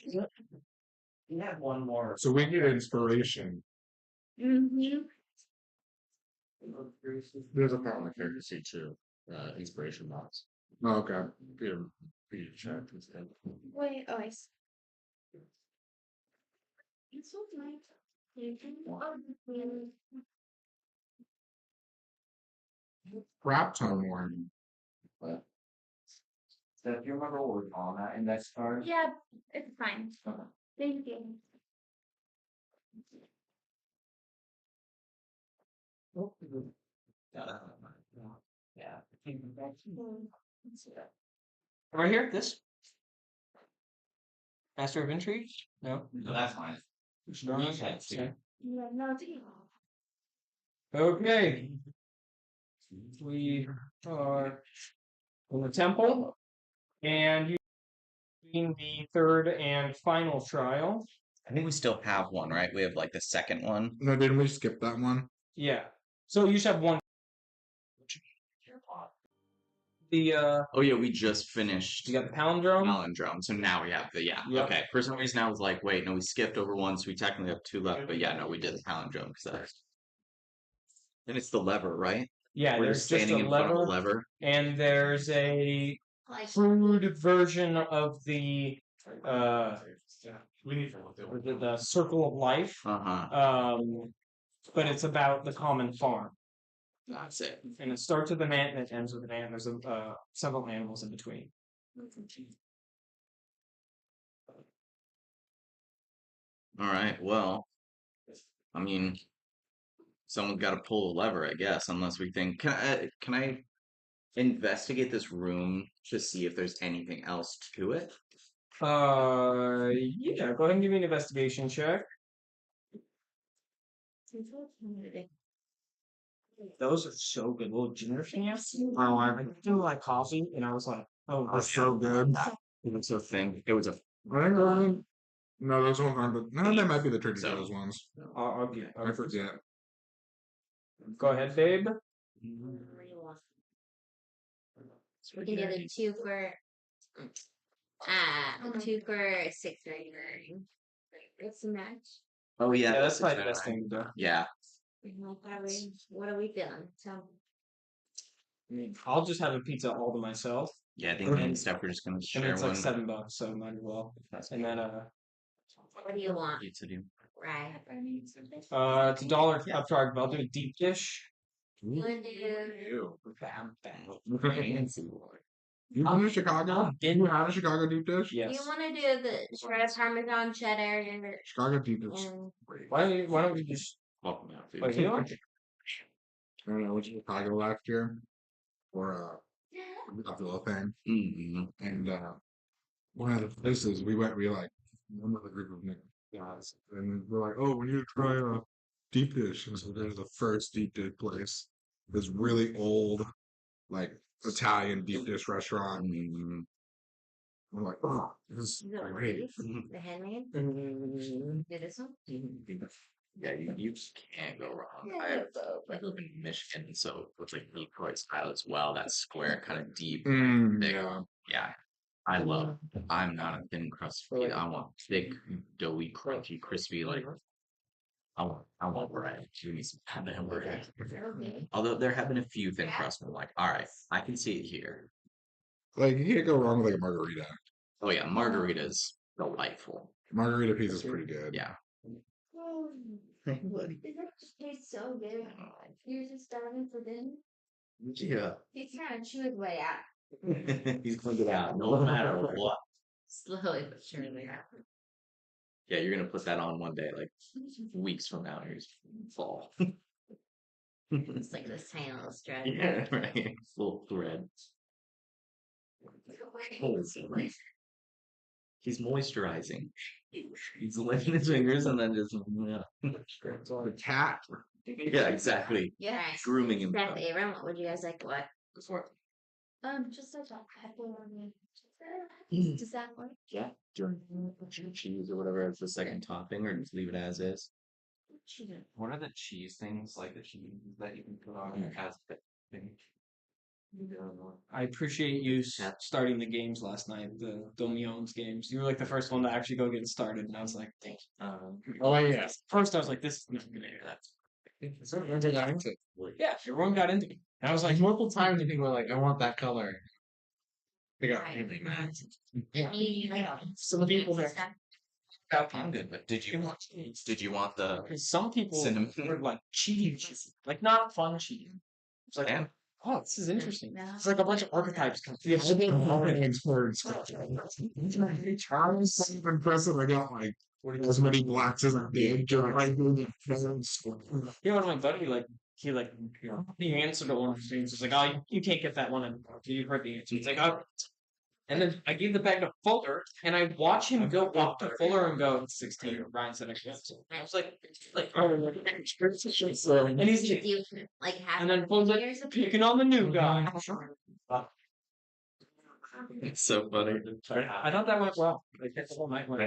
You have one more. So we get inspiration. Mm-hmm. There's a problem here to see too. Inspiration box. Oh, okay. Peter check instead. Wait, oh, I see. It's so nice. Crap ton one. So if you remember what was on that index card, Yeah, it's fine. Thank you. yeah. Right here, this Master of Intrigue. No. No, that's mine. Okay. Yeah, no, it's Okay. We are in the temple, and you in the third and final trial. I think we still have one, right? We have like the second one. No, didn't we skip that one? Yeah. So you just have one. The Oh yeah, we just finished you got the palindrome. palindrome, so now we have the Yep. Okay, for some reason I was like, wait, no, we skipped over one, so we technically have two left. But yeah, no, we did the palindrome because that's. And it's the lever, right? Yeah, We're there's just just standing a in front of lever, the lever. and there's a crude version of the the circle of life. But it's about the common farm. That's it. And it starts with an ant and it ends with an ant. There's several animals in between. All right. Well, I mean, someone's got to pull the lever, I guess. Unless we think, can I investigate this room to see if there's anything else to it? Yeah. Go ahead and give me an investigation check. Those are so good. Little ginger snaps. I do like coffee, and I was like, oh, They're so good. It was so thin. It was a. No, those ones aren't. No, they might be the Trader So- Joe's ones. I'll get. I forget. Go ahead, babe. We can do the two for six regular. What's the match? Oh yeah, Yeah, that's probably the best thing to do. Yeah. What are we feeling? So I mean, I'll just have a pizza all to myself, Yeah, I think me and Steph are just gonna and share it's one. like $7, so might as well. And then what do you want? Pizza do. Right. it's $1 upcharge, but I'll do a deep dish. You want to do Ew. You been to Chicago? You had a Chicago deep dish? Yes. you want to do the shredded Parmesan cheddar and Chicago deep dish. Why don't we just Welcome out, food. like you know? I don't know, I went to Chicago last year for a little thing. And one of the places we went, we like one of the group of guys, and we're like, oh, we need to try a deep dish. And so there's the first deep dish place. This really old, like Italian deep dish restaurant. We're like, oh, this is great. the handmade. Mm-hmm. Do this one. Yeah, you just can't go wrong. I live in Michigan, so it's like Detroit style as well. That square, kind of deep, thick. Yeah. Yeah, I'm not a thin crust pizza. I want thick, doughy, crunchy, crispy. Like I want bread. Give me some goddamn bread. Okay. Although there have been a few thin crust, but I'm like, all right, I can see it here. Like, you can't go wrong with like a margarita. Oh yeah, margarita's delightful. Margarita pizza's pretty good. Yeah. It just tastes so good. You're just starving for dinner. Yeah. He's trying to chew his way out. He's gonna get out, no matter what. Slowly but surely. Yeah, you're gonna put that on one day, like weeks from now. Here's fall. It's like this tiny little strap. Yeah, right. Full thread. He's moisturizing. He's licking his fingers and then just The cat. yeah, exactly. Yeah. Grooming him. Steph, Aaron, what would you guys like? What? Just like pepperoni. Does that work? Yeah, cheese or whatever as the second topping, or just leave it as is. What are the cheese things like the cheese that you can put on as the thing? I appreciate you starting the games last night, the Domiones games. You were like the first one to actually go get started, and I was like, thank you. Oh yeah. First, I was like, this is not gonna hear that. Yeah, everyone got into it. And I was like multiple times, and people were like, "I want that color." They got Right. really mad. Some people there. Good, but did you want the Because some people cinnamon? were like cheating, like not fun cheating. It's like, And oh, this is interesting. Yeah. It's like a bunch of archetypes. Yeah, I think orange words. I was so impressive. I got like as many blacks as I did during my You know, my buddy, he answered all of things. He's like, oh, you can't get that one. And you heard the answer. He's like, oh. And then I gave the bag to Fuller, and I watch him go walk to Fuller and go, it's 16. Ryan said I can't. And I was like, and he's like, You like have and then Fuller's like, years of picking on the new guy. It's so funny. I thought that went well. Like, the whole night went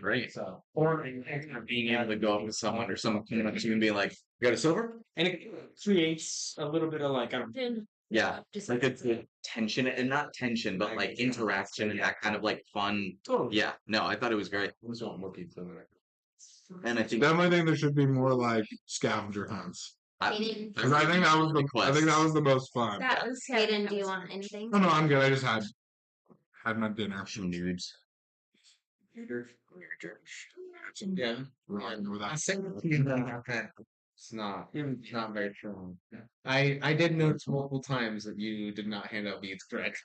Great. so. Or being able to go up with someone or someone coming up to you and being like, "You got a silver?" And it creates a little bit of like, I don't know. Yeah, just like it's the tension and not tension, but like interaction and that kind of like fun. Totally. Yeah, no, I thought it was great, I just want more pizza. and I think Definitely think there should be more like scavenger hunts. Hayden, Because I think that was the most fun. that was Hayden, do you want anything? Oh no, I'm good. I just had my dinner. some nudes. Yeah, riding with I that. think it's not very strong. I did notice multiple times that you did not hand out beads correct.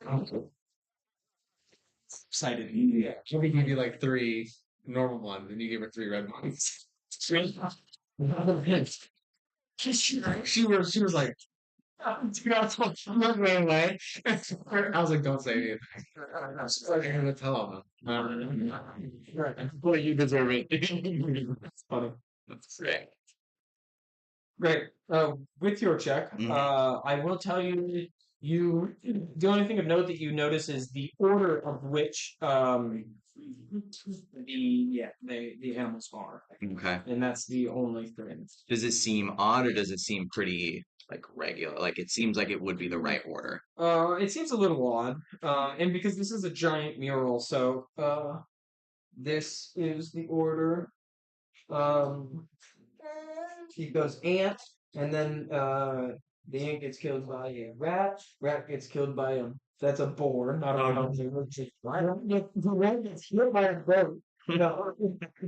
Excited. Yeah, she gave you like 3 normal ones, and you gave her 3 red ones. She was like, I'm not going away. I was like, don't say anything. I was gonna tell them. Well, you deserve it. That's funny. That's great. Great. With your check, Mhm. I will tell you. The only thing of note that you notice is the order of which the animals are, Okay. and that's the only thing. Does it seem odd or does it seem pretty like regular? Like it seems like it would be the right order. It seems a little odd, and because this is a giant mural, so this is the order. He goes ant, and then the ant gets killed by a rat. Rat gets killed by a. That's a boar, not a mountain. The rat gets killed by a goat. No,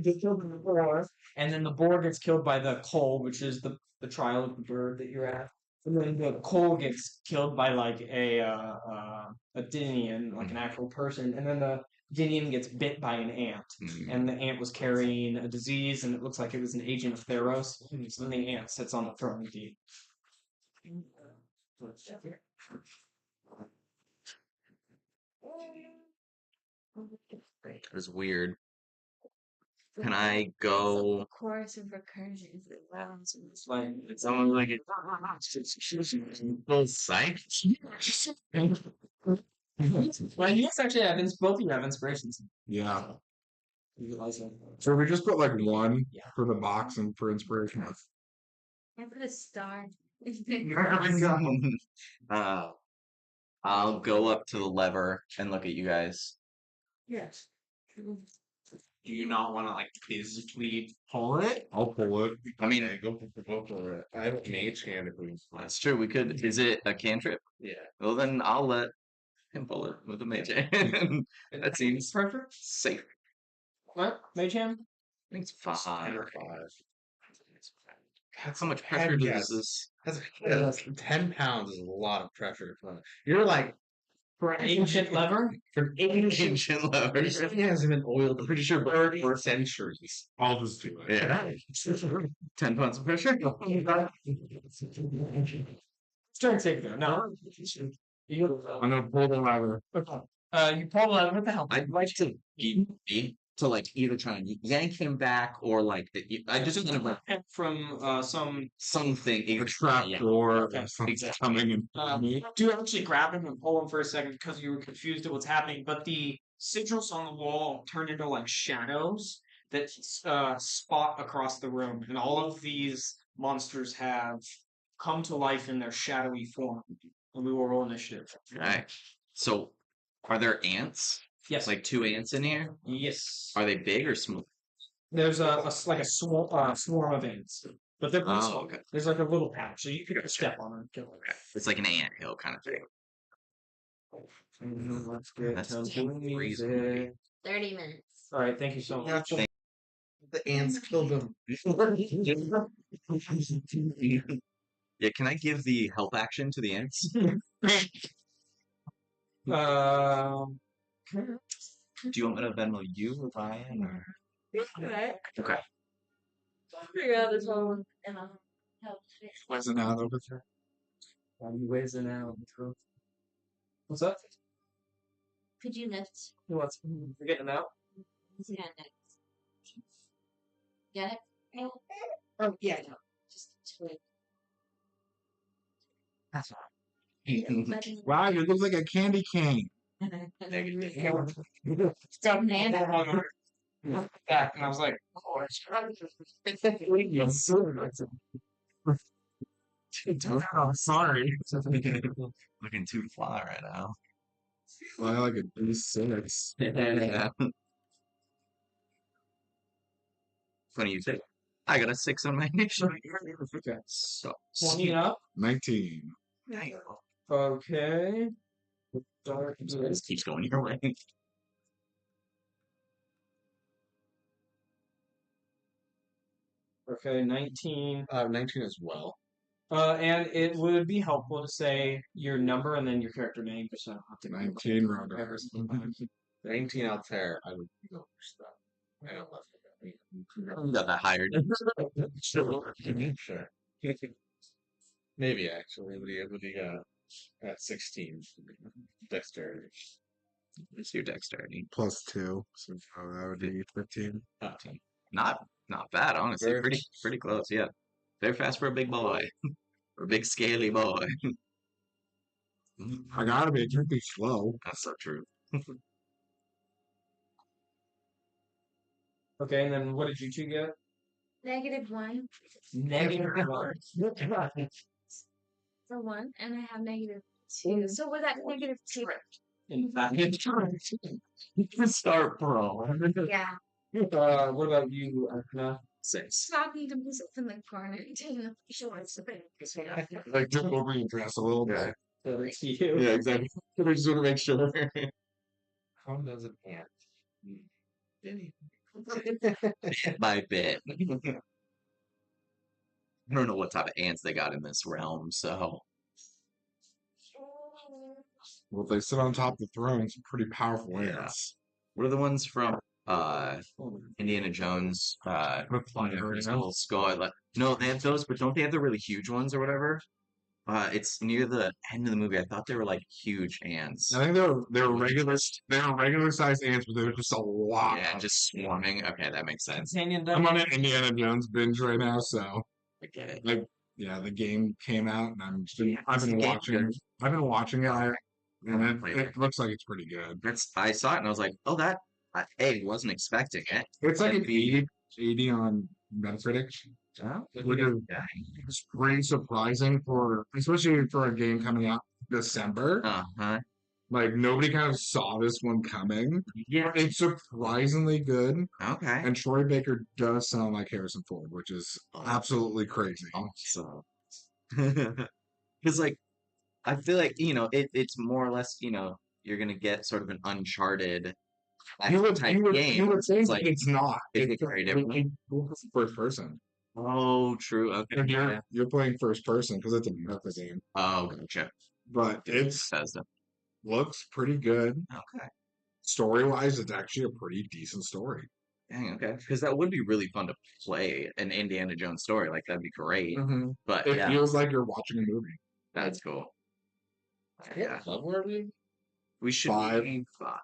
gets killed by the boar, and then the boar gets killed by the coal, which is the trial of the bird that you're at. And then the coal gets killed by like a Dinian, like an actual person, and then the Dinian gets bit by an ant, and the ant was carrying a disease, and it looks like it was an agent of Theros. So then the ant sits on the throne. It was weird. Can I go? The chorus of recursion is the rounds and It's like Someone like it. Full psych. well, you guys actually have both of you have inspirations. Yeah. You realize that. So we just put like one Yeah. for the box and for inspiration. I put a star. I'll go up to the lever and look at you guys. Yes. Do you not want to like physically pull it? I'll pull it. I mean, go for it. I have a mage hand if we. that's true. We could. Is it a cantrip? Yeah. Well, then I'll let him pull it with a mage hand. That seems Perfect. safe. What? Mage hand? I think it's fine. How much Head pressure does guess. this? That's 10 pounds is a lot of pressure. You're like For an ancient lever? for an ancient Ancient levers. It hasn't been oiled. I'm pretty sure for centuries. I'll just do it. Yeah. 10 pounds of pressure. Strength saving throw. No. I'm gonna pull the lever. You pull the lever with the help. I'd like to to like either try and yank him back or like I just kind of like From some. something A trap door Okay. or something Exactly. coming in. Do actually grab him and pull him for a second because you were confused at what's happening, but the sigils on the wall turned into like shadows that spot across the room, and all of these monsters have come to life in their shadowy form. and we will roll initiative. Alright. So, are there ants? Yes. Like 2 ants in here? Yes. Are they big or small? There's like a swarm of ants, but they're pretty Oh, small. okay. There's like a little patch, so you can step on them and kill them. It's like an ant hill kind of thing. Let's get That's to the reasonably. music. 30 minutes. All right, thank you so much. The ants killed him. Yeah, can I give the help action to the ants? Um, Do you want me to Venmo you or Ryan? Or... Okay. Okay. Figure out this one and I'll help fix it. Wasn't out over there. I'm whizzing out. What's up? Could you lift? Who wants? You're getting out? Yeah, next. Get it? Oh yeah. No. Just wait. That's Wow, you look like a candy cane. Banana. that, and I was like, oh, I'm sorry. Looking too fly right now. Well, I like a D6. Yeah. Funny you say. I got a 6 on my initiative. Okay. So 20 up. 19. Okay. This keeps going your way. Okay, 19. 19 as well. And it would be helpful to say your number and then your character name, just so I don't have to 19 round up. every single time. 19 out there. I would go for stuff. I don't love You got that hired. Sure. Maybe actually, but he at 16 dexterity. It's your dexterity. +2, so that would be 15. Not bad, honestly. Very- Pretty close, yeah. Very fast for a big boy. For a big scaly boy. I gotta be pretty slow. That's so true. Okay, and then what did you two get? -1. -1. So 1, and I have -2. So was that -2? In fact, You can start pro. Yeah. what about you, Anna? 6. Talking to myself in the corner. Taking a picture of the Like just over your dress a little bit. That's you. Yeah, exactly. I just want to make sure. How does it ant? Bit by bit. I don't know what type of ants they got in this realm, so. Well, if they sit on top of the throne, some pretty powerful Yeah. ants. What are the ones from Indiana Jones? With fire, His little skull. Like, no, they have those, but don't they have the really huge ones or whatever? It's near the end of the movie. I thought they were like huge ants. I think they were regular sized ants, but they were just a lot. Yeah, just swarming. Okay, that makes sense. Companion I'm on dungeon. an Indiana Jones binge right now, so I get it. like yeah, the game came out and Yeah, I've the been game watching good. I've been watching it and Played it looks like it's pretty good. I saw it and I was like, oh, that. I wasn't expecting it. It's like an And B, 80 on Metacritic, oh, which is it's pretty surprising especially for a game coming out December. uh-huh. Like nobody kind of saw this one coming. Yeah. It's surprisingly good. Okay. And Troy Baker does sound like Harrison Ford, which is absolutely crazy. Awesome. Because, like, I feel like, it's more or less, you're going to get sort of an Uncharted type game. You would think It's like, it's not. it's very different. First person. Oh, true. Okay. And Yeah. you're playing first person because it's a meta game. Oh, gotcha. But it Bethesda. looks pretty good. Okay. Story wise, it's actually a pretty decent story. Dang, okay. Because that would be really fun to play an Indiana Jones story. Like, that'd be great. But, It yeah, feels like you're watching a movie. that's cool. Yeah. What level are we? We should Five. be 5.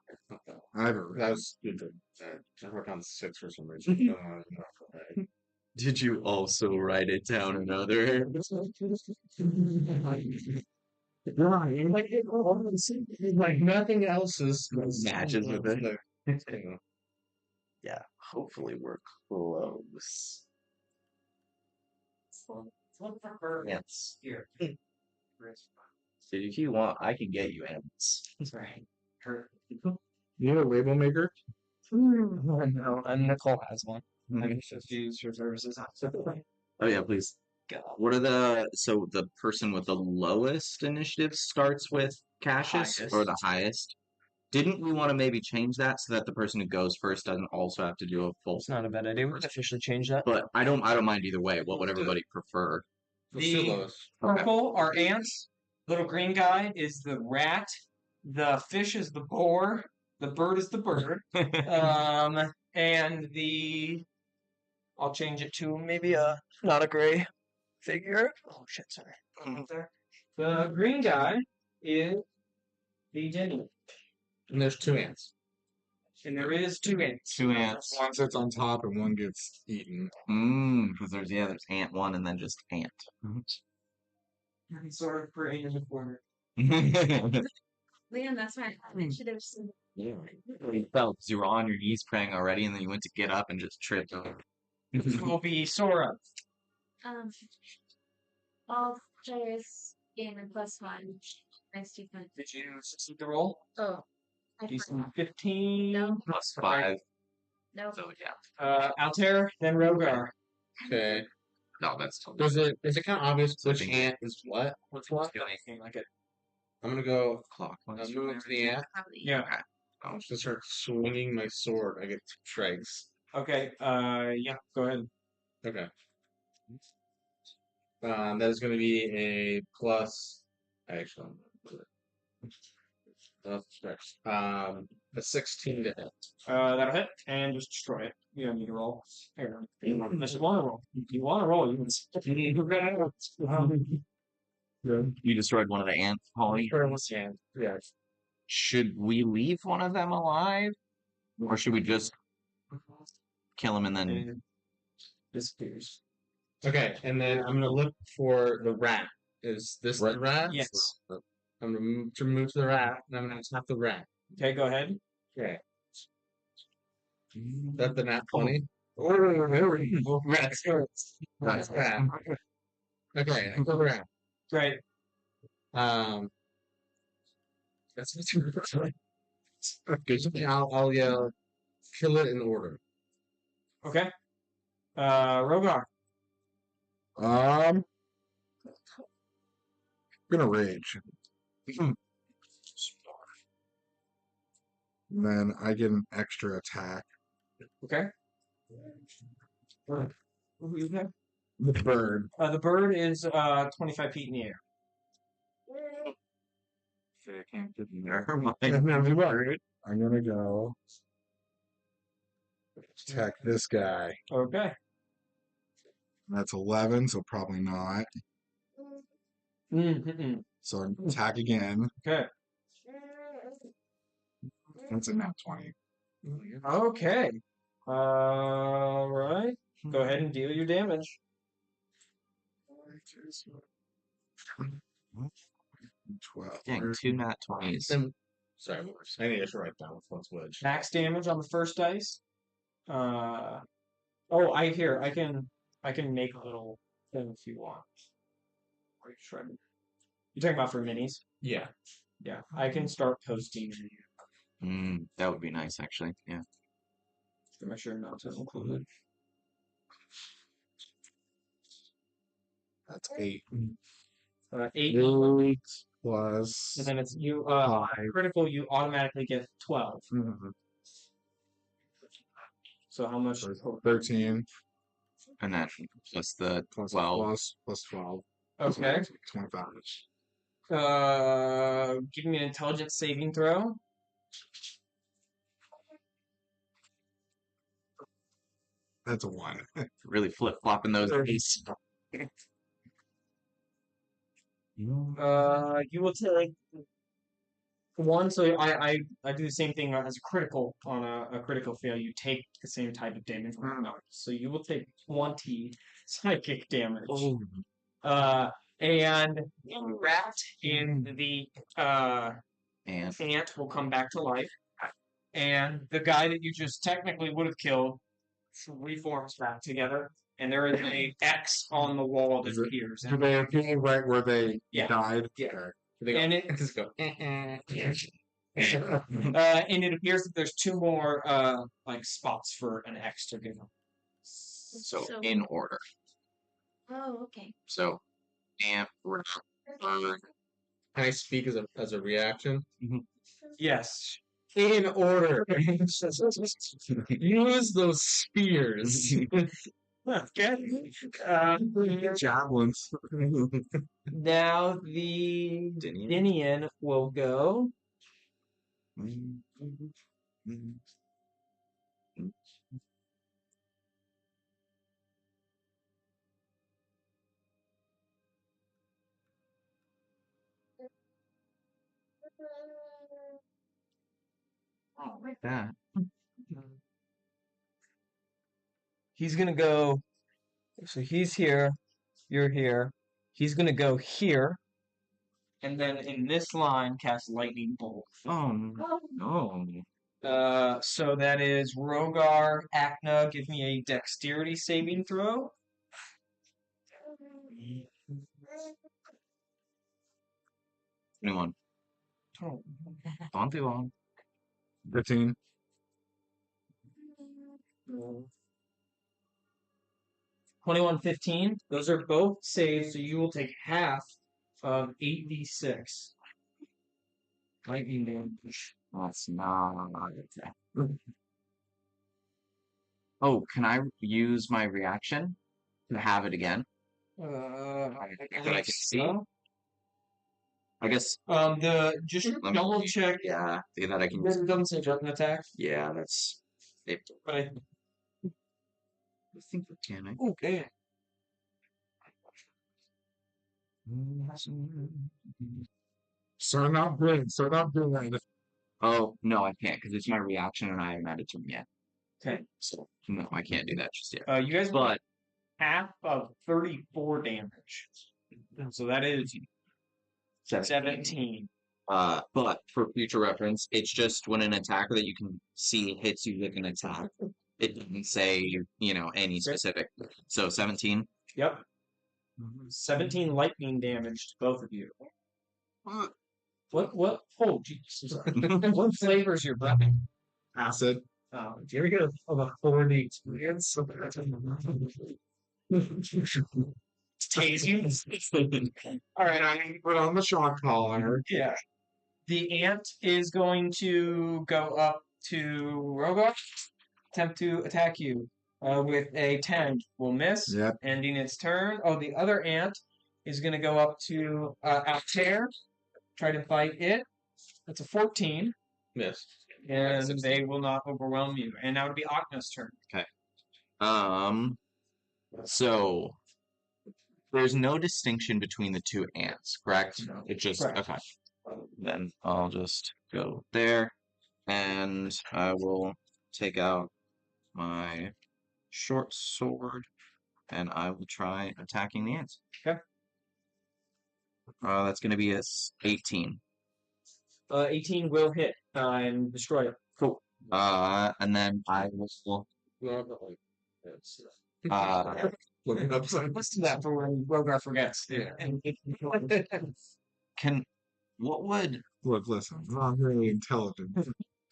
I haven't read. That was stupid. I worked on 6 for some reason. Did you also write it down another? Like nothing else is Matches with it. it. Yeah, hopefully we're close. Yes. Here. Dude, if you want, I can get you ants. That's right. You need a label maker? No, and Nicole has one. I can just use her services. Oh yeah, please. What are the person with the lowest initiative starts with Cassius or the highest? Didn't we want to maybe change that so that the person who goes first doesn't also have to do a full? It's not a bad idea. We can officially change that. But I don't mind either way. What would everybody prefer? The purple are ants. Little green guy is the rat. The fish is the boar. The bird is the bird. And the I'll change it to maybe not a gray figure. Oh shit, sorry. There. The green guy is the genuine. And there's 2 ants. And there is 2 ants. 2 ants. One sits on top and one gets eaten. Because there's ant 1 and then just ant. Sort of put in the corner. Liam, that's my initiatives. Yeah. You felt 'cause you were on your knees praying already, and then you went to get up and just tripped. This will be Sora. All players gain a +1. Nice defense. Did you succeed the roll? Oh, I DC forgot. 15 No. Plus 5. No. So yeah. Altair, then Rogar. Okay. No, that's Is it kind of obvious which ant is what? What's what? Anything like it. I'm gonna go clockwise. move to the ant. Probably. Yeah. I'm just gonna start swinging my sword. I get 2 strikes. Okay. Yeah. Go ahead. Okay. That is gonna be a plus. Actually, a 16 to hit. That'll hit and just destroy it. You don't need to roll. Here. This is one roll. If you want to roll, you can. You destroyed one of the ants, Holly. Yeah. Should we leave one of them alive, or should we just kill him and then? It disappears. Okay, and then I'm gonna look for the rat. Is this the rat? Yes. I'm gonna move to the rat, and I'm gonna attack the rat. Okay, go ahead. Okay. That's the nat 20. Rat's Nice rat. Okay, I kill the rat. Great. That's okay. I'll yell, kill it in order. Okay. Rogar. I'm gonna rage. And then I get an extra attack. Okay. Who is that? The bird. The bird is 25 feet in the air. I can't get in there. I'm gonna go attack this guy. Okay. That's 11, so probably not. Mm-hmm. So attack again. Okay. That's a nat 20. Okay. All right. Go ahead and deal your damage. 12. Dang, 2 nat 20s. Sorry, I need to write down what's which. Max damage on the first dice. I can make a little thing if you want. Or you're talking about for minis? Yeah. Yeah. I can start posting. That would be nice, actually. Yeah. To make sure not to include it. That's 8. 8. 8 plus. And then it's you. 5. Critical, you automatically get 12. Mhm. So how much? 13. And then plus the Plus 12. plus 12. Okay. 25. Give me an intelligence saving throw. That's a 1. Really flip flopping those dice. You will take 1. So I do the same thing as a critical on a critical fail. You take the same type of damage. So you will take 20 psychic damage. And the rat and the ant will come back to life. And the guy that you just technically would have killed reforms back together. And there is a X on the wall that appears. Do they appear right where they Yeah. died? Yeah. Okay. They go, And it just go. and it appears that there's two more like spots for an X to go. So in order. Oh, okay. So amp, bird. Can I speak as a reaction? Yes. In order. Use those spears. Okay. Javelins. Now the Dinian. Dinian will go. Like that. He's gonna go. So he's here. You're here. He's gonna go here, and then in this line cast lightning bolt. Oh no. So that is Rogar, Acna. Give me a dexterity saving throw. 21. Oh. Gone too long. 15. 21-15. Those are both saves, so you will take half of 8d6 lightning damage. That's not. Oh, can I use my reaction to have it again? I That I can see? I guess. Just Let me- double check. Yeah, see that I can. It doesn't say weapon attack, Yeah, that's. It, but I think we can. okay. Start not good. Start not good. Oh no, I can't because it's my reaction and I haven't added to them yet. Okay. So no, I can't do that just yet. You guys will But half of 34 damage. So that is 17. But for future reference, it's just when an attacker that you can see hits you with an attack. It doesn't say, any specific. So 17. Yep. 17 lightning damage to both of you. What? Oh, Jesus. What flavors your breath? Acid. Do you ever get a 4D experience? Tasty. All right. Put on the shock collar. Yeah. The ant is going to go up to Rogar, attempt to attack you with a 10. Will miss, Yep. ending its turn. Oh, the other ant is going to go up to Altair, try to fight it. That's a 14, Miss. and they will not overwhelm you. And now it would be Akna's turn. So there's no distinction between the two ants, correct? It just Correct. okay. Then I'll just go there, and I will take out my short sword, and I will try attacking the ants. Okay. That's going to be a 18. 18 will hit and destroy it. Cool. And then I will. Listen to that for when Rogar forgets. Yeah. What would Listen, I'm not very intelligent.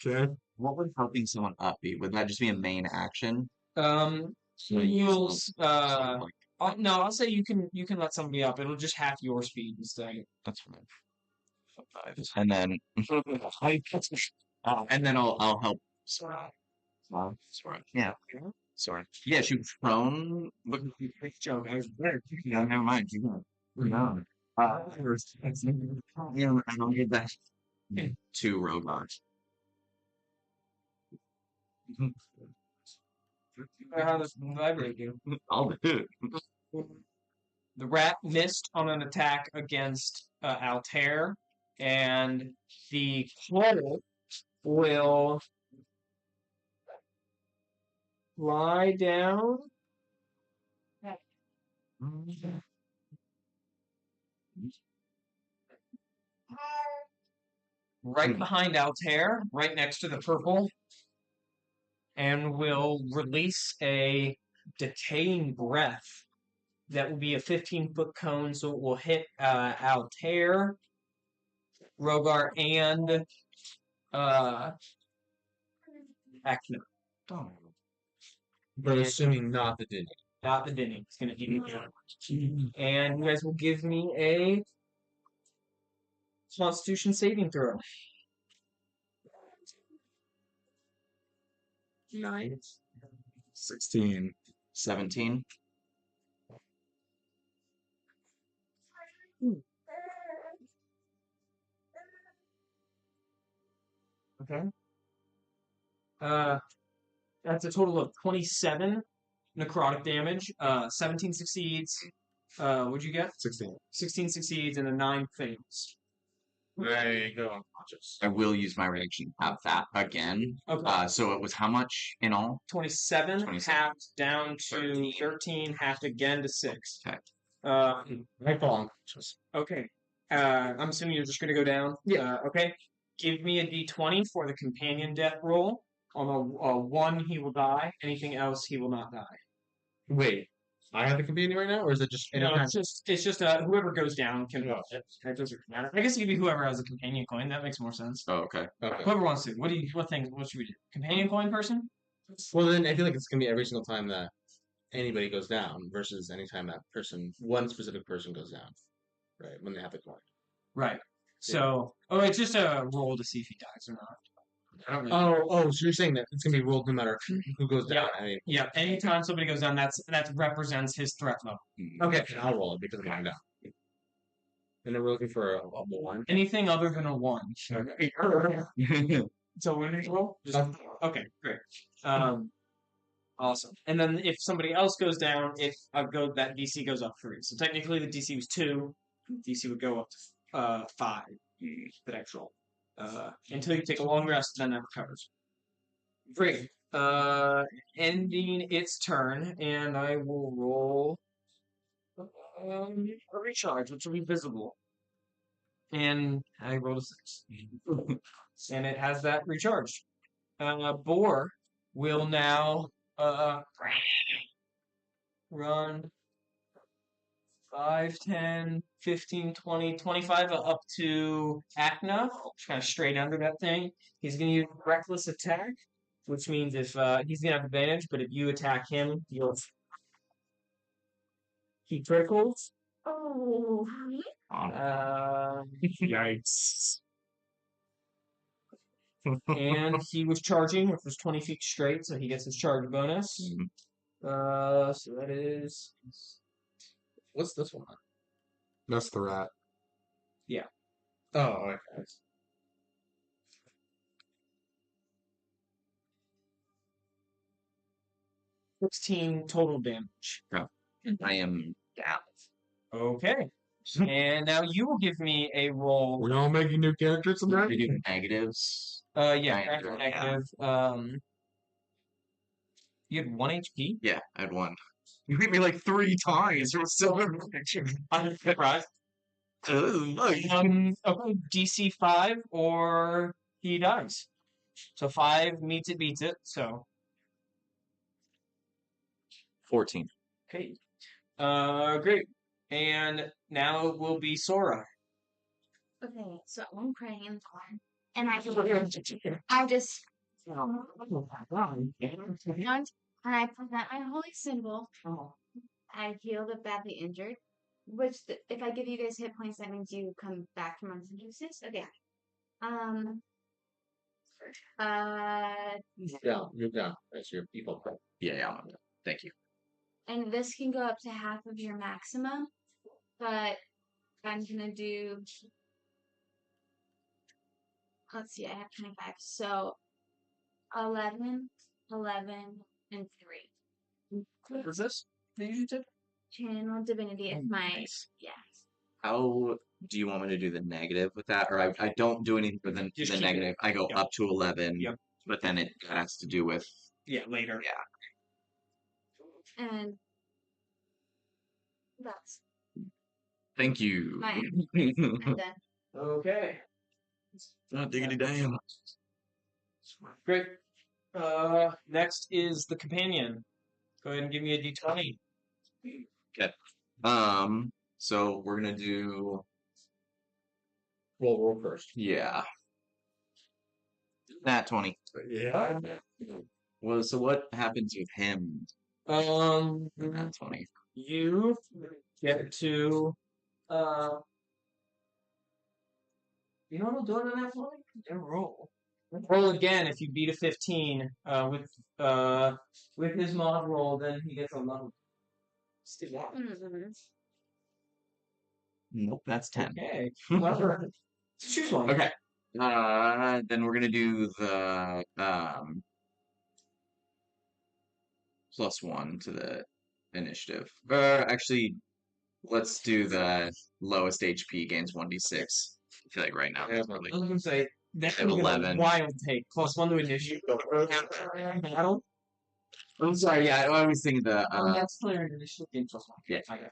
Okay? what would helping someone up be? Would that just be a main action? You'll Like, no, I'll say you can let somebody up. It'll just half your speed instead. that's fine. 5. And then and then I'll help. Sora. Yeah. Sora. Yeah, she was prone. Look, joke. I was there. Yeah, never mind. You go. No. I don't need that. 2 robots. How does vibrate do? I'll do it. The rat missed on an attack against Altair, and the cleric will lie down. Right behind Altair, right next to the purple, and will release a decaying breath that will be a 15-foot cone, so it will hit Altair Rogar, and Acna. But assuming not the Dinny. Not the Dinny. It's gonna eat me. And you guys will give me a Constitution saving throw. 9. 16. 17. Okay. That's a total of 27 necrotic damage. 17 succeeds. What'd you get? 16. 16 succeeds and a 9 fails. There you go, unconscious. I will use my reaction to have that again. Okay. So it was how much in all? 27, 27. halved down to 13, halved again to 6. Okay. I fall unconscious. Okay. I'm assuming you're just going to go down? Yeah. Okay. Give me a d20 for the companion death roll. On a 1, he will die. Anything else, he will not die. Wait, I have the companion right now, or is it just No, anytime? it's just whoever goes down can. Oh. It doesn't matter. I guess it could be whoever has a companion coin. That makes more sense. Oh, okay. Okay. Whoever wants to. What should we do? Companion coin person? Well, then I feel like it's gonna be every single time that anybody goes down versus anytime that one specific person goes down, right? When they have the coin. Right. So, it's just a roll to see if he dies or not. I don't know. So you're saying that it's gonna be rolled no matter who goes down. Yeah. I mean, Yeah. Anytime somebody goes down, that represents his threat level. okay, I'll roll it because I'm going down. And then we're looking for a 1. Anything other than a 1. Okay. So when you roll, okay, great. Awesome. And then if somebody else goes down, that DC goes up 3. So technically the DC was 2. DC would go up to 5. The next roll. Until you take a long rest, then that recovers. Great. Ending its turn, and I will roll a recharge, which will be visible. And I rolled a 6. And it has that recharge. Boar will now run 5, 10, 15, 20, 25 up to Acna, kind of straight under that thing. He's going to use reckless attack, which means if he's going to have advantage, but if you attack him, he criticals. Oh. Yikes. And he was charging, which was 20 feet straight, so he gets his charge bonus. So that is... What's this one? That's the rat. Yeah. Oh, okay. 16 total damage. I am down. Okay. And now you will give me a roll. We're all making new characters in that? We do negatives. Yeah, Negative, negative. You had 1 HP? Yeah, I had 1. You hit me like 3 times. It was still in I'm surprised. Okay, DC 5 or he dies. So 5 meets it, beats it. So 14. okay. Great. And now it will be Sora. Okay, so I'm praying, and I just and I present my holy symbol. I heal the badly injured, if I give you guys hit points, that means you come back from unconsciousness. Okay. You're down. That's your people. Yeah, I'm down. Thank you. And this can go up to half of your maximum, but I'm gonna do. Let's see, I have 25. So 11, 11, and 3. What is this? Did you did? Channel divinity is my yeah. How do you want me to do the negative with that? Or I don't do anything with the Just keep negative. I go Yep. up to 11. Yep. But then it has to do with. Yeah, later. Yeah. And that's Thank you. I'm done. Okay. Oh, diggity damn. Great. Next is the companion. Go ahead and give me a d20. So we're gonna do Well, roll first. Yeah. Nat 20. Yeah. Well, so what happens with him? Nat 20. You get to you know what I'll do on that one? And roll. Roll again if you beat a 15 with his mod roll, then he gets a level. Mhm. Nope, that's 10. Okay. Well, choose one. Okay. Then we're gonna do the +1 to the initiative. Actually, let's do the lowest HP gains 1d6. I feel like right now that's really I was gonna say that's I have gonna get a 11. wild take. +1 to initiative. Battle. I'm sorry, yeah, I was thinking the That's clear an initiative game +1. yeah. I got it.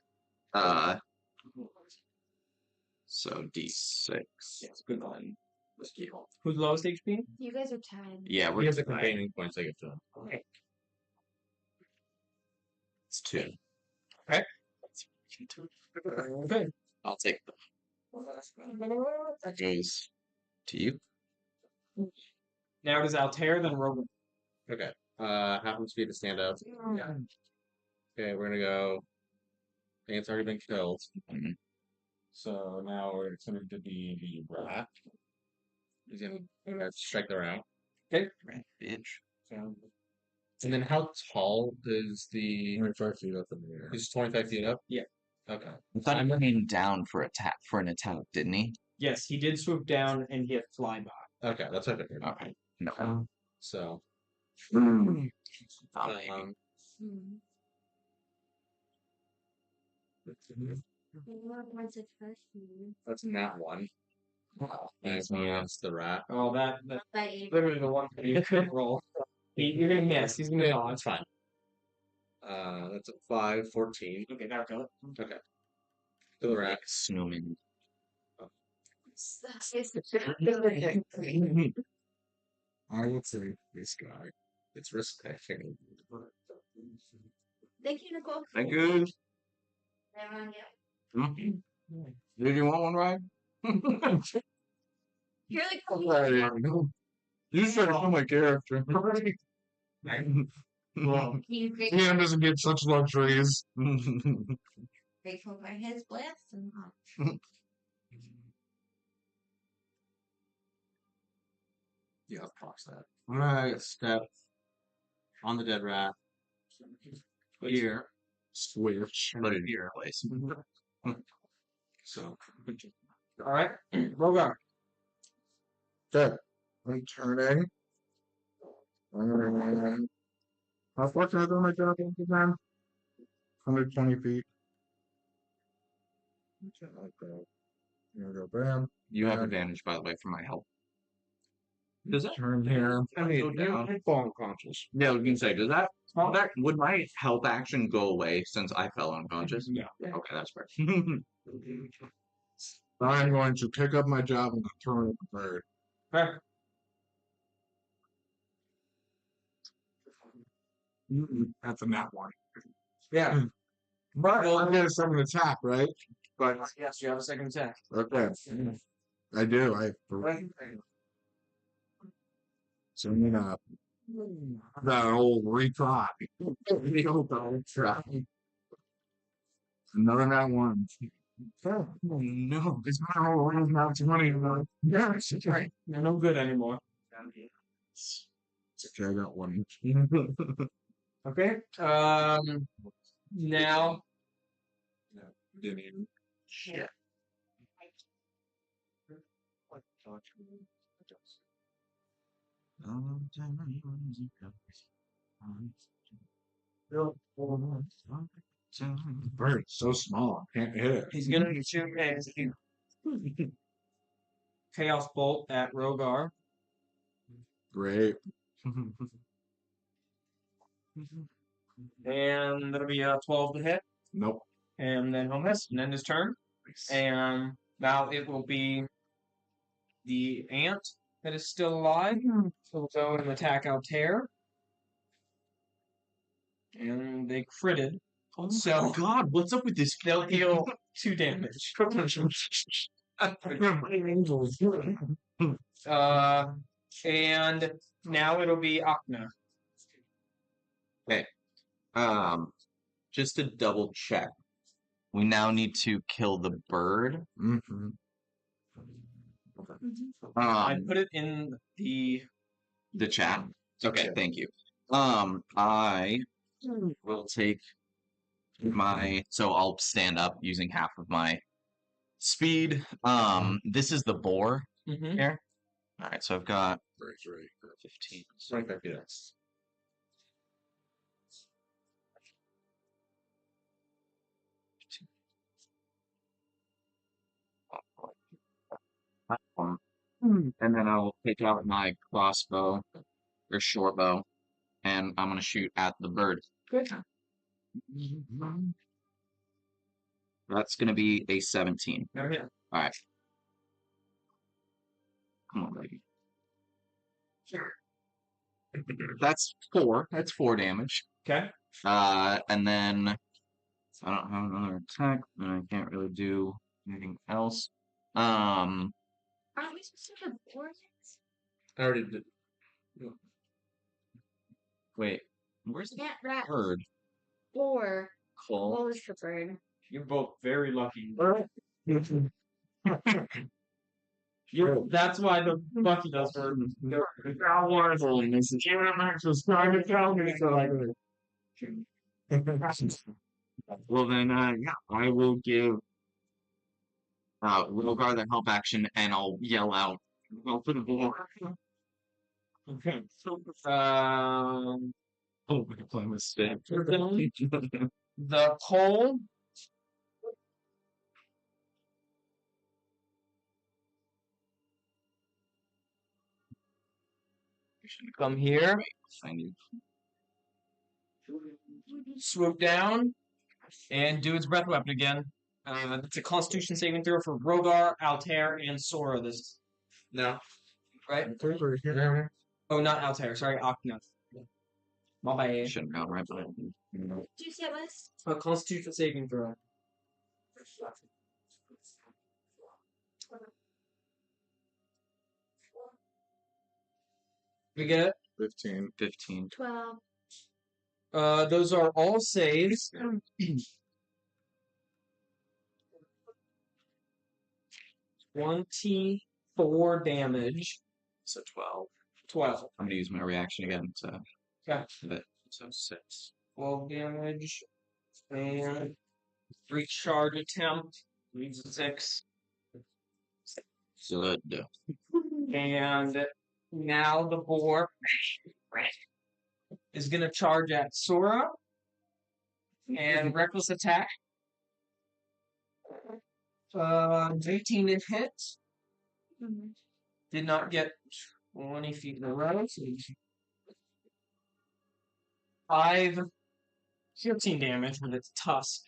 Uh so D6. Yes, good one. Who's lowest HP? You guys are tied. Yeah, He we're has the containing points I give to him. Okay. it's 2. Okay. Good. I'll take them. That goes to you. Now it is Altair, then Rogan. Okay. Happens to be the standout. Yeah. Okay, we're gonna go. Ant's already been killed. Mhm. So now it's going to be the rat. He's gonna strike the rat. Okay. Right, bitch. And then how tall is the 25 feet up in the air? He's 25 feet up? Yeah. Okay. I thought he came down for an attack, didn't he? Yes, he did swoop down and he had flyby. Okay, that's what I figured. Okay. No. So Oh, maybe. Hmm. What was it first? that's not one. Thanks, And Mia. that's the rat. Oh, that's By eight. literally the one thing you could roll. You're gonna miss. He's gonna Yeah, dodge. that's fine. That's a 5, 14. Okay, that'll kill it. Okay. To the rat. Like snowman. I would say this guy. It's risky. Thank you, Nicole. Thank you. Everyone get Mhm. Did you want one, Ryan? You're like, You should know my character. Well, you Man doesn't get such luxuries. grateful for his blessing. Yeah, I'll cross that. Alright, step on the dead rat. Here. Switch. Put it in your place. So. Alright. Rogar. Okay. I'm turning. How far can I throw my jump into time? 120 feet. Okay, like that. Here we go, bam. You have advantage, by the way, for my help. Does that Turn here. go down? I fall unconscious. Yeah, I was gonna say, does that would my help action go away since I fell unconscious? Yeah. Okay, that's fair. I'm going to pick up my job and throw it at the bird. Okay. That's a nat one. Yeah. But I'm gonna summon attack, right? But Yes, you have a second attack. okay. I do. So I'm gonna that old retry. Another nat one. Oh no, it's not all one now 20. Yes, it's right. You're no good anymore. It's okay, I got one. Okay. Now. Didn't even. Shit. The bird's so small, I can't hit it. He's gonna shoot a Chaos Bolt at Rogar. Great. And that'll be a 12 to hit. Nope. And then he'll miss. And then his turn. And now it will be the ant that is still alive. So we'll go and attack Altair. And they critted. Oh So God, what's up with this? they'll heal 2 damage. Angels. And now it'll be Akna. Okay. Just to double check, we now need to kill the bird. Mm-hmm. I put it in The chat. Okay, Yeah. thank you. I will take so I'll stand up using half of my speed. This is the boar Mhm. here. All right, so I've got Right. 15. Right there, yes. And then I'll take out my crossbow or short bow, and I'm gonna shoot at the bird. Good. That's gonna be a 17. Now hit. All right. Come on, baby. That's 4. That's 4 damage. Okay. And then I don't have another attack, and I can't really do anything else. Aren't we supposed to have boards? I already did. Wait, where's the Can't rat bird? boar. Cole. What was the bird? You're both very lucky. That's why the Bucky does her. Well then, yeah, I will give Wilgar the help action, and I'll yell out, "Go for the boar!" Okay. Oh, my plan was dead. The pole. Come here. Find you. Swoop down. And do its breath weapon again. It's a Constitution saving throw for Rogar, Altair, and Sora. This No. right? Oh, not Altair. Sorry, Akna. My bad. Shouldn't have gone right, but Do you see it was? A Constitution saving throw. We get it. 15. 15. 12. Those are all saves. 24 damage. So 12. 12. I'm gonna use my reaction again. So Okay. so 6. 12 damage. And recharge attempt. Leaves a 6. Good. And now the boar is going to charge at Sora. And reckless attack. 18 to hit. Mhm. Did not get 20 feet in a row. 15 damage with its tusk.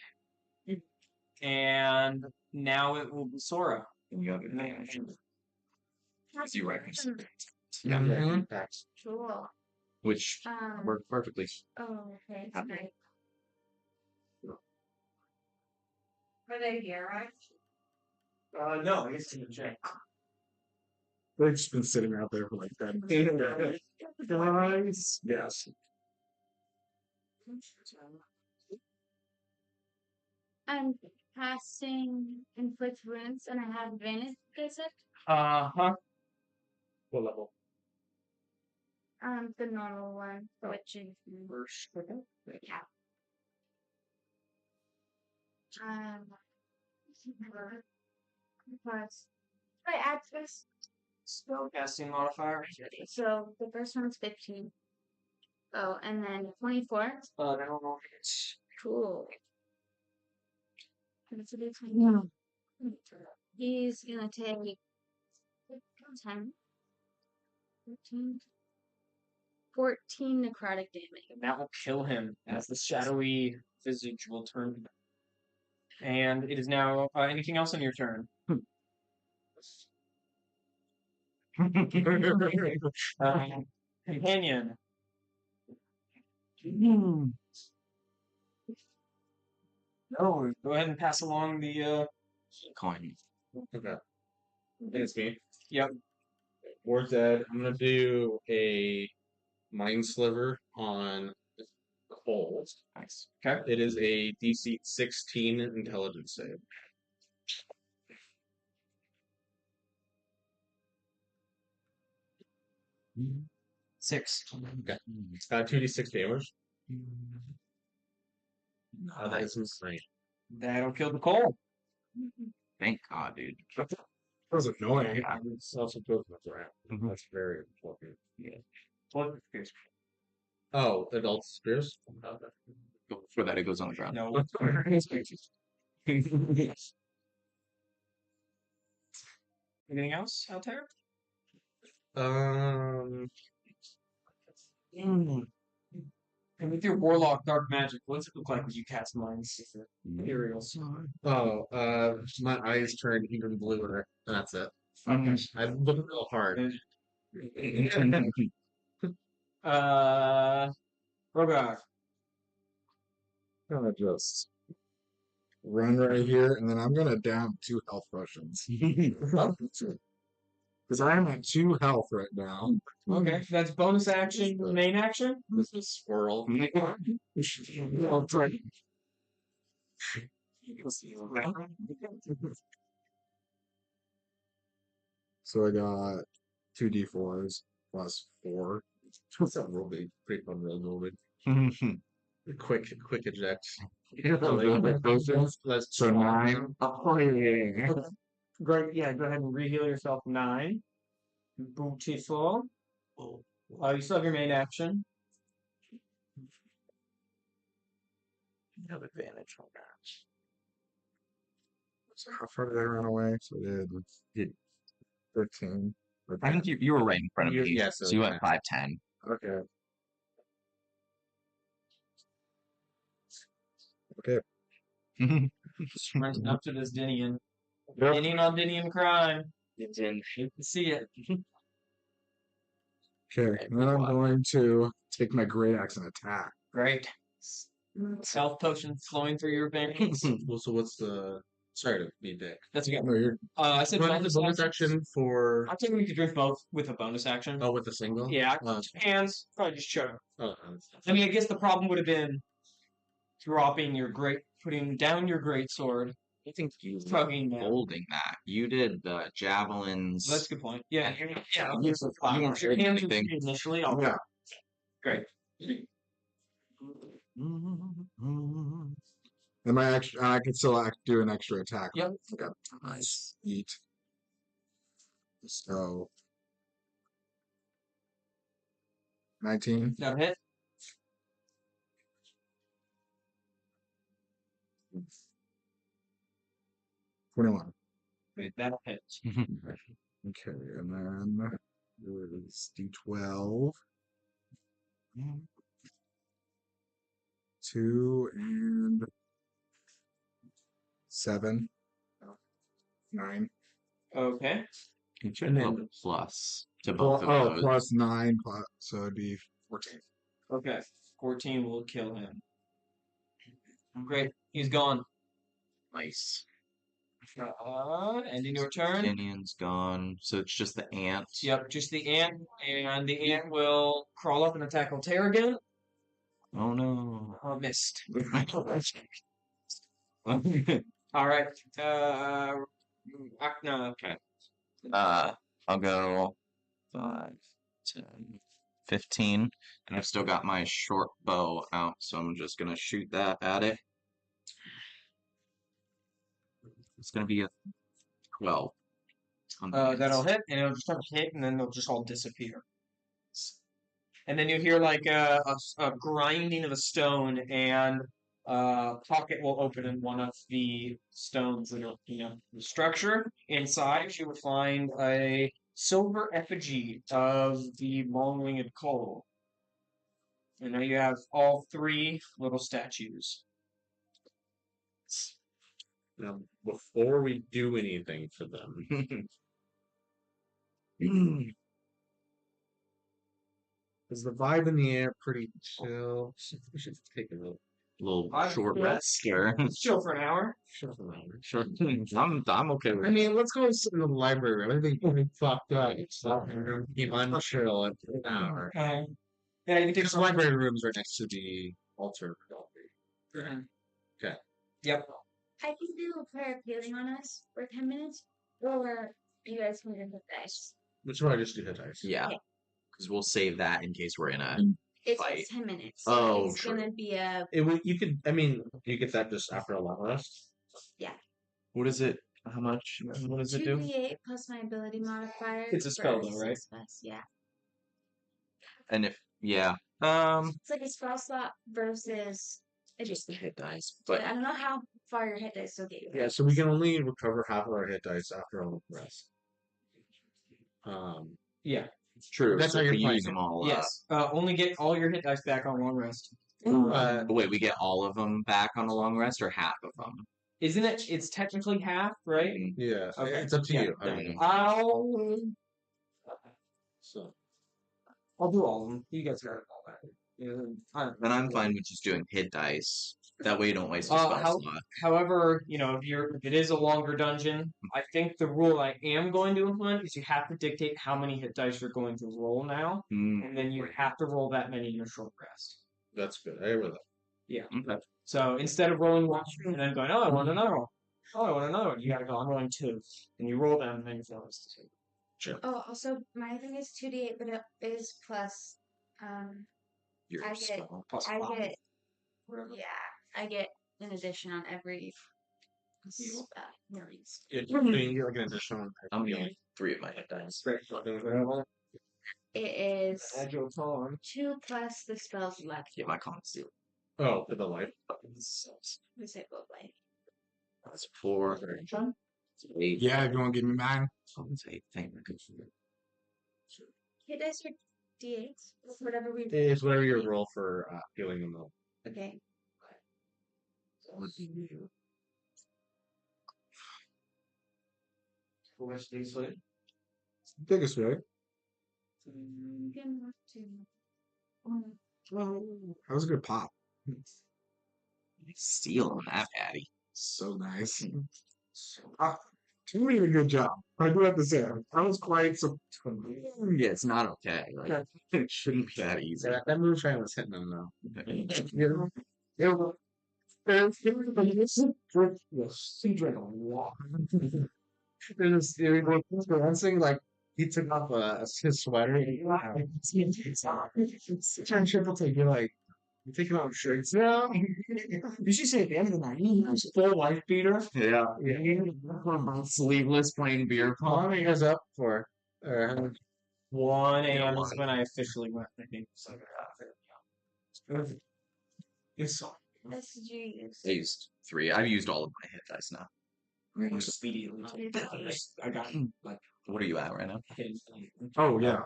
And now it will be Sora. And you have advantage. You reckon? Yeah. Mhm. Cool. Which worked perfectly. Oh, okay. Happy. Nice. Are they here, right? No, I guess it's check. They've just been sitting out there for like 10 minutes. Guys. Yes. I'm casting inflict wounds and I have advantage, is it? Uh-huh. What level? The normal one, which is First. yeah. Plus, I add this. Spellcasting modifier. So the first one's 15. Oh, and then 24. I don't know. Cool. Yeah. He's gonna take 10, 13, 14 necrotic damage. And that will kill him as the shadowy visage will turn. And it is now anything else on your turn? Companion. No, go ahead and pass along the Coin. Okay. It's me. Yep. We're dead. I'm gonna do a mind sliver on Cole. Nice. Okay. It is a DC 16 intelligence save. Six. Okay. 2d6 damage. That's insane. That'll kill the coal. Thank God, dude. That was annoying. I was also building the ramp. That's very important. What? Here's- Oh, adult spears? Before that, it goes on the ground. No. Anything else out there? And with your warlock dark magic, what's it look like when you cast minds? Materials. My eyes turn even bluer. That's it. Okay. I look real hard. Rogar. Gonna just run right here, and then I'm gonna down 2 health potions. Because I'm at 2 health right now. Okay, that's bonus action, main action. This is squirrel. I'll try. So I got 2d4s plus 4. What's that roll big? Pretty fun roll big. Quick eject. So 9. Oh yeah. Great. Yeah. Go ahead and re-heal yourself 9. Beautiful. You still have your main action. You have advantage on that. So how far did I run away? So I did 13. I think you were right in front of me. Yeah, so you went 5'10". Okay. Okay. Right up to this Dinian. Yep. Dinian on Dinian crime. It's in. You can see it. Okay. And then I'm going to take my great axe and attack. Great. Health potion flowing through your veins. Well, so what's the? Sorry to be a dick. That's okay. No, you're I said bonus action. action for. I think we could drink both with a bonus action. Oh, with the single. Yeah, hands probably just chug. Oh, I mean, I guess the problem would have been dropping your putting down your great sword. I think you were Chugging down. holding that. You did the javelins. That's a good point. Yeah, You you weren't your holding hands are anything. initially. Yeah. Great. And my action, I can still do an extra attack. Yep. Okay. Nice. Eat. So 19. That'll hit. $21. Great, that'll hit. Okay, and then it's D12. 2 and 7. 9. Okay. You should And have then- a plus to both of those. Plus 9, so it'd be 14. Okay. 14 will kill him. Great. He's gone. Nice. Ending your turn. Kenyan's gone, so it's just the ant. Yep, just the ant, and the ant will crawl up and attack Altair again. Oh no. Oh, missed. All right. No, okay. I'll go 5, 10, 15, and I've still got my short bow out, so I'm just gonna shoot that at it. It's gonna be a 12. on the That'll hits. hit, and it'll just have to hit, and then they'll just all disappear. And then you hear like a grinding of a stone, and pocket will open in one of the stones that are, the structure. Inside, you would find a silver effigy of the long-winged coal. And now you have all 3 little statues. Now, before we do anything for them, is the vibe in the air pretty chill? We should take a look. little I short feel- rest here. Let's chill for an hour. Sure. I'm okay with I mean, let's go sit in the library room. I think we fucked up. So keep unchill at an hour. Okay. Yeah, you can take Because the some. library rooms are next to the altar. Yep. I can do prayer healing on us for 10 minutes, or you guys can do the dice. Which one I just do hit dice. Yeah, Yeah. because we'll save that in case we're in a It's fight. just 10 minutes. Oh, it's true. gonna be a You could. I mean, you get that just after a long rest. What is it? How much? What does it do? 2d8 plus my ability modifier. It's a spell for though, right? success, yeah. And if yeah, It's like a spell slot versus just the hit dice. but But I don't know how far your hit dice will get you. Yeah, so we can only recover half of our hit dice after a long rest. Yeah. it's true. That's so how if you're we playing use them it. all. Yes. Only get all your hit dice back on long rest. But wait, we get all of them back on a long rest, or half of them? Isn't it? It's technically half, right? Yeah, Okay. it's up to Yeah, you. I mean, so I'll do all of them. You guys got it all back. Yeah, Then I'm fine with just doing hit dice. That way you don't waste a spell slot. However, if it is a longer dungeon, I think the rule I am going to implement is you have to dictate how many hit dice you're going to roll now, and then you have to roll that many in your short rest. that's good. I really Okay. So instead of rolling one and then going, oh, I want another one. Oh, I want another one. You gotta go, I'm rolling two. And you roll them, and then you feel it's Oh, also my thing is 2d8, but it is plus Your I get- spell. plus I 5. get I get an addition on every spell. Millions. you get like an additional. I'm getting 3 of my hit dice. It is Agile Tom. 2 plus the spells left. Get my con 0. Oh, for the life. We say both way. That's 4. 8. Yeah, if you want to give me mine. That's 8. Thank you. Hit dice or d8s, whatever we. It's whatever you roll for healing them though. Okay. Biggest way. Again, one, two. That was a good pop. Steal on that, Patty. So nice. You did a good job. I do have to say, I was quite surprised. Yeah, it's not okay. Like, it shouldn't be that easy. That moonshine was hitting them though. Like he took off his sweater. Triple take. You're like, you taking off shirts now? Did she say at the end of the night? He was full wife beater. Yeah. Sleeveless playing beer pong. How many guys up for? 1 Yeah, a.m. is one. when I officially went. I think. It's That's did you use? I used 3. I've used all of my hit dice now. speedily. I got like What are you at right now? Oh, yeah.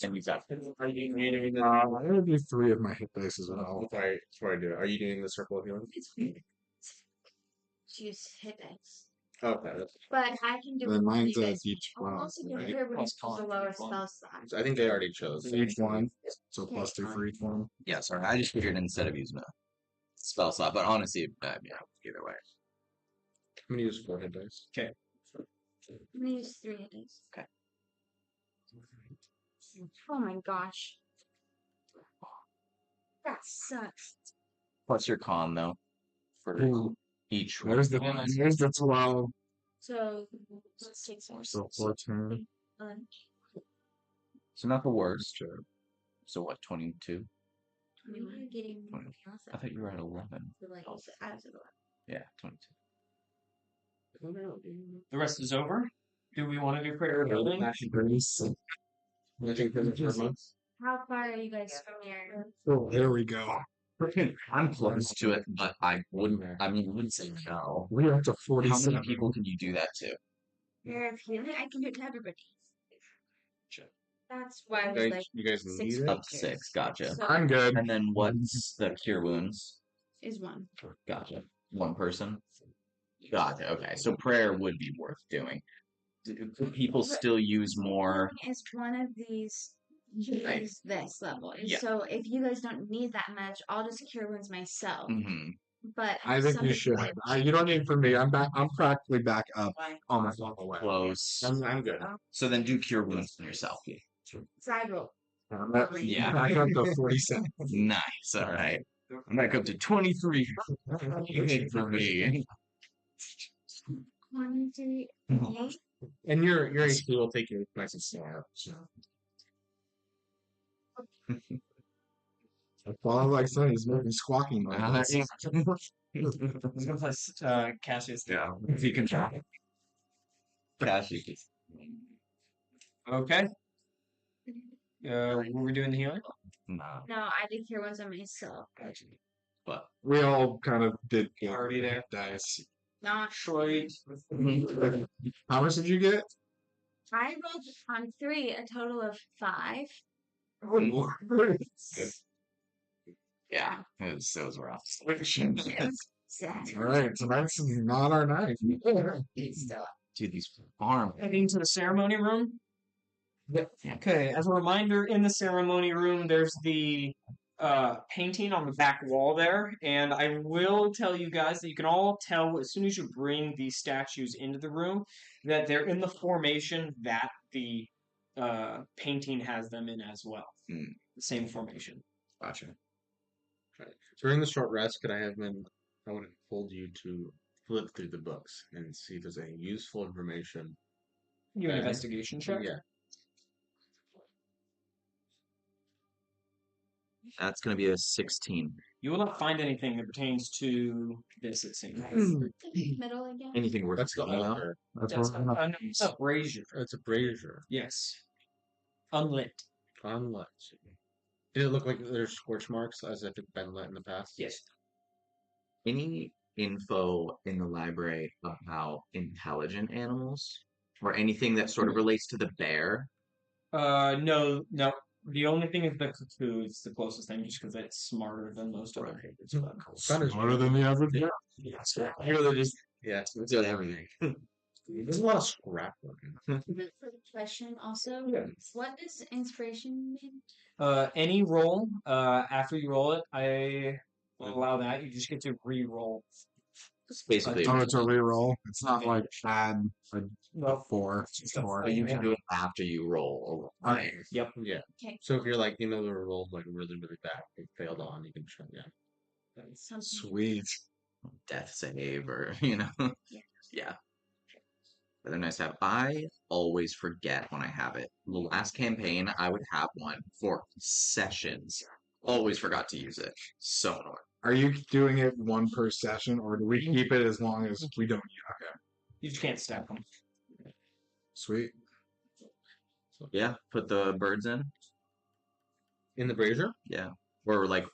And you've got I'm going to do 3 of my hit dice as well. That's what I do. Are you doing the circle of healing? Use hit dice. Okay. But I can do Then it mine's with you at guys. each I'll 12. also do right? her when Plus it's the con, lower plus spell slot. I think they already chose. Each one. So plus 2 for each one. Yeah, sorry. I just figured instead of using a spell slot, but honestly, yeah, either way. I'm gonna use 4 hit dice. okay. I'm gonna use 3 hit dice. Okay. Oh my gosh. That sucks. Plus your con though for Ooh. each There's the, one. there's the 12. So let's take some. So 14. So not the worst. So what? 22. You are getting. I thought you were at 11. Like, I was at 11. Yeah, 22. The rest is over. Do we want to do prayer healing? How far are you guys from your? Oh, there we go. I'm close to it, but I wouldn't say no. We're up to How 47. many people can you do that to? Prayer of healing? I can do it to everybody. That's why I was like You guys 6 need it? Up to 6, gotcha. So I'm good. And then what's the cure wounds? is 1. Gotcha. 1 person? Gotcha, okay. So prayer would be worth doing. Do people still use more? Healing is one of these use this level. And Yeah. so if you guys don't need that much, I'll just cure wounds myself. Mm-hmm. But I think some you people should. You don't need for me. I'm back. I'm practically back up Why? almost all the way. Close. I'm good. So then do cure wounds on yourself. side roll. Yeah. Back up to 47. Nice. All right. I'm back up to 23 for me. 1, 2, 8. And your HP will take you nice and slow. Well, like I said, he's making squawking noises. He's gonna play Cassius. Yeah. If you can try. Cashy. Okay. Were we doing the healing? Nah. No, I did cure wounds on myself. But We all kind of did Already there. dice. Not Troy. How much did you get? I rolled on 3 a total of 5. yeah, it was rough. Sad. All right, so that's not our night. It's still Dude, these farm. Heading to the ceremony room. Okay, as a reminder, in the ceremony room, there's the painting on the back wall there, and I will tell you guys that you can all tell as soon as you bring these statues into the room that they're in the formation that the painting has them in as well. Mm. The same formation. Gotcha. During the short rest, could I have been? I would have told you to flip through the books and see if there's any useful information. You an investigation check? Yeah. That's gonna be a 16. You will not find anything that pertains to this, it seems. middle again. Anything worth That's the thinking about? altar. That's That's what I'm no, it's a brazier. It's a brazier. Yes. Unlit. Unlit. Did it look like there's scorch marks as if it's been lit in the past? Yes. Any info in the library about intelligent animals or anything that sort of relates to the bear? No. The only thing is the cuckoo is the closest thing, just because it's smarter than most other papers. Smarter than the average. Yeah. Yes. Really just It's got everything. There's a lot of scrapbooking. Question also. Yeah. What does inspiration mean? any roll, after you roll it, I will allow that. You just get to re-roll. It's basically, Oh, it's a reroll. It's not like add a No. 4. It's just 4. but you can do it after you roll. Alright. Yep. Yeah. Okay. So if you're like, the roll's like really, really bad, it failed on, you can try. Yeah. Something. Sweet. Death save or, Yeah. Yeah. But they're nice to have. I always forget when I have it. The last campaign, I would have one for sessions. Always forgot to use it. So annoying. Are you doing it one per session, or do we keep it as long as we don't use it? Okay. You just can't stack them. Sweet. Yeah, put the birds in. In the brazier? Yeah. Or like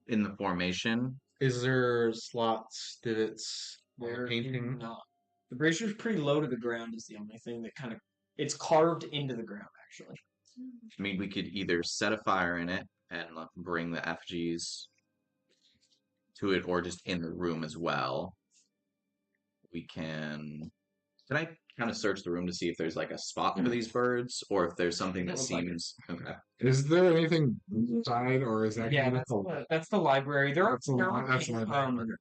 in the formation. Is there slots, divots, They're painting? not. The brazier's pretty low to the ground is the only thing that kind of it's carved into the ground actually. I mean, we could either set a fire in it and bring the effigies to it, or just in the room as well. We can. Can I kind of search the room to see if there's like a spot for these birds, or if there's something that Looks like seems okay? Is there anything inside, or is that Yeah, kind of that's the library. There are That's the library.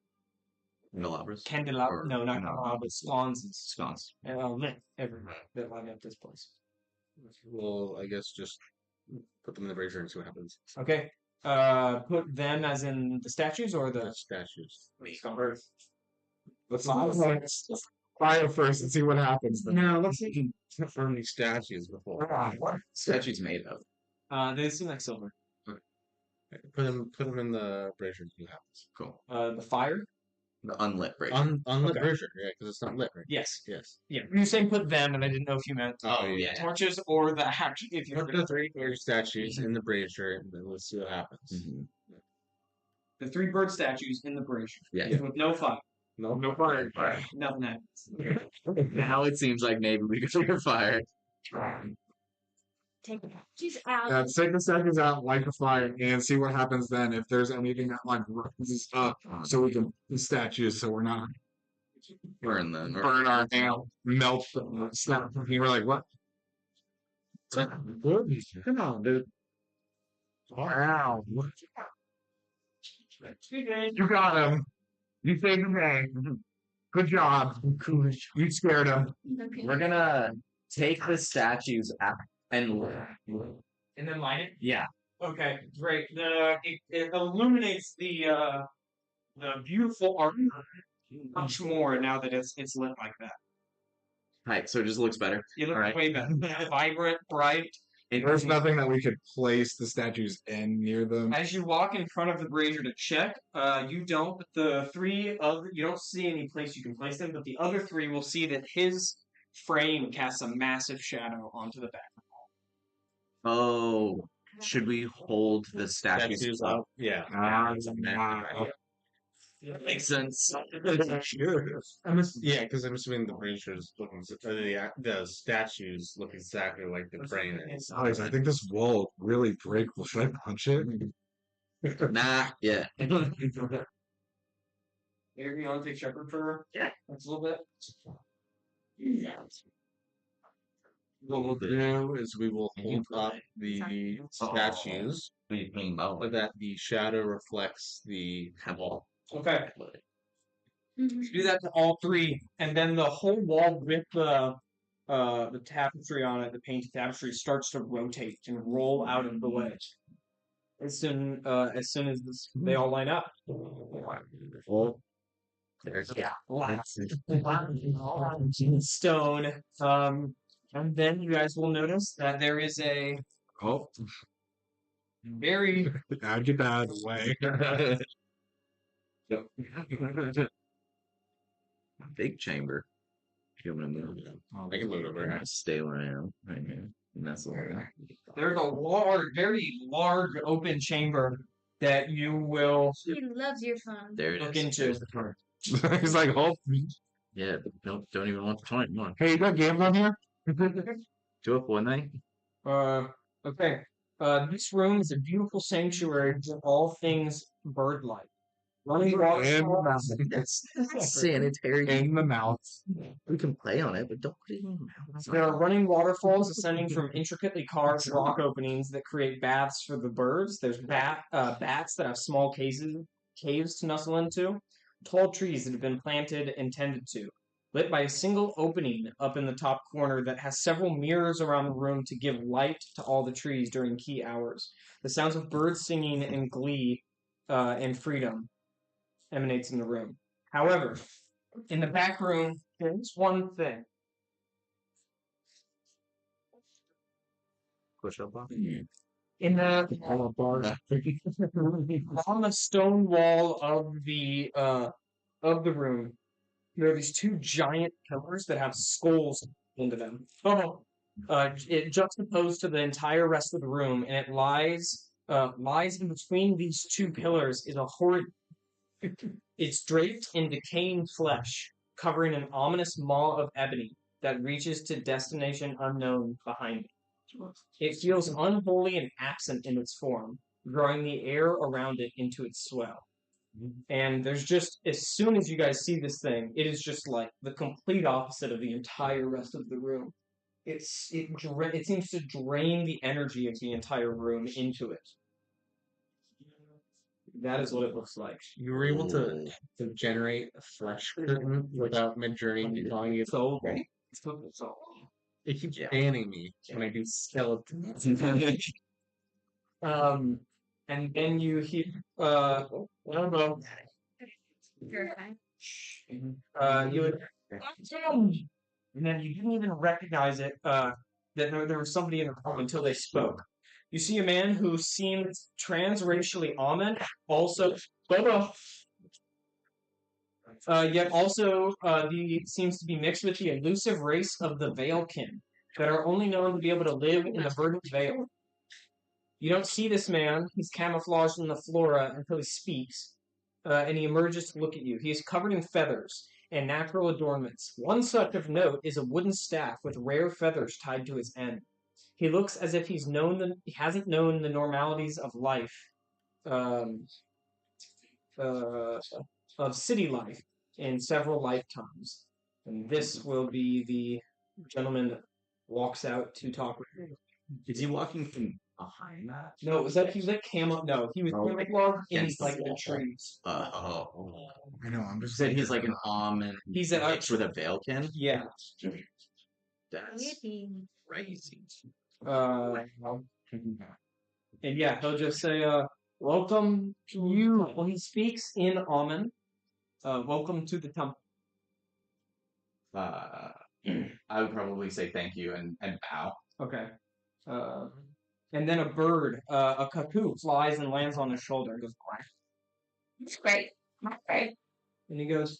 Candelabras. candelabra. Or- No, not no. candelabras. Sconces. Scones. Lit everywhere that light up this place. Well, I guess just put them in the brazier and see what happens. Okay. Put them as in the statues or The the statues. Let's fire first and see what happens. Then. No, let's see. Confirm these statues before. What statue's made of? They seem like silver. Put them in the brazier and see what happens. Cool. The fire. The unlit brazier. Unlit Okay. brazier, yeah, because it's not lit, right? Yes. Yes. Yeah. You're saying put them, and I didn't know if you meant Oh, yeah. torches or the hatch. If you Put the 3 brazier statues in the brazier, and then let's see what happens. Mhm. the 3 bird statues in the brazier. Yeah. With no fire. No fire. Nothing happens. Now it seems like maybe we could figure fire. Take she's out. Yeah, take the statues out, light the fire, and see what happens then. If there's anything that like rises up, so we can the statues, so we're not Burn them. burn our hand, melt the snap. And we're like, what? Come on, dude. Wow. You got him. You saved the day. Good job. You scared him. We're gonna take the statues out and And then light it. yeah. Okay, great. It illuminates the beautiful art much more now that it's lit like that. Right, so it just looks better. You look Alright. way better. Vibrant, bright. There's nothing that we could place the statues in near them. As you walk in front of the brazier to check, you don't. The three other you don't see any place you can place them, but the other three will see that his frame casts a massive shadow onto the back. Oh, should we hold the statues Tattoos up? up. Yeah. That makes sense. Yeah, because I'm assuming the braziers looking, or the statues look exactly like the frame is. Guys, I think this wall really break. Should I punch it? Nah, yeah. Here, you want to take shepherd for that's a little bit. What we'll do is we will hold up the statues What are you thinking about? so that the shadow reflects the wall. Okay. Do that to all three, and then the whole wall with the tapestry on it, the painted tapestry, starts to rotate and roll out of the way. As soon as they all line up. Well, there's Stone. And then you guys will notice that there is a Oh, very I'd get that out of the way. big chamber. If you want to move, I can move it over. I stay where I am right here. And that's all right. there's a very large open chamber that you will He loves your phone. There it look is. into. There's the card. He's like, oh, Yeah, but don't even want the toy anymore. hey, you got games on here? Do it one night. Okay. This room is a beautiful sanctuary for all things bird-like. Running water In the mouth. That's sanitary. In the mouth. We can play on it, but don't put it in your mouth. There are running waterfalls ascending from intricately carved rock openings that create baths for the birds. There's bats that have small caves to nestle into. Tall trees that have been planted and tended to, lit by a single opening up in the top corner that has several mirrors around the room to give light to all the trees during key hours. The sounds of birds singing in glee and freedom emanates in the room. However, in the back room, there's one thing. Push up on. In the on the stone wall of the room, there are these two giant pillars that have skulls into them. It juxtaposed to the entire rest of the room, and it lies in between these two pillars is a horrid. It's draped in decaying flesh, covering an ominous maw of ebony that reaches to destination unknown behind it. It feels unholy and absent in its form, drawing the air around it into its swell. And there's just, as soon as you guys see this thing, it is just like the complete opposite of the entire rest of the room. It seems to drain the energy of the entire room into it. That is what it looks like. You were able to generate a flesh curtain without mid-journey drawing it. So, It keeps banning me when I do skeletons. and then you hear, I don't know, Purifying. you would, and then you didn't even recognize it, that there was somebody in the room until they spoke. You see a man who seemed transracially almond, also, yet also he seems to be mixed with the elusive race of the Veilkin that are only known to be able to live in the verdant veil. You don't see this man. He's camouflaged in the flora until he speaks, and he emerges to look at you. He is covered in feathers and natural adornments. One such of note is a wooden staff with rare feathers tied to its end. He looks as if he hasn't known the normalities of life, of city life in several lifetimes. And this will be the gentleman that walks out to talk with you. Is he walking from behind that? No, it was like he was like camo. No, he was camouflaged in Against the like the wall. trees. Oh. I know. I'm You just said like, he's like an almond. He's a- mixed with a veilkin. Yeah. That's crazy. And yeah, he'll just say, "Welcome to you." Well, he speaks in Alman. Welcome to the temple. I would probably say thank you and bow. Okay. And then a bird, a cuckoo, flies and lands on his shoulder and goes, quack. It's great. Not great. And he goes,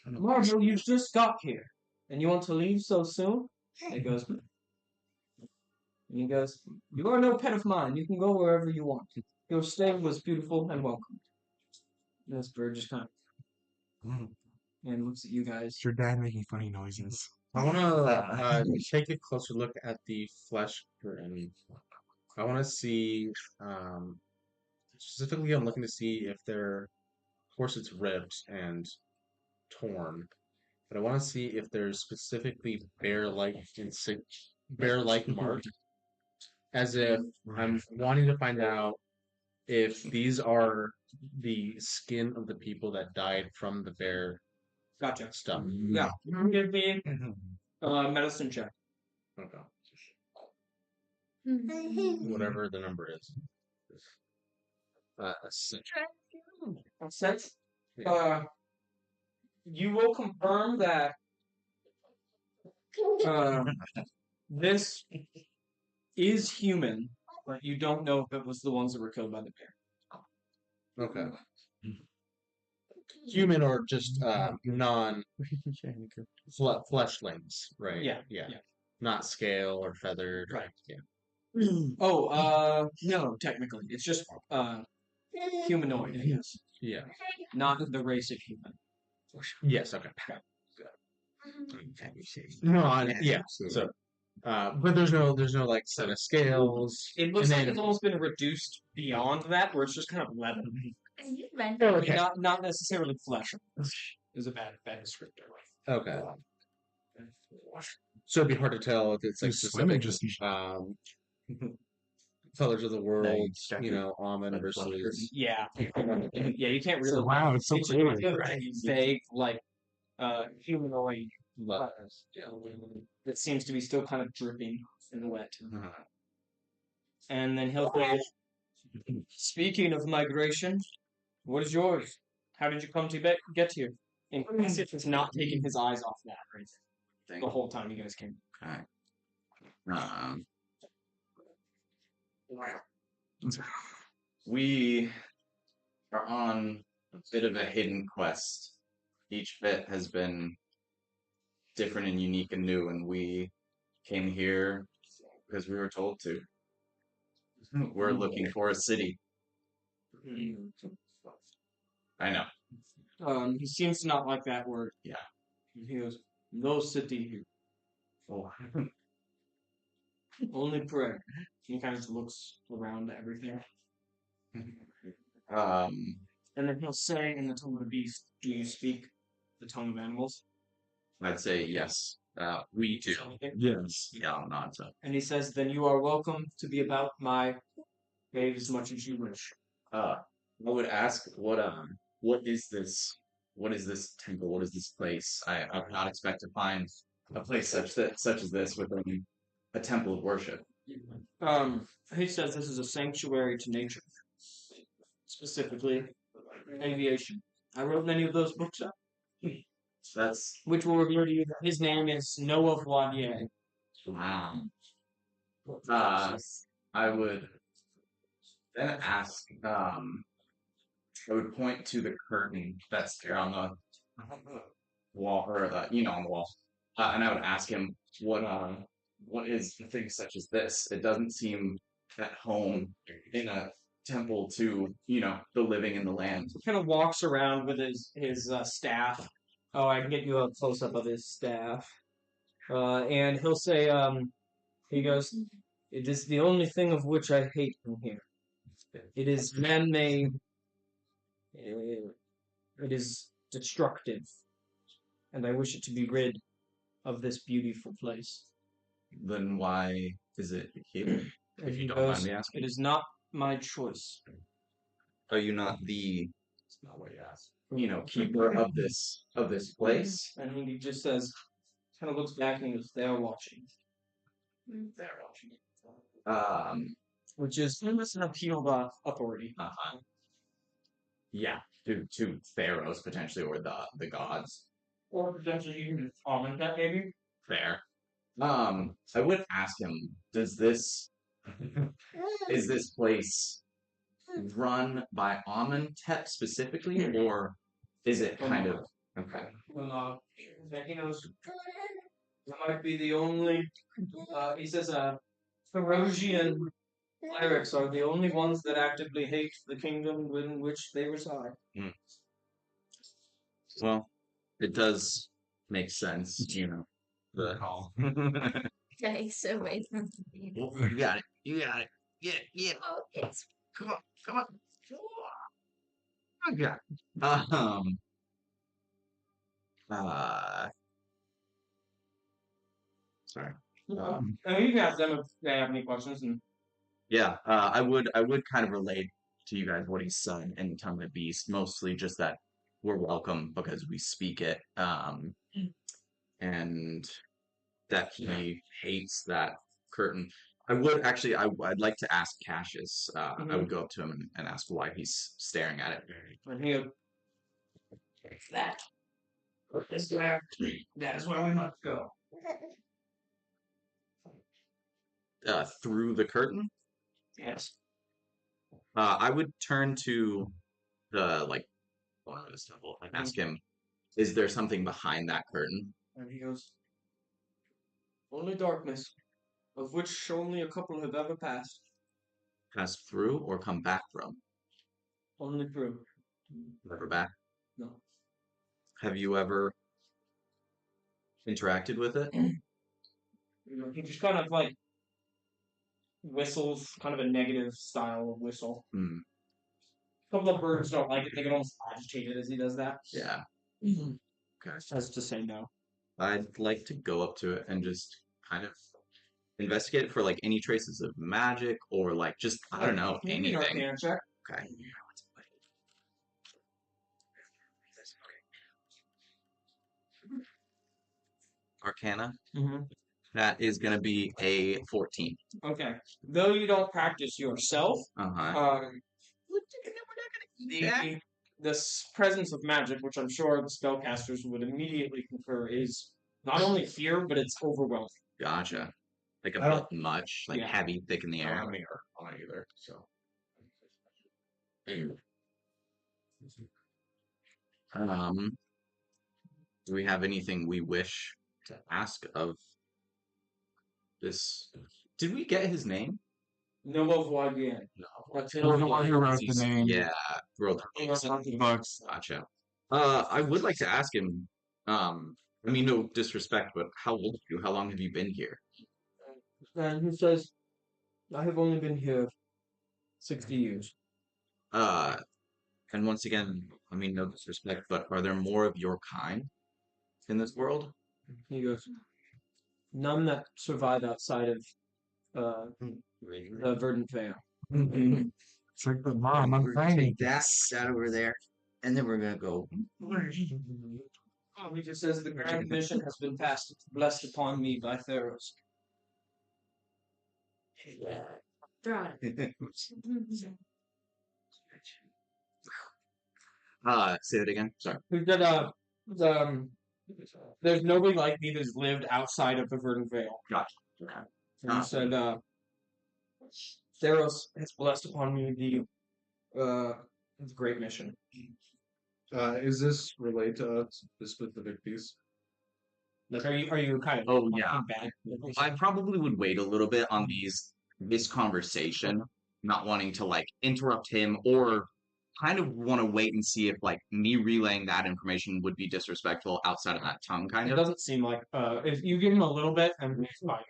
Marvel, you just got here. And you want to leave so soon? And he goes, you are no pet of mine. You can go wherever you want. Your stay was beautiful and welcome. And this bird just kind of and looks at you guys. It's your dad making funny noises. I want to take a closer look at the flesh curtain. I want to see, specifically, I'm looking to see if they're, of course, it's ripped and torn, but I want to see if there's specifically bear-like marks, as if I'm wanting to find out if these are the skin of the people that died from the bear Gotcha. stuff. Yeah. Give me a medicine check. Okay. Mm-hmm. Whatever the number is. Six. Sense. You will confirm that this is human, but you don't know if it was the ones that were killed by the bear. Okay. Human or just non fleshlings, right? Yeah. Yeah. Not scale or feathered. Right. Yeah. Oh, no, technically. It's just humanoid, I guess. Yeah. Not the race of human. Yes. Okay. No. Yeah. So, but there's no like set of scales. It looks like then- it's almost been reduced beyond that, where it's just kind of leather. Okay. Not necessarily flesh. Is a bad descriptor. Okay. So it'd be hard to tell if it's like Who's swimming specific, just colors of the world, exactly. almond versus. Yeah. Yeah, you can't really. wow, it's so It's clear. vague, like humanoid that seems to be still kind of dripping and wet. And then he'll say, speaking of migration, what is yours? How did you come to get here? And Cassius has not taken his eyes off that right the whole time you guys came. Okay. We are on a bit of a hidden quest. Each bit has been different and unique and new, and we came here because we were told to. We're looking for a city. I know. He seems to not like that word. Yeah. He goes, no city here. Oh. Only prayer. He kind of just looks around at everything. And then he'll say in the tongue of the beast, do you speak the tongue of animals? I'd say yes. We do. Yes. Yeah, I'll nod so. And he says, then you are welcome to be about my cave as much as you wish. I would ask what is this? What is this temple? What is this place? I would not expect to find a place such as this within a temple of worship. He says this is a sanctuary to nature, specifically aviation. I wrote many of those books up, That's which will reveal to you that his name is Noah Voinier. wow. I would then ask. I would point to the curtain that's there on the wall, or on the wall, and I would ask him what is the thing such as this? It doesn't seem at home in a temple to the living in the land. He kind of walks around with his staff. Oh, I can get you a close up of his staff. And he'll say, he goes, it is the only thing of which I hate in here. It is man-made. It is destructive. And I wish it to be rid of this beautiful place. Then why is it here? And If he you don't mind goes, me asking. "It is not my choice." Are you not the, It's not what you asked. keeper of this place? And he just says, kind of looks back and he goes, "They are watching." They're watching. Which is almost an appeal to authority. Yeah, to pharaohs potentially, or the gods. Or potentially even almond that maybe. Fair. I would ask him, is this place run by Amenhotep specifically, or is it kind of okay? Well, he knows that might be the only. He says, Ferosian clerics are the only ones that actively hate the kingdom in which they reside. Well, it does make sense, The call. Okay, so wait. You got it. You got it. Yeah. Oh, it's Come on. I got it. Uh, sorry. And you can ask them if they have any questions. And Yeah, I would kind of relate to you guys what he's saying in Tongue of the Beast, mostly just that we're welcome because we speak it, and that he hates that curtain. I'd like to ask Cassius. I would go up to him and ask why he's staring at it. and he goes, that. That is where we must go. Through the curtain, Yes. I would turn to the owner of this temple and ask him, "Is there something behind that curtain?" And he goes, only darkness, of which only a couple have ever passed. Pass through or come back from? Only through. Never back. No. Have you ever interacted with it? He just kind of whistles, kind of a negative style of whistle. Hmm. A couple of birds don't like it. They get almost agitated as he does that. Yeah. Okay. As to say no. I'd like to go up to it and just kind of investigate it for any traces of magic or just I don't know, You can anything. arcana check. Okay. Arcana. Mm-hmm. That is gonna be a 14. Okay. Though you don't practice yourself, Uh-huh. the presence of magic, which I'm sure the spellcasters would immediately concur, is not only fear, but it's overwhelming. Gotcha. A I bit don't- much, Yeah. heavy, thick in the I don't air. have any art on it either, so. Do we have anything we wish to ask of this? Did we get his name? No of Wagyan. No. That's Well, the one who wrote the name. Yeah, wrote the Books. Gotcha. I would like to ask him. No disrespect, but how old are you? How long have you been here? And he says, I have only been here 60 years. And once again, no disrespect, but are there more of your kind in this world? He goes, none that survive outside of the Verdant Vale. It's like, but Mom, I'm tiny. That over there, and then we're gonna go. He just says the grand mission has been blessed upon me by Theros. throw it. Say that again. Sorry. He said, there's nobody like me that's lived outside of the Verdant Vale. Gotcha. And he said, Theros has blessed upon me the great mission. Is this related to this specific piece? Like, are you kind of Oh, yeah. back? I probably would wait a little bit on this conversation, not wanting to interrupt him or kind of want to wait and see if me relaying that information would be disrespectful outside of that tongue kind It of. doesn't seem like if you give him a little bit, and it's fine.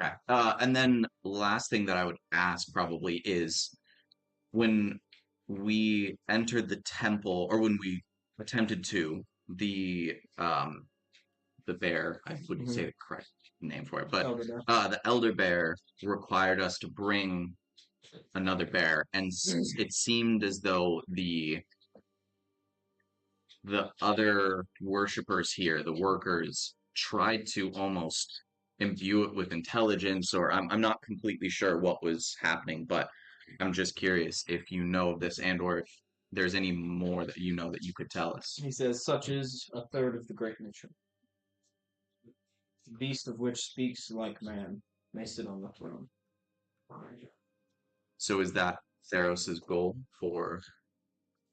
Okay. And then last thing that I would ask probably is when we entered the temple or when we attempted to, the the bear. I wouldn't say the correct name for it, but Elder bear. the elder bear required us to bring another bear, and it seemed as though the other worshippers here, the workers, tried to almost imbue it with intelligence, or I'm not completely sure what was happening, but I'm just curious if you know of this and or if there's any more that you know that you could tell us. He says, such is a third of the great nation. The beast of which speaks like man may sit on the throne. So is that Theros's goal for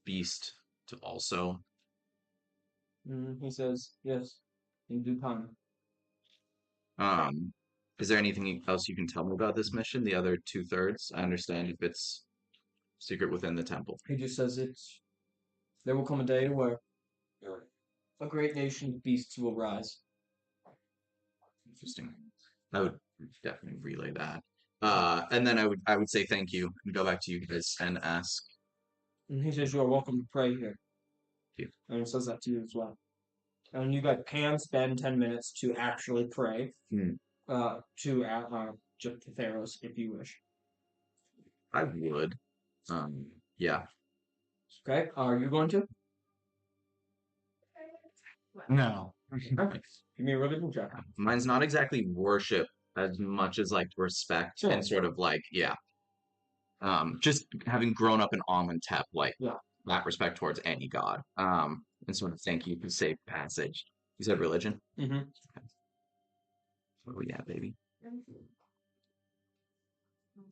Beast to also? He says, yes, in due time. Is there anything else you can tell me about this mission? The other 2/3? I understand if it's secret within the temple. He just says there will come a day where a great nation of beasts will rise. Interesting. I would definitely relay that. And then I would say thank you and go back to you guys and ask. And he says, you are welcome to pray here. Thank you. And he says that to you as well. And you guys can spend 10 minutes to actually pray to Theros if you wish. I would. Yeah. Okay, are you going to? No. Okay. Give me a religion check. Mine's not exactly worship as much as like respect Sure. and sort of like, yeah. Just having grown up in Amenhotep, like that respect towards any god. And sort of thank you for safe passage. You said religion? Mm-hmm. Oh yeah, baby.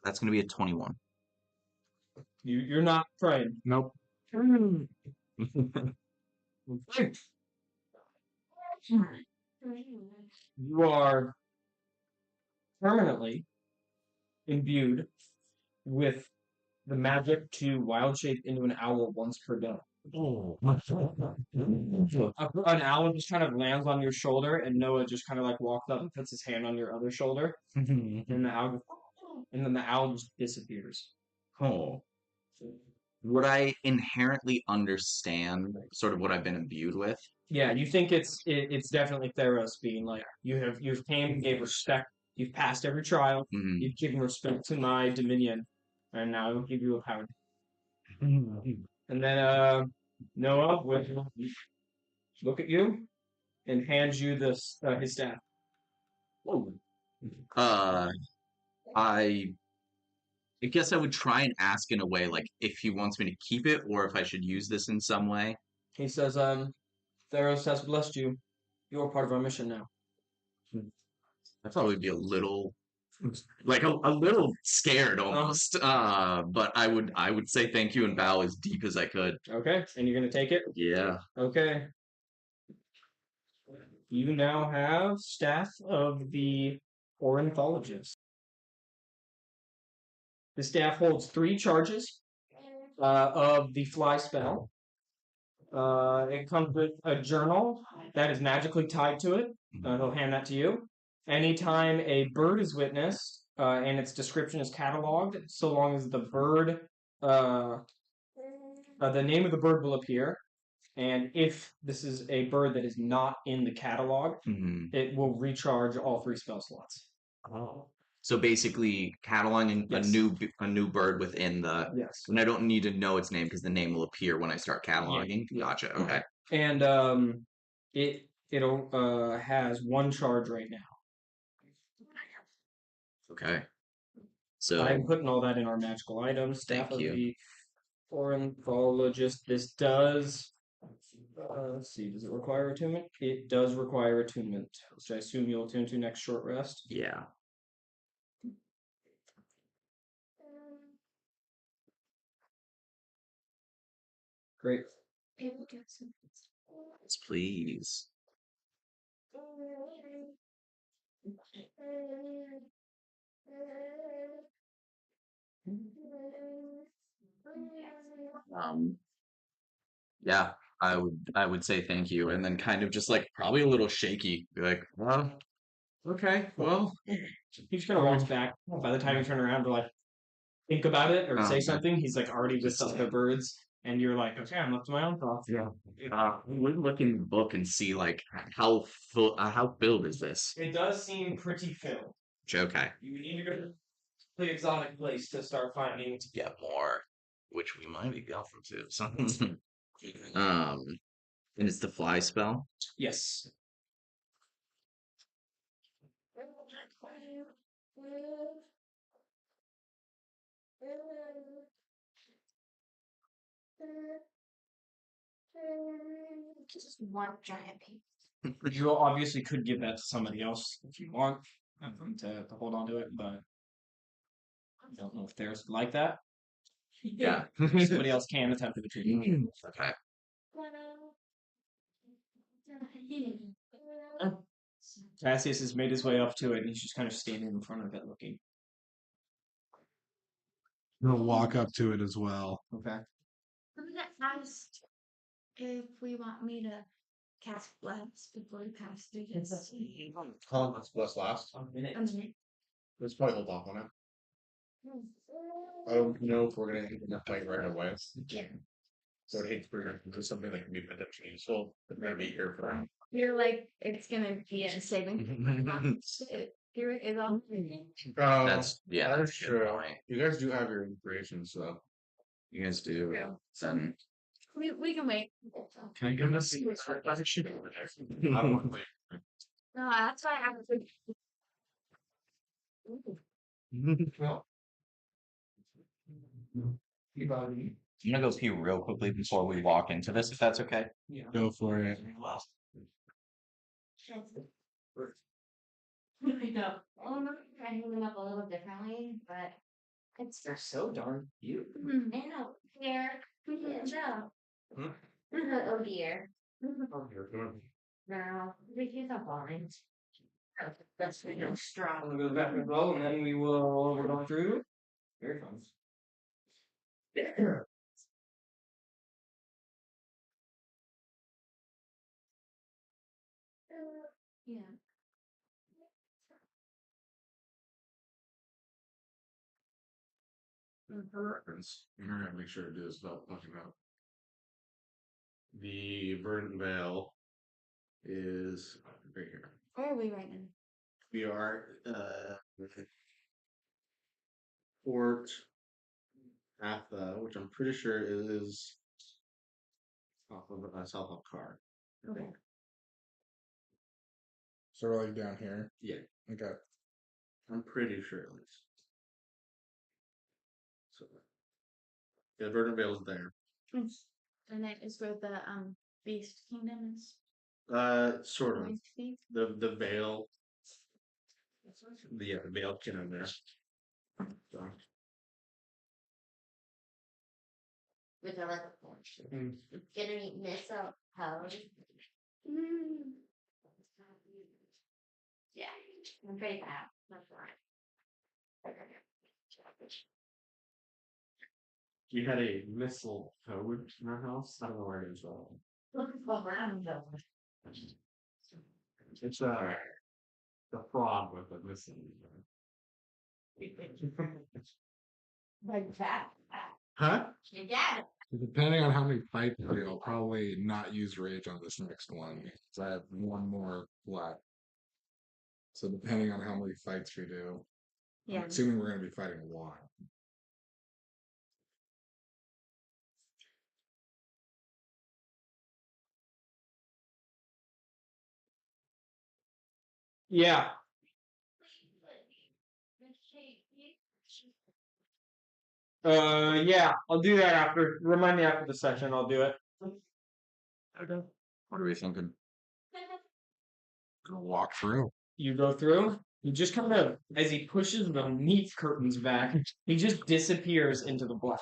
That's gonna be a 21. You're not praying. Nope. Okay. You are permanently imbued with the magic to wild shape into an owl once per day. An owl just kind of lands on your shoulder, and Noah just kind of like walks up and puts his hand on your other shoulder, and then the owl just disappears. Oh. Would I inherently understand sort of what I've been imbued with? Yeah, you think it's definitely Theros being like you've came and gave respect. You've passed every trial. Mhm. You've given respect to my dominion, and now I will give you a power. And then Noah will look at you and hands you this his staff. I guess I would try and ask in a way like if he wants me to keep it or if I should use this in some way. He says, Theros has blessed you. You're part of our mission now. I'd probably be a little like a little scared almost. But I would say thank you and bow as deep as I could. Okay, and you're gonna take it? Yeah. Okay. You now have Staff of the Ornithologist. The staff holds 3 charges of the fly spell. It comes with a journal that is magically tied to it. He'll hand that to you. Anytime a bird is witnessed and its description is cataloged, so long as the bird, the name of the bird will appear. And if this is a bird that is not in the catalog, it will recharge all 3 spell slots. Oh. So basically, cataloging a new bird within the. Yes. And I don't need to know its name because the name will appear when I start cataloging. Yeah. Gotcha. Okay. And it has 1 charge right now. Okay. So I'm putting all that in our magical items. Staff of the Ornithologist. This does. Let's see. Does it require attunement? It does require attunement, which I assume you'll attune to next short rest. Yeah. Great. Yes, please. Yeah, I would say thank you, and then kind of just like probably a little shaky, be like, well, okay, well, He just kind of walks back. By the time you turn around to like think about it or say something, he's like already with some other birds. And you're like, okay, I'm left to my own thoughts. Yeah. We look in the book and see like how full, how filled is this? It does seem pretty filled. Okay. You need to go to the exotic place to start finding. To get more, which we might be going to. So, and it's the fly spell. Yes. Just one giant piece. You obviously could give that to somebody else if you want them to hold on to it, but I don't know if theirs like that. Yeah. Somebody else can attempt to retrieve it. Okay. Cassius has made his way up to it, and he's just kind of standing in front of it looking. We'll walk up to it as well. Okay. I'm gonna ask if we want me to cast bless before we pass through this. How long does bless last? A minute. A minute. Let's probably hold off on it. I don't know if we're gonna hit that fight right away. Yeah. So I'd hate for do something that can be potentially useful. But maybe here for You're like, it's gonna be a saving. Here is all. That's yeah. That's a good true. point. You guys do have your inspiration, so You guys do. True. Then We can wait. can I give this? I don't want to leave. No, that's why I have to. Well, I'm gonna go pee real quickly before we walk into this, if that's okay. go for it. Well, I know. Well, I'm trying to hang them up a little differently, but it's They're so darn cute. I know. Here, we can show. Oh dear. No, we can't stop falling. That's strong. I'm gonna go back and go, and then we'll go through. Here it comes. Yeah. For reference, I'm gonna make sure to do this without fucking up. The verdant veil is right here. Where are we right now? We are Fort Atha, which I'm pretty sure is off of south of Car. Okay. So we're like down here. yeah. Okay. I'm pretty sure at least. So yeah, verdant veil is there. And that is where the beast kingdom is. Sort of. Going to be. The veil. The veil kingdom there. So. With our like gonna miss out pose. Yeah, I'm pretty bad. That's right. We had a missile toad in our house. I don't know where it is though. It's the frog with a missile. Like that. Huh? You got it. Depending on how many fights we do, I'll probably not use rage on this next one because I have one more left. So depending on how many fights we do, Yeah. I'm assuming we're going to be fighting a lot. Yeah. Yeah, I'll do that after. Remind me after the session, I'll do it. Okay. What are we thinking? Gonna walk through. You go through, he just kind of, as he pushes the meat curtains back, he just disappears into the black.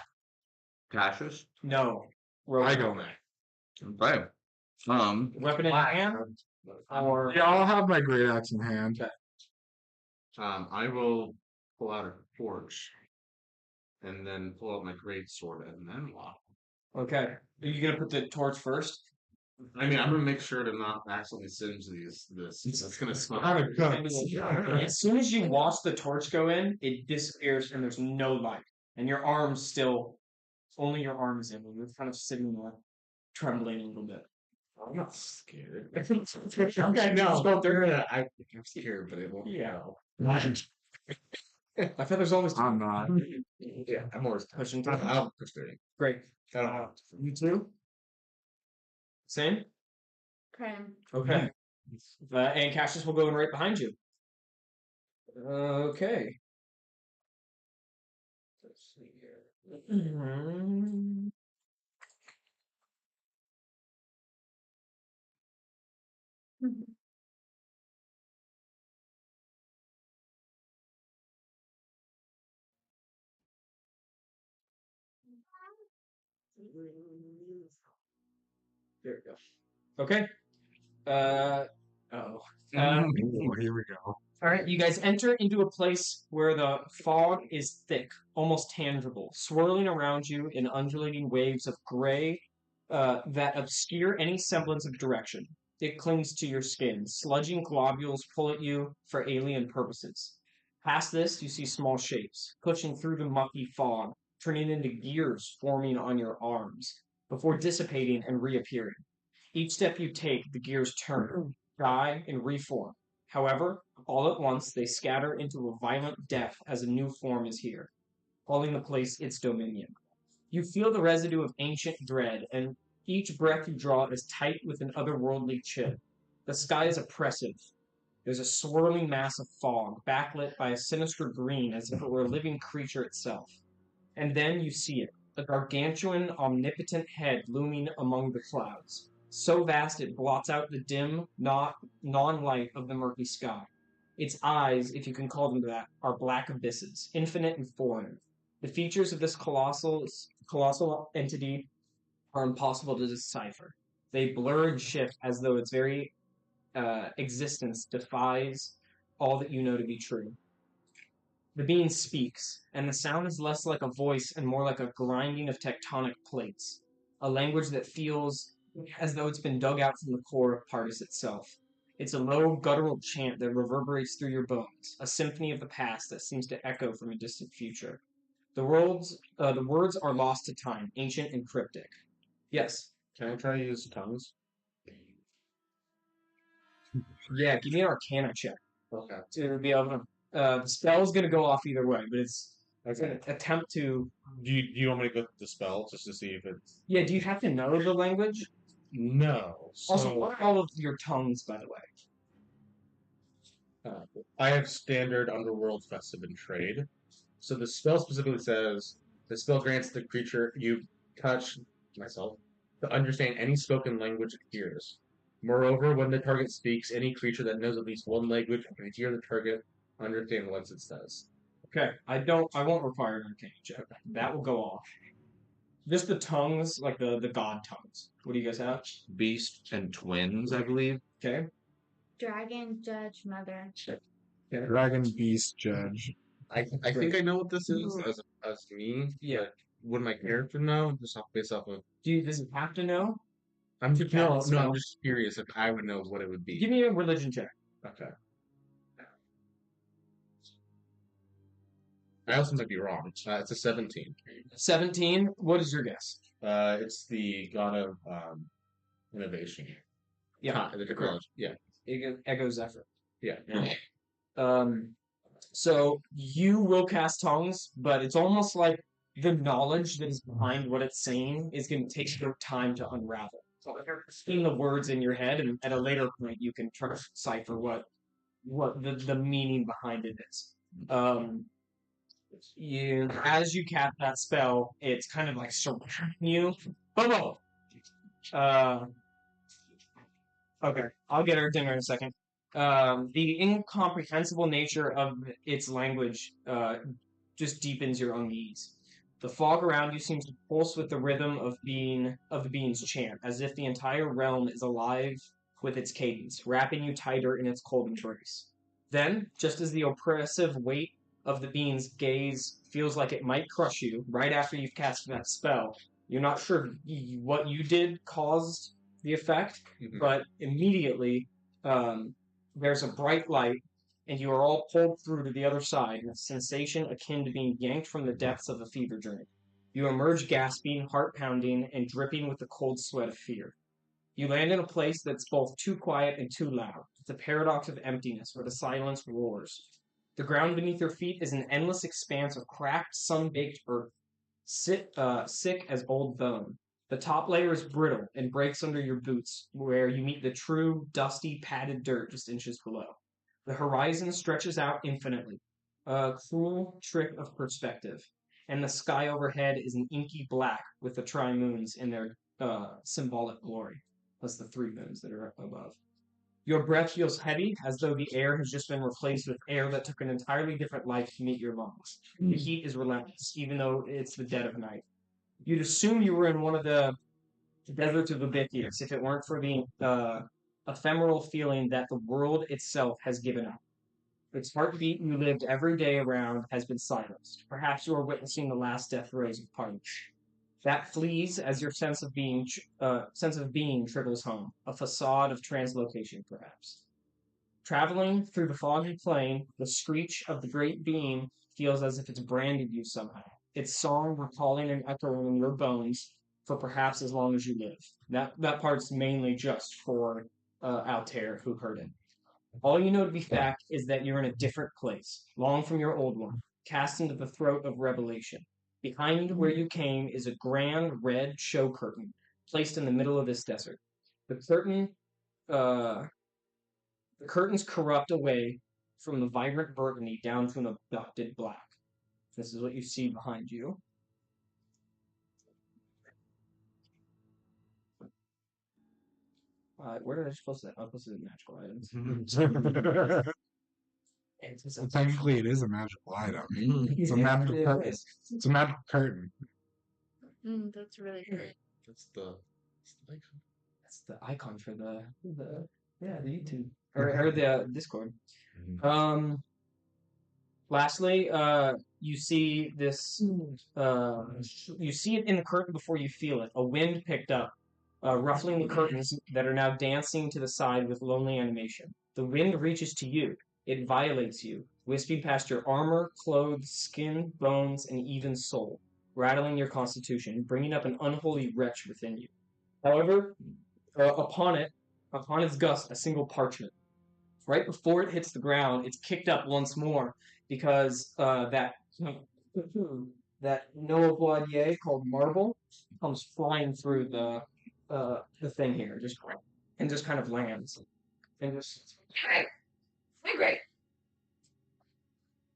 Cassius? No. I go next. Okay. Weapon in hand? Or. Yeah, I'll have my great axe in hand. Okay. I will pull out a torch and then pull out my great sword and then walk. Okay. Are you gonna put the torch first? I mean, I'm gonna make sure to not accidentally singe this. It's gonna smell. As soon as you watch the torch go in, it disappears and there's no light. And your arm's still Only your arm is in. You're kind of sitting there, trembling a little bit. I'm not scared. Okay, no. Just go through it. I'm scared, but it won't. Yeah. I I thought there's always I'm not. Yeah, I'm always pushing I'm, through. I'm frustrating. Great. I don't have to. You too? Same? Okay. Okay. And Cassius will go in right behind you. Okay. Let's see here. There we go. Okay. Uh-oh. Oh, here we go. All right, you guys enter into a place where the fog is thick, almost tangible, swirling around you in undulating waves of gray that obscure any semblance of direction. It clings to your skin. Sludging globules pull at you for alien purposes. Past this, you see small shapes, pushing through the mucky fog, turning into gears forming on your arms, before dissipating and reappearing. Each step you take, the gears turn, die, and reform. However, all at once they scatter into a violent death as a new form is here, calling the place its dominion. You feel the residue of ancient dread, and each breath you draw is tight with an otherworldly chill. The sky is oppressive. There's a swirling mass of fog, backlit by a sinister green as if it were a living creature itself. And then you see it, a gargantuan, omnipotent head looming among the clouds, so vast it blots out the dim, non-light of the murky sky. Its eyes, if you can call them that, are black abysses, infinite and foreign. The features of this colossal entity are impossible to decipher. They blur and shift as though its very existence defies all that you know to be true. The being speaks, and the sound is less like a voice and more like a grinding of tectonic plates, a language that feels as though it's been dug out from the core of Pardis itself. It's a low, guttural chant that reverberates through your bones, a symphony of the past that seems to echo from a distant future. The words are lost to time, ancient and cryptic. Yes. Can I try to use tongues? Yeah, give me an Arcana check Okay. to be able to. The spell's going to go off either way, but it's Okay. an attempt to. Do you want me to go through the spell just to see if it's... Yeah, do you have to know the language? No. So, Also, what are all of your tongues, by the way? I have standard underworld festive and trade. So the spell specifically says the spell grants the creature you touch, myself, to understand any spoken language it hears. Moreover, when the target speaks, any creature that knows at least one language can hear the target understand what it says. Okay, I won't require an Arcana check. That will go off. Just the tongues, like the god tongues. What do you guys have? Beast and twins, I believe. Okay. Dragon, judge, mother. Dragon, beast, judge. I think I know what this is as me. Yeah. But would my character know? Just based off of... Does it have to know? I'm To cast the I'm spell? just curious if I would know what it would be. Give me a religion check. Okay. I also might be wrong. It's a 17. 17. What is your guess? It's the god of innovation. Yeah. The technology. Yeah. Ego Zephyr. Yeah. So you will cast tongues, but it's almost like the knowledge that is behind what it's saying is going to take your time to unravel. So if you're seeing the words in your head, and at a later point you can try to decipher what the meaning behind it is. As you cast that spell, it's kind of like surrounding you. Bobo. Okay, I'll get everything in a second. The incomprehensible nature of its language just deepens your unease. The fog around you seems to pulse with the rhythm of the being's chant, as if the entire realm is alive with its cadence, wrapping you tighter in its cold embrace. Then, just as the oppressive weight of the being's gaze feels like it might crush you, right after you've cast that spell, you're not sure what you did caused the effect, but immediately there's a bright light, and you are all pulled through to the other side in a sensation akin to being yanked from the depths of a fever dream. You emerge gasping, heart pounding, and dripping with the cold sweat of fear. You land in a place that's both too quiet and too loud. It's a paradox of emptiness where the silence roars. The ground beneath your feet is an endless expanse of cracked, sun-baked earth, sick as old bone. The top layer is brittle and breaks under your boots, where you meet the true, dusty, padded dirt just inches below. The horizon stretches out infinitely, a cruel trick of perspective, and the sky overhead is an inky black with the tri-moons in their symbolic glory, plus the 3 moons that are above. Your breath feels heavy, as though the air has just been replaced with air that took an entirely different life to meet your lungs. The heat is relentless, even though it's the dead of night. You'd assume you were in one of the deserts of Ubiquitous if it weren't for the ephemeral feeling that the world itself has given up. Its heartbeat you lived every day around has been silenced. Perhaps you are witnessing the last death throes of Punch. That flees as your sense of being triples home, a facade of translocation, perhaps. Traveling through the foggy plain, the screech of the great beam feels as if it's branded you somehow. Its song recalling and echoing in your bones for perhaps as long as you live. That part's mainly just for Altair, who heard it. All you know to be fact is that you're in a different place, long from your old one, cast into the throat of revelation. Behind where you came is a grand red show curtain placed in the middle of this desert. The curtains corrupt away from the vibrant burgundy down to an abducted black. This is what you see behind you. Where did I post that? I'll post it in magical items. Well, technically, it is a magical item. It's a magical curtain. It's a magical curtain. That's really good. That's the That's the icon for the YouTube or the Discord. Lastly, you see this. You see it in the curtain before you feel it. A wind picked up, ruffling the curtains that are now dancing to the side with lonely animation. The wind reaches to you. It violates you, wisping past your armor, clothes, skin, bones, and even soul, rattling your constitution, bringing up an unholy wretch within you. However, upon its gust, a single parchment. Right before it hits the ground, it's kicked up once more because that Noah Boadier called Marble comes flying through the thing here, just kind of lands, and just great.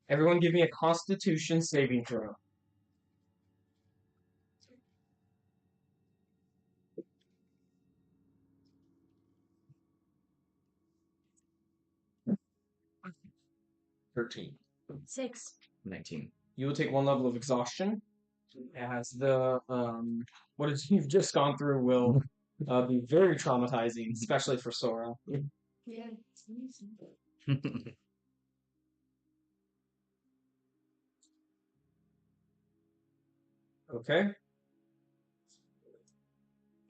Everyone, give me a Constitution saving throw. $13. 6. 19. You will take 1 level of exhaustion, as the what you've just gone through will be very traumatizing, especially for Sora. Yeah, it's amazing. Okay.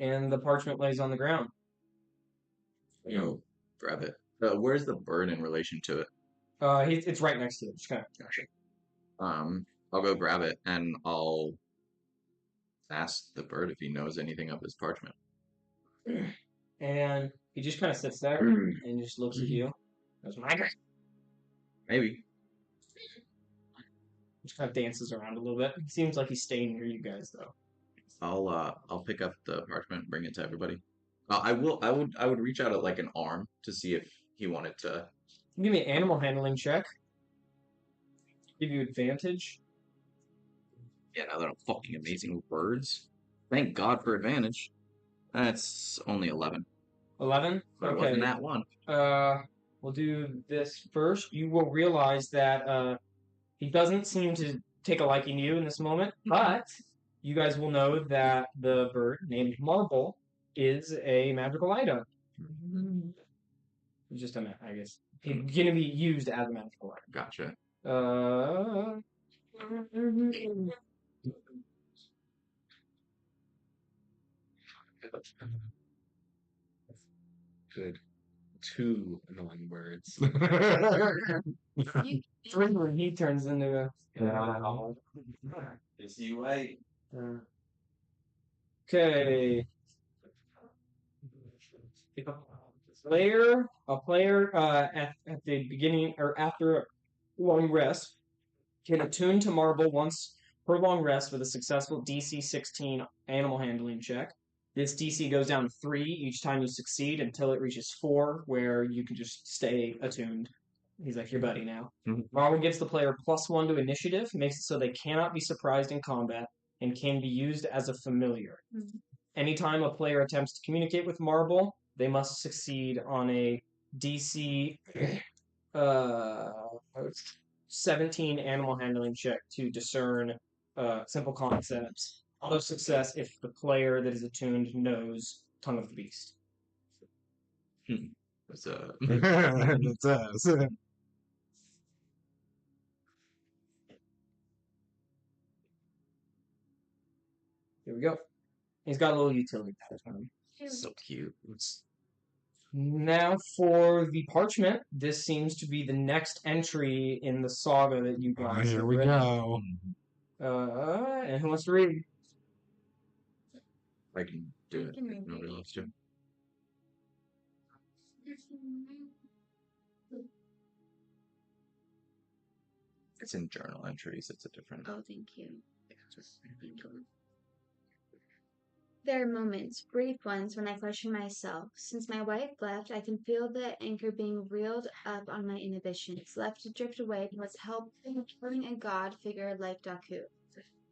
And the parchment lays on the ground. Grab it. Where's the bird in relation to it? It's right next to it. Just kind of. Gotcha. I'll go grab it and I'll ask the bird if he knows anything of this parchment. And he just kind of sits there and just looks at you. Goes, Maybe. just kind of dances around a little bit. It seems like he's staying near you guys, though. I'll pick up the parchment and bring it to everybody. I would reach out at like an arm to see if he wanted to. Give me an animal handling check. Give you advantage. Yeah, now that I'm fucking amazing with birds. Thank God for advantage. That's only 11. 11? But it wasn't that one. We'll do this first. You will realize that he doesn't seem to take a liking to you in this moment, but you guys will know that the bird named Marble is a magical item. It's just I guess. It's going to be used as a magical item. Gotcha. Good. 2 annoying birds. Three when he turns into a... Is you right? Okay. If a player at the beginning or after a long rest can attune to marble once per long rest with a successful DC 16 animal handling check. This DC goes down to 3 each time you succeed until it reaches 4, where you can just stay attuned. He's like your buddy now. Marble gives the player +1 to initiative, makes it so they cannot be surprised in combat, and can be used as a familiar. Anytime a player attempts to communicate with Marble, they must succeed on a DC 17 animal handling check to discern simple concepts. Auto success if the player that is attuned knows Tongue of the Beast. That's a It says. Here we go. He's got a little utility pattern. so cute. Now for the parchment. This seems to be the next entry in the saga that you guys Here have we written. go. And who wants to read? I can do it. can read Nobody it. wants to. It's in journal entries. It's a different. Oh, thank you. There are moments, brief ones, when I question myself. Since my wife left, I can feel the anchor being reeled up on my inhibitions, left to drift away towards helping killing a god figure like Daku.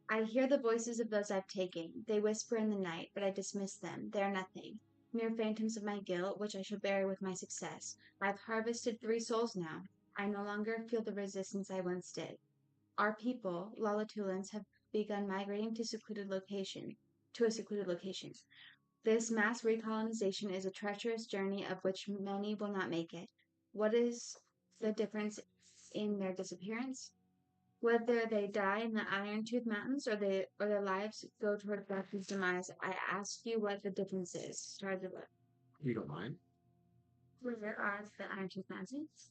I hear the voices of those I've taken. They whisper in the night, but I dismiss them. They are nothing. Mere phantoms of my guilt, which I shall bury with my success. I've harvested 3 souls now. I no longer feel the resistance I once did. Our people, Lalatulans, have begun migrating to a secluded location. This mass recolonization is a treacherous journey of which many will not make it. What is the difference in their disappearance? Whether they die in the Iron Tooth Mountains or their lives go toward Darky's demise, I ask you what the difference is. Start the book. You don't mind? Where are the Iron Tooth Mountains?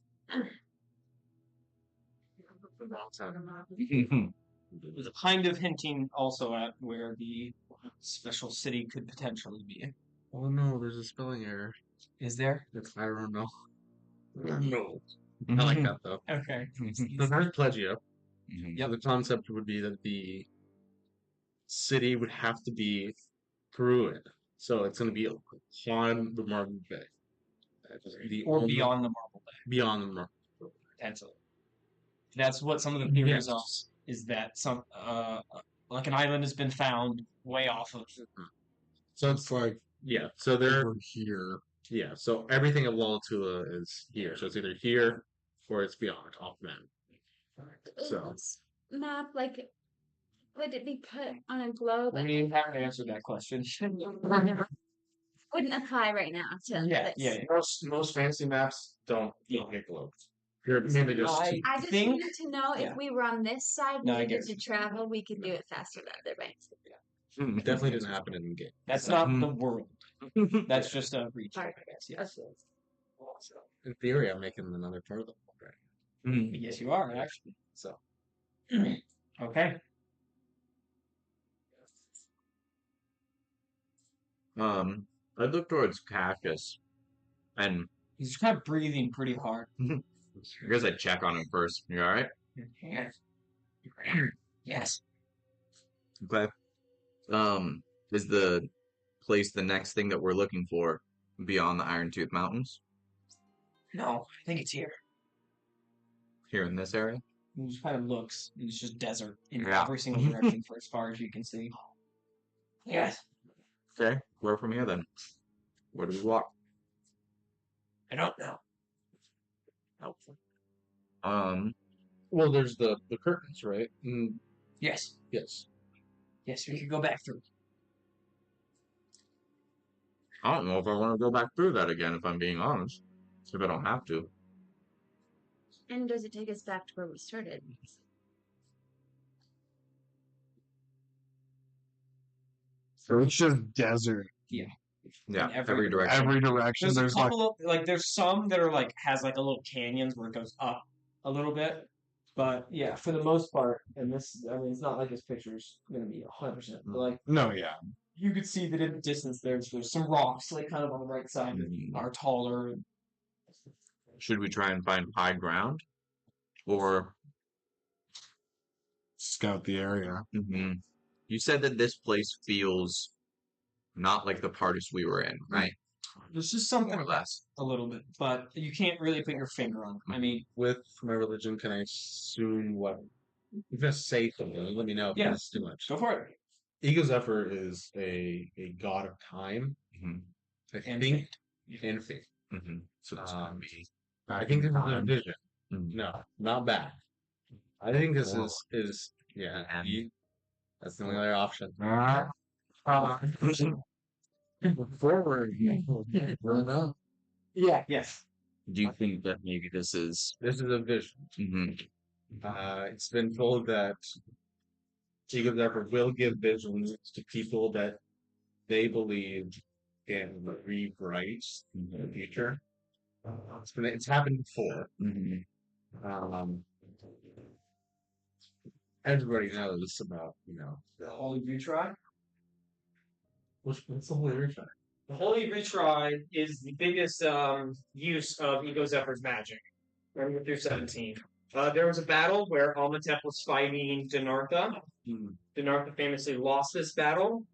It was kind of hinting also at where the special city could potentially be. Oh no, there's a spelling error. Is there? I don't know. No. I like that though. Okay. The first Pledgio. Mhm. The concept would be that the city would have to be Peruvian. So it's going to be on the Marble Bay. Or beyond the Marble Bay, Beyond the Marble potentially. That's what some of the theories are, is that some like an island has been found way off of. So it's like Yeah. So they're over here. yeah. So everything of Lalatula is here. So it's either here or it's beyond off them. So This map, like, would it be put on a globe? We haven't answered that question. Wouldn't apply right now to this. most fantasy maps don't get globes. They're mainly just I I just think- wanted to know yeah. if we were on this side and No, I needed get to travel, we could do it faster than other banks. definitely didn't happen in the game. That's not the world. That's just a region, I guess. Yes. In theory, I'm making another part of the world, right? Yes, you are actually. So Okay. I look towards Cassius, and He's just kind of breathing pretty hard. I guess I'd check on him first. You all right? Yes. Yes. Okay. Is the place the next thing that we're looking for beyond the Iron Tooth Mountains? No, I think it's here. Here in this area? He just kind of looks. It's just desert in Yeah. every single direction for as far as you can see. Yes. Okay. Where from here then? Where do we walk? I don't know. helpful. Well, there's the curtains, right? Yes. Yes. Yes, we could go back through. I don't know if I want to go back through that again, if I'm being honest. If I don't have to. And does it take us back to where we started? So it's just desert. Yeah, In every direction. Every direction. There's a There's like couple of there's some that are like has like a little canyons where it goes up a little bit, But yeah, for the most part, and this, I mean, it's not like this picture's gonna be 100%, but like No, yeah. you could see that in the distance there's some rocks, like kind of on the right side that are taller. Should we try and find high ground? Or Scout the area. you said that this place feels not like the parties we were in, right? There's just something More or less. a little bit, but you can't really put your finger on it. I mean, With my religion, can I assume what? If it's safe, let me know if Yeah. it's too much. go for it. Ego Zephyr is a god of time. I And think, and fate. So this could be. I think this is a time. vision. Mhm. No, not back. I think this Wow. is yeah. And- That's the only other option. Forward. Run up. Yeah, yes. Do you think that maybe this is? This is a vision. It's been told that Ego Zephyr will give visions to people that they believe can rewrite the future. It's happened before. Everybody knows about The Holy Retry. what's the Holy Retry? The Holy Retry is the biggest use of Ego Zephyr's magic. Remember through 17. There was a battle where Amatep was fighting Dinartha. Dinartha famously lost this battle.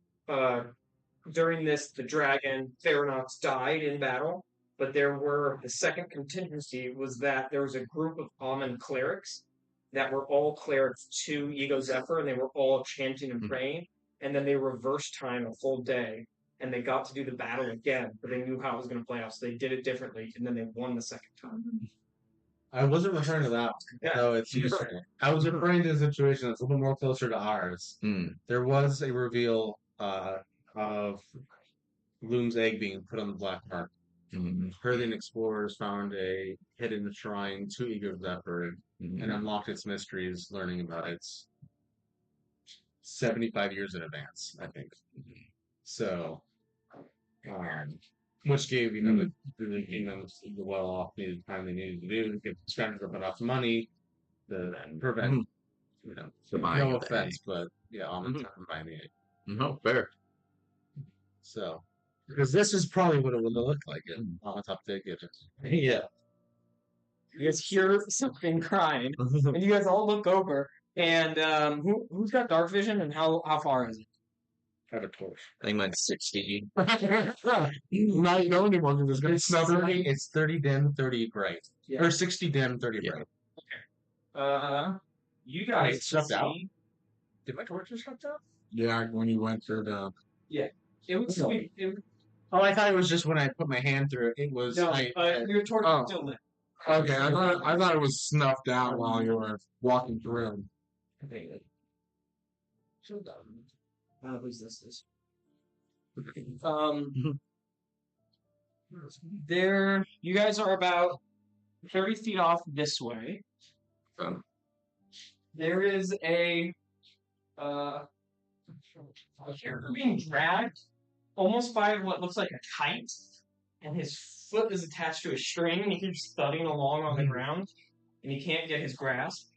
During this, the dragon Theranox died in battle. But the second contingency was that there was a group of Amun clerics that were all clerics to Ego Zephyr, and they were all chanting and praying. And then they reversed time a full day, and they got to do the battle again, but they knew how it was going to play out, so they did it differently, and then they won the second time. I wasn't referring to that. Yeah. No, it's I was referring to a situation that's a little more closer to ours. There was a reveal of Gloom's egg being put on the black market. Herthian explorers found a hidden shrine to Ego Zephyr and unlocked its mysteries, learning about its 75 years in advance, I think. So, which gave the kingdoms the well-off needed time they needed to do to get scrounged up enough money to prevent, The buying no of the offense, but yeah, almond from buying the egg. No, fair. So, because this is probably what it would have looked like if Amatop did get it. Yeah. You guys hear something crying, and you guys all look over. And who's got dark vision, and how far is it? I have a torch. I think mine's 60. Not know anyone because it's gonna It's snap 30, it's 30 dim, 30 bright. Yeah. Or 60 dim, 30 Yeah. bright. You Wait, guys it's snuffed out? see- Did my torch just snuffed out? Yeah, when you went through the. It was Oh, I thought it was just when I put my hand through it. It was. no, I your torch Oh. is still lit. Okay, I thought it was snuffed out while you were walking through. Who's this? There, you guys are about 30 feet off this way. There is a character being dragged almost by what looks like a kite, and his foot is attached to a string, and he keeps thudding along on the ground, and he can't get his grasp.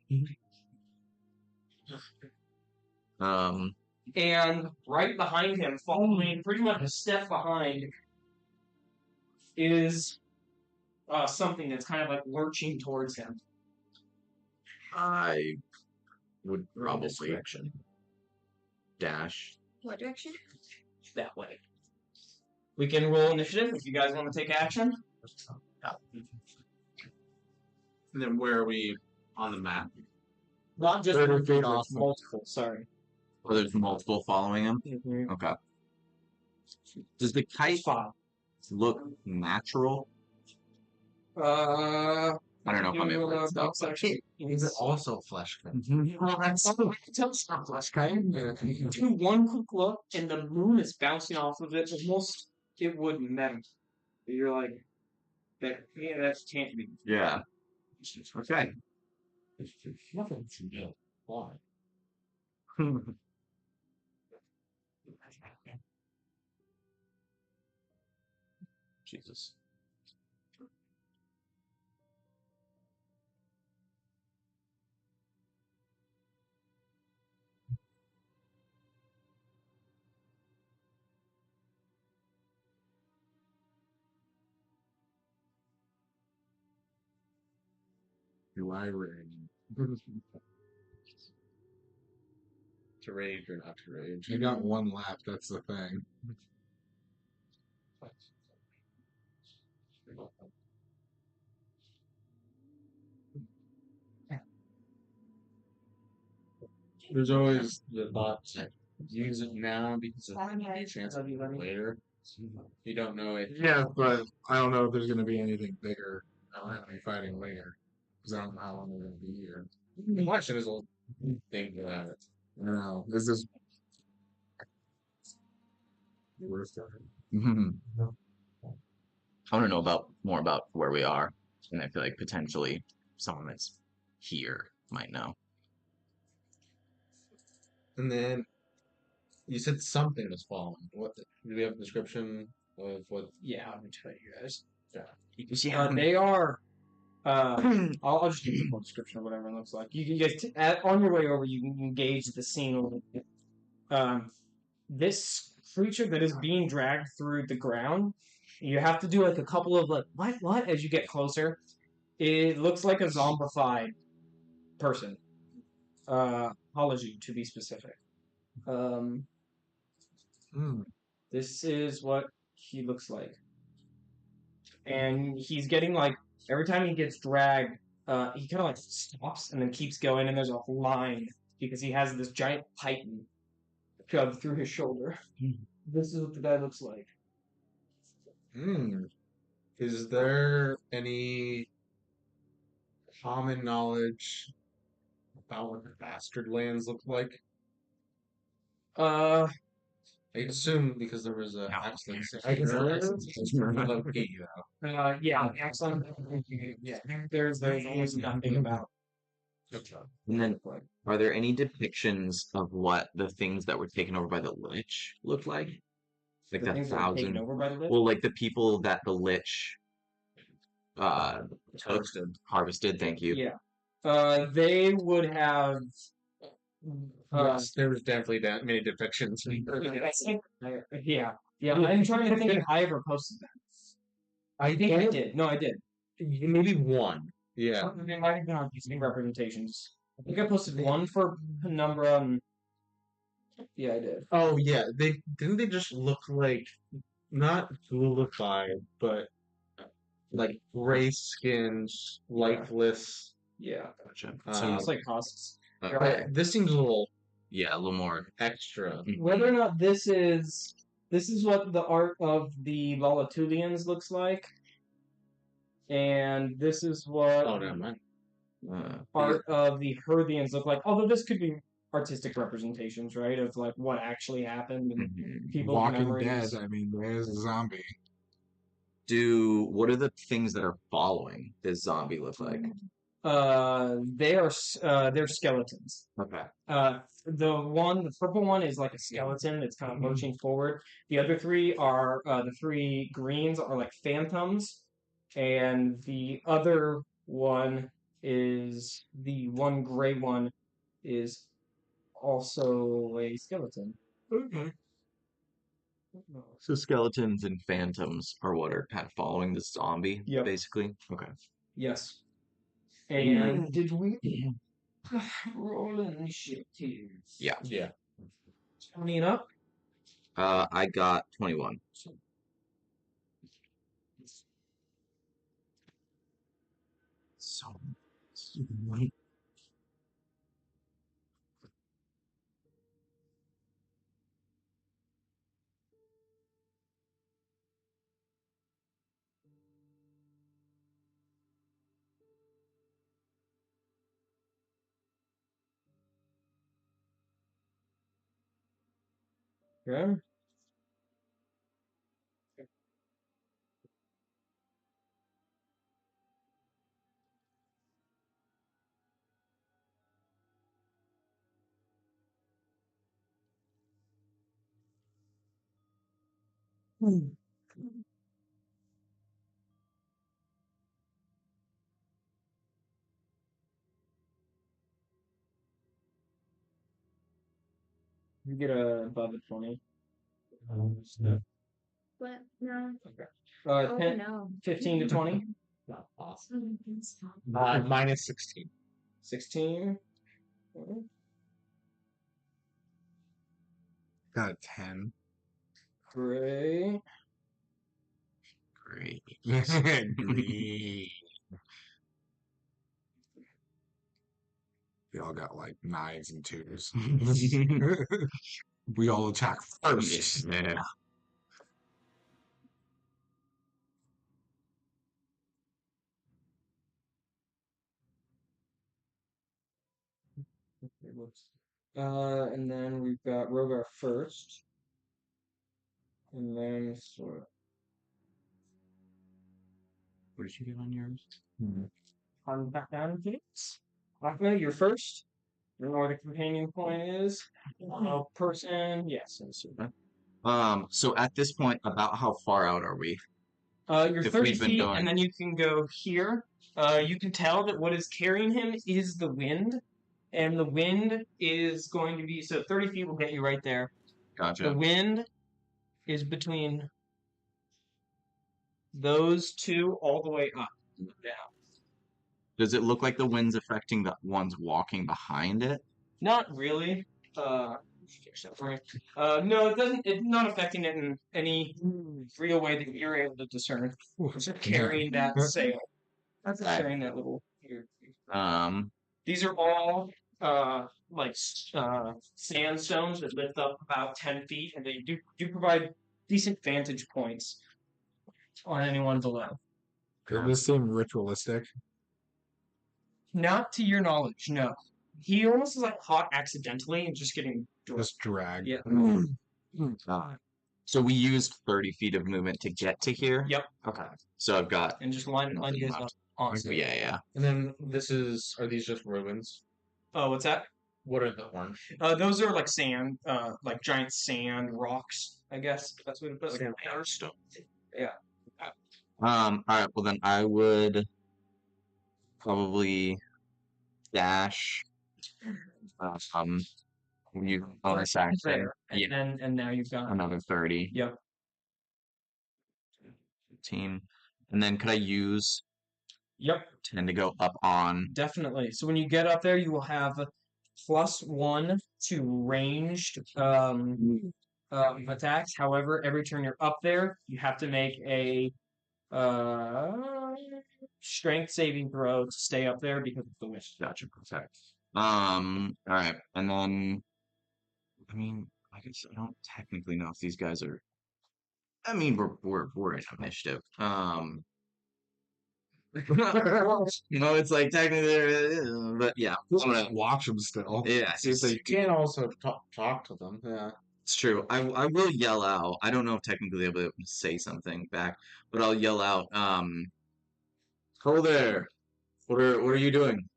And right behind him, following pretty much a step behind, is something that's kind of like lurching towards him. I would probably dash. What direction? That way. We can roll initiative if you guys want to take action. And then where are we on the map? Not just 30 one, feet but off. multiple. Sorry. Oh, there's multiple following him? Okay. Does the kite look natural? Uh, I don't know if I'm able to tell. Is it also flesh? Well, that's it's not flesh kind. Do one quick look, and the moon is bouncing off of it. Almost, it would metal. You're like, that can't be. Yeah. Okay. Nothing to do. Why? Jesus. Do I rage? To rage or not to rage. I got one left. That's the thing. There's always the thought that use it now because there's a chance of it later. You don't know if Yeah, but I don't know if there's going to be anything bigger. I don't have any fighting later because I don't know how long they're going to be here. the question is will think about it. I don't know. This is worth it. Mhm. I want to know more about where we are, and I feel like potentially someone that's here might know. And then you said something was falling. What do we have a description of what? Yeah, let me tell you guys. Yeah. They are. I'll just give you a full description of whatever it looks like. You guys on your way over, you can gauge the scene a little bit. This creature that is being dragged through the ground, you have to do like a couple of like what as you get closer. It looks like a zombified person. Apology to be specific. This is what he looks like. And he's getting like every time he gets dragged, he kind of like stops and then keeps going, and there's a line because he has this giant python shoved through his shoulder. This is what the guy looks like. Is there any common knowledge about what the bastard lands look like? Uh, I assume because there was a accident. yeah, excellent. Yeah, there's almost nothing about. And then, are there any depictions of what the things that were taken over by the Lich look like? Like The that things that were taken 1,000. over by the Lich? Well, like the people that the Lich took, harvested. Thank you. Yeah. They would have. Yes, there was definitely that many depictions. Yeah. I'm trying to think if I ever posted that. I think I did. No, I did. Maybe one. Yeah. They might have been on Disney representations. I think I posted one for Penumbra. Yeah, I did. Oh yeah, they just look like not ghoulified, but like gray skins, lifeless. Yeah. Gotcha. So it's like husks. This seems a little Yeah, a little more. extra. Whether or not this is what the art of the Volatulians looks like, and this is what Oh no, man. art of the Herthians look like. Although this could be artistic representations, right, of like what actually happened and people's Walking memories. Dead. I mean, there's a zombie. What are the things that are following this zombie look like? They're skeletons. Okay. The purple one is like a skeleton that's kind of lurching forward. The other three are the three greens are like phantoms, and the other one is the one gray one is also a skeleton. Okay. So skeletons and phantoms are what are kind of following this zombie, basically. Okay. Yes. And did we roll initiative? Yeah. 20 and up? I got 21. So. Yeah. You get above a 20. What? No. Okay. Oh, 10, no. 15 to 20? Minus 16. 16. Got a 10. Great. Great. Green. We all got like 9s and 2s. We all attack first. Yeah. And then we've got Rogar first. And then Sora. What did you get on yours? On back down, please. Akma, you're first. You know where the companion point is. Person, yes. So at this point, about how far out are we? You're If 30 we've been feet, going- and then you can go here. You can tell that what is carrying him is the wind, and the wind is going to be so 30 feet will get you right there. Gotcha. The wind is between those two all the way up. Down. Does it look like the wind's affecting the ones walking behind it? Not really. Fix that for you. No, it doesn't. It's not affecting it in any real way that you're able to discern. Just carrying that sail. That's carrying that little. These are all sandstones that lift up about 10 feet, and they do provide decent vantage points on anyone below. Does this seem ritualistic? Not to your knowledge, no. He almost is like caught accidentally and just getting Just drag. Yeah. So we used 30 feet of movement to get to here? Yep. Okay. So I've got. And just line Nothing you guys left. up on. Yeah. And then are these just ruins? Oh, what's that? What are the orange? Those are like sand, like giant sand rocks, I guess. That's what it put. Like Stone. Yeah. Alright, well then I would probably dash. You bonus action. There. Yeah. And now you've got Another 30. Yep. 15. And then could I use Yep. 10 to go up on? Definitely. So when you get up there, you will have +1 to ranged attacks. However, every turn you're up there, you have to make a strength saving throw to stay up there because of the wind. Gotcha. Okay. Alright. And then, I mean, I guess I don't technically know if these guys are. I mean, we're in initiative. No, it's like technically, but yeah, I'm gonna Watch them still. Yeah, See if they You can also talk to them. Yeah. it's true. I will yell out. I don't know if technically I'll be able to say something back, but I'll yell out. Hello there. What are you doing?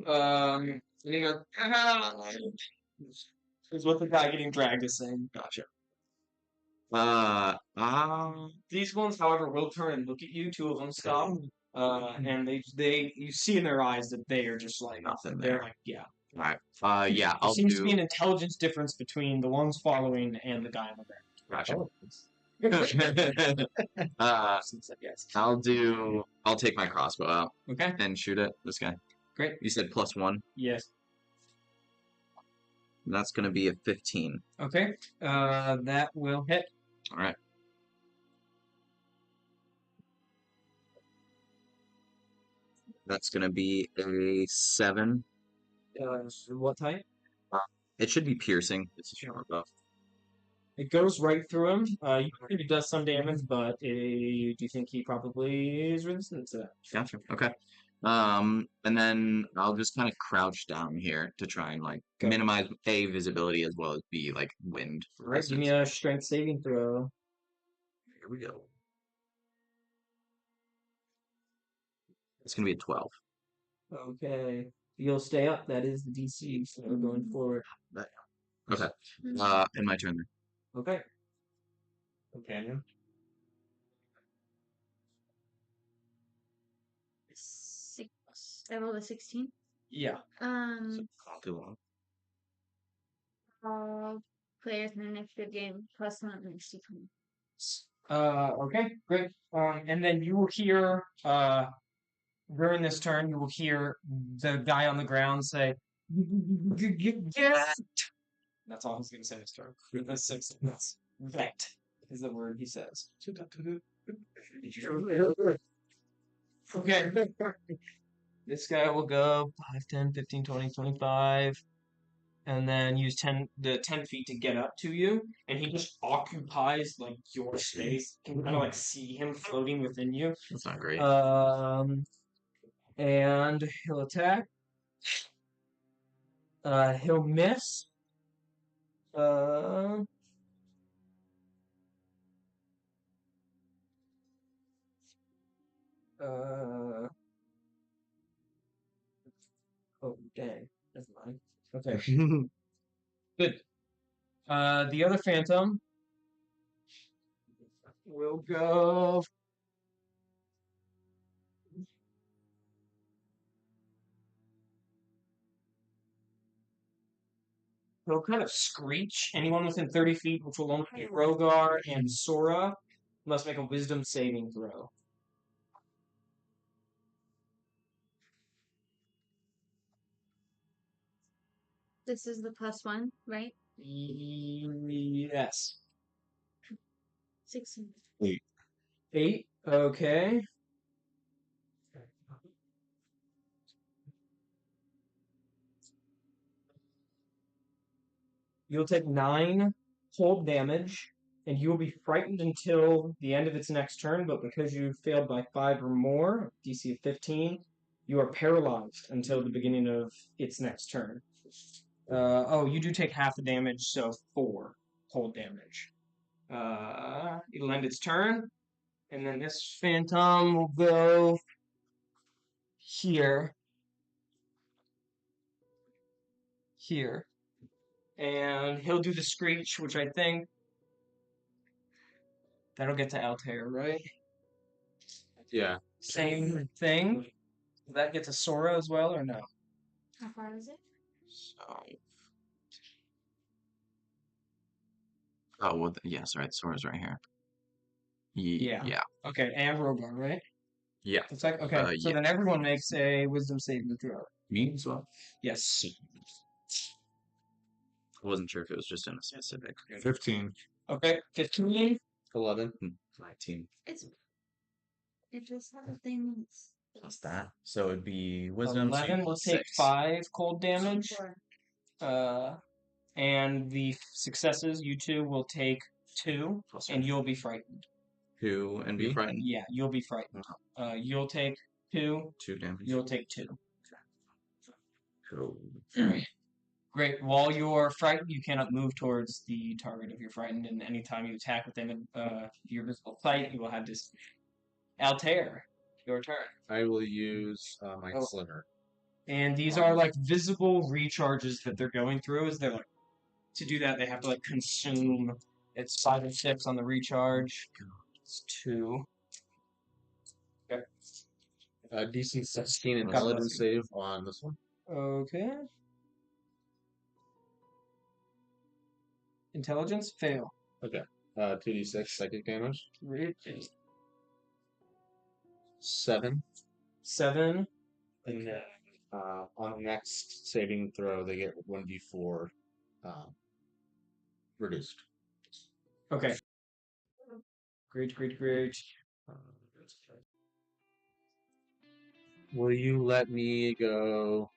And he goes, is what the guy getting dragged is saying. Gotcha. These ones, however, will turn and look at you. 2 of them stop. And they you see in their eyes that they are just like Nothing they're there. like, yeah. Alright. Yeah, There I'll seems to do. be an intelligence difference between the ones following and the guy in the back. Gotcha. Yes. I'll take my crossbow out Okay. and shoot at this guy. Great. You said +1. Yes. And that's gonna be a 15. Okay. That will hit. Alright. That's gonna be a 7. What type? It should be piercing. It's a short buff. It goes right through him. You think it does some damage, but do you think he probably is resistant to that? Gotcha. Okay. And then I'll just kind of crouch down here to try and like Go. minimize A, visibility as well as B, like wind. Right. Give me a strength saving throw. Here we go. It's gonna be a 12. Okay. You'll stay up. That is the DC. So we're going forward. Okay. In my turn then. Okay. Companion. 6. I rolled a 16. Yeah. Not too long. All players in the initiative game +1 next to Okay. Great. And then you will hear During this turn, you will hear the guy on the ground say, "Get!" That's all he's going to say this turn. That's 6 seconds. Vet is the word he says. Okay. This guy will go 5, 10, 15, 20, 25, and then use 10 feet to get up to you, and he just occupies like your space. You can kind of like see him floating within you. That's not great. And he'll attack. He'll miss. Uh, oh dang, that's mine. Okay, good. The other phantom will go. He'll kind of screech. Anyone within 30 feet, which will only be Rogar and Sora, must make a wisdom saving throw. This is the +1, right? Yes. 16. 8. Okay. You'll take 9 cold damage, and you will be frightened until the end of its next turn, but because you failed by 5 or more, DC of 15, you are paralyzed until the beginning of its next turn. You do take half the damage, so 4 cold damage. It'll end its turn, and then this phantom will go here. Here. And he'll do the screech, which I think that'll get to Altair, right? Yeah. Same thing. Does that get to Sora as well, or no? How far is it? So. Oh, well, yes, right. Sora's right here. Yeah. Yeah. Okay, and Rogar, right? Yeah. It's like, okay, so yeah. then everyone makes a wisdom saving throw. Me as well. Yes. I wasn't sure if it was just in a specific. 15. Okay, 15. 11. 19. It just had a thing. Plus that. So it'd be wisdom. 11 will take 5 cold damage. And the successes, you two will take 2, and you'll be frightened. 2 and be frightened. Yeah, you'll be frightened. You'll take 2. 2 damage. You'll take 2. Cool. Great. While you're frightened, you cannot move towards the target of your frightened, and anytime you attack within your visible sight, you will have this. Altair, your turn. I will use my sliver. And these are like visible recharges that they're going through. As they're like, to do that, they have to like consume. It's 5 and 6 on the recharge. It's 2. Okay. DC 16 God intelligence bless you. save on this one. Okay. Intelligence fail. Okay. 2d6 psychic damage. 7. 7. And then on the next saving throw, they get 1d4 reduced. Okay. Great. Will you let me go?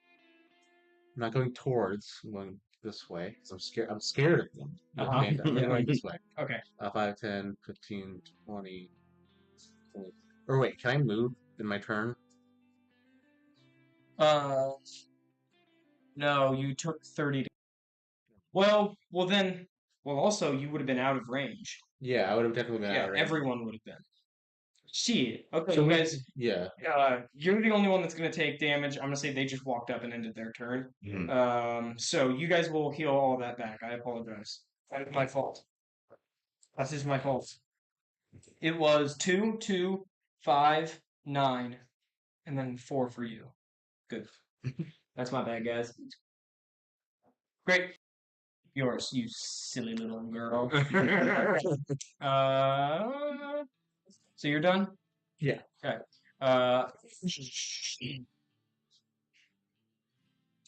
I'm not going towards. I'm going this way because I'm scared. I'm scared of them. I'm going this way. Okay. 5, 10, 15, 20. Or wait, can I move in my turn? No, you took 30. Also, you would have been out of range. Yeah, I would have definitely been out of range. Everyone would have been. Shit. Okay, So you guys. Yeah. You're the only one that's going to take damage. I'm going to say they just walked up and ended their turn. So you guys will heal all that back. I apologize. That is my fault. That is my fault. It was 2, 2, 5, 9, and then 4 for you. Good. That's my bad, guys. Great. Yours, you silly little girl. So you're done? Yeah. Okay. Uh,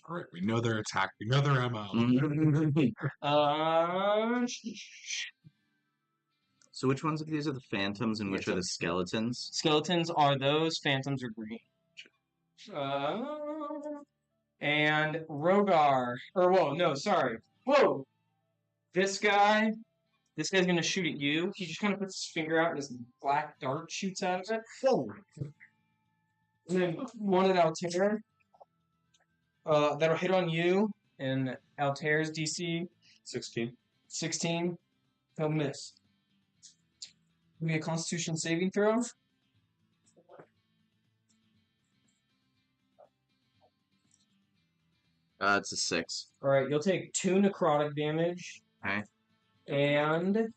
All right, we know their attack. We know their MO. uh, So which ones of these are the phantoms and which are the skeletons? skeletons are those. Phantoms are green. And Rogar. Whoa, no, sorry. Whoa! This guy's gonna shoot at you. He just kind of puts his finger out and this black dart shoots out of it. Whoa! And then one at Altair. That'll hit on you. And Altair's DC 16. 16. He'll miss. Give me a Constitution saving throw. It's a 6. Alright, you'll take 2 necrotic damage. Okay. And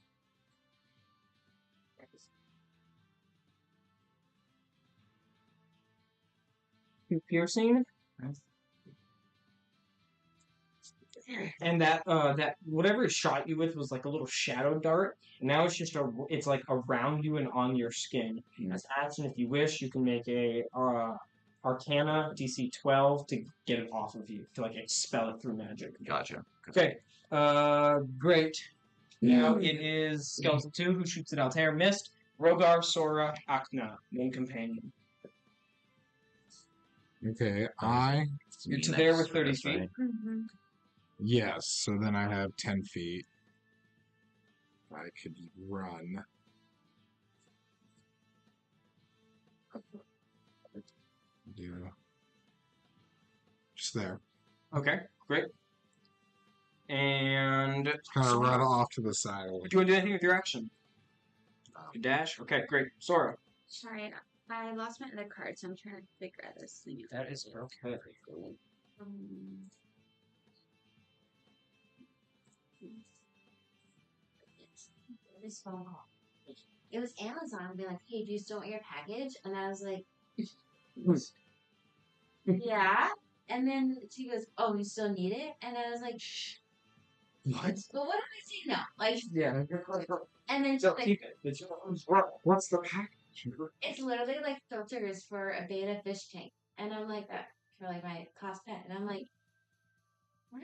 2 piercing. And that whatever it shot you with was like a little shadow dart. Now it's just it's like around you and on your skin. As action, if you wish, you can make a Arcana DC 12 to get it off of you, to like expel it through magic. Gotcha. Okay. Great. Now it is Skeleton 2 who shoots at Altair. Missed. Rogar, Sora, Akna, one companion. Okay, You're to there with 30 feet. Right. Mm-hmm. yes. So then I have 10 feet. I could run. Yeah. Just there. Okay, great. And Kind of run off to the side. do you want to do anything with your action? You dash? Okay, great. Sora. Sorry, I lost my other card, so I'm trying to figure out this thing. That is okay. Um, this phone call. It was Amazon being like, "Hey, do you still want your package?" And I was like, "Yeah." And then she goes, "Oh, you still need it?" And I was like, What? "Well, what if I say no?" Like, Yeah. and then she's Don't like, keep it. It's yours. What's the package? "It's literally like filters for a beta fish tank." And I'm like, for like my cost pet. And I'm like, what?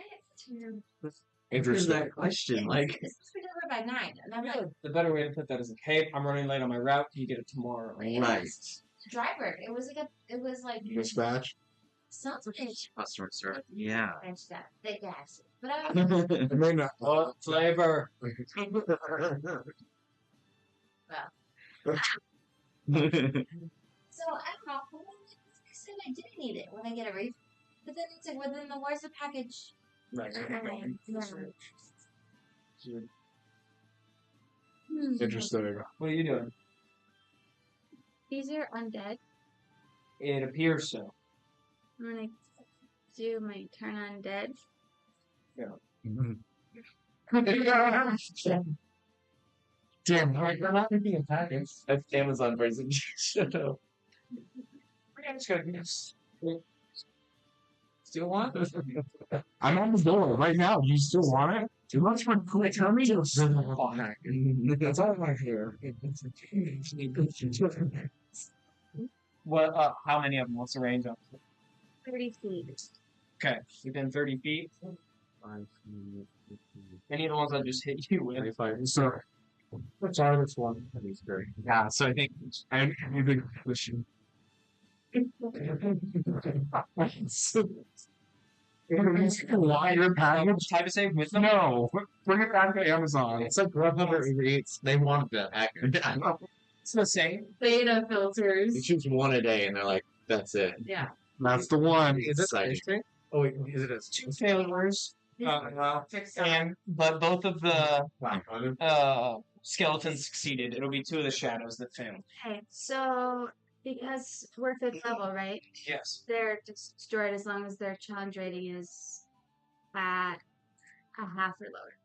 Interesting. That question, like, This was delivered by 9. And I'm like, the better way to put that is like, hey, I'm running late on my route. Can you get it tomorrow? Right. driver. It was like Dispatch? something. Customer service. Yeah. French stuff. They gas. But I was I may not. What flavor? so I don't know. I said I didn't need it when I get a refund. But then it's like, well, then where's the package? Right. Interesting. What are you doing? These are undead. It appears so. I'm gonna do my turn undead. Damn, we're not making a package. That's Amazon version. Shut up. I'm just gonna guess. Still want it? I'm on the door right now. You still want it? Too much for quick. Tell me to That's all I hear. What? How many of them? What's the range of? 30 feet. Okay, within 30 feet. Any of the ones I just hit you with? So, what's our this one? Yeah, so I think I need the question. Why your package? Type of save with them? No, bring it back to Amazon. It's like Grubhub or Uber Eats. They want that package. It's the same. Beta filters. You choose one a day, and they're like, "That's it." Yeah. That's the one. Is it exciting? Oh wait, is it 2 failures? But both of the skeletons succeeded. It'll be 2 of the shadows that failed. Okay, so because we're 5th level, right? Yes. They're destroyed as long as their challenge rating is at a half or lower.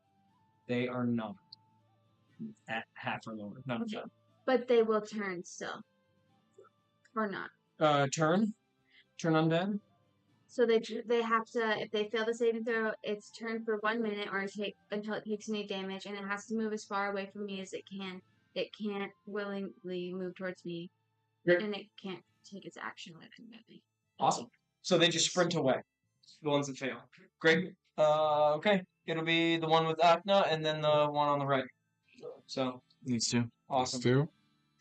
They are not at half or lower. None of them. But they will turn still. Or not. Turn undead. So they have to, if they fail the saving throw, it's turn for 1 minute or until it takes any damage, and it has to move as far away from me as it can. It can't willingly move towards me, and it can't take its action away from me. Awesome. So they just sprint away. The ones that fail. Great. Okay. It'll be the one with Akna and then the one on the right. So These two. awesome. Two?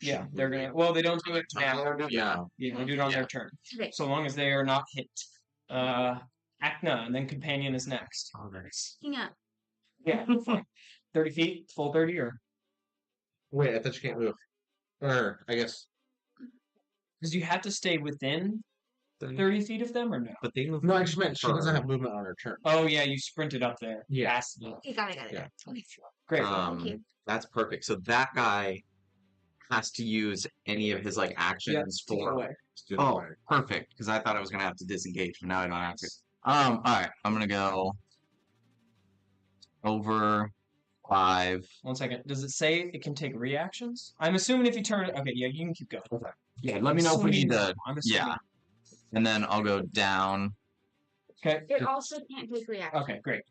Yeah, they're gonna. Well, they don't do it now. Yeah. Yeah, they do it on their turn. Okay. So long as they are not hit. Akna and then Companion is next. Oh, nice. Hang on. Yeah. 30 feet, full 30 or Wait, I thought you can't move. Or I guess because you have to stay within 30 feet of them or no? But they move. no. I just meant she doesn't her. have movement on her turn. Oh yeah, you sprinted up there. Yeah. Past me. Okay, got it. Yeah. Okay. Great. Thank you. That's perfect. So that guy has to use any of his like actions Take it for. away. Oh, perfect. Because I thought I was gonna have to disengage, but now I don't have to. All right. I'm gonna go over 5. 1 second. Does it say it can take reactions? I'm assuming if you turn it. Okay, yeah, you can keep going. Yeah. Let me know if we need to. I'm assuming. Yeah. And then I'll go down. Okay. It also can't take reaction. Okay, great.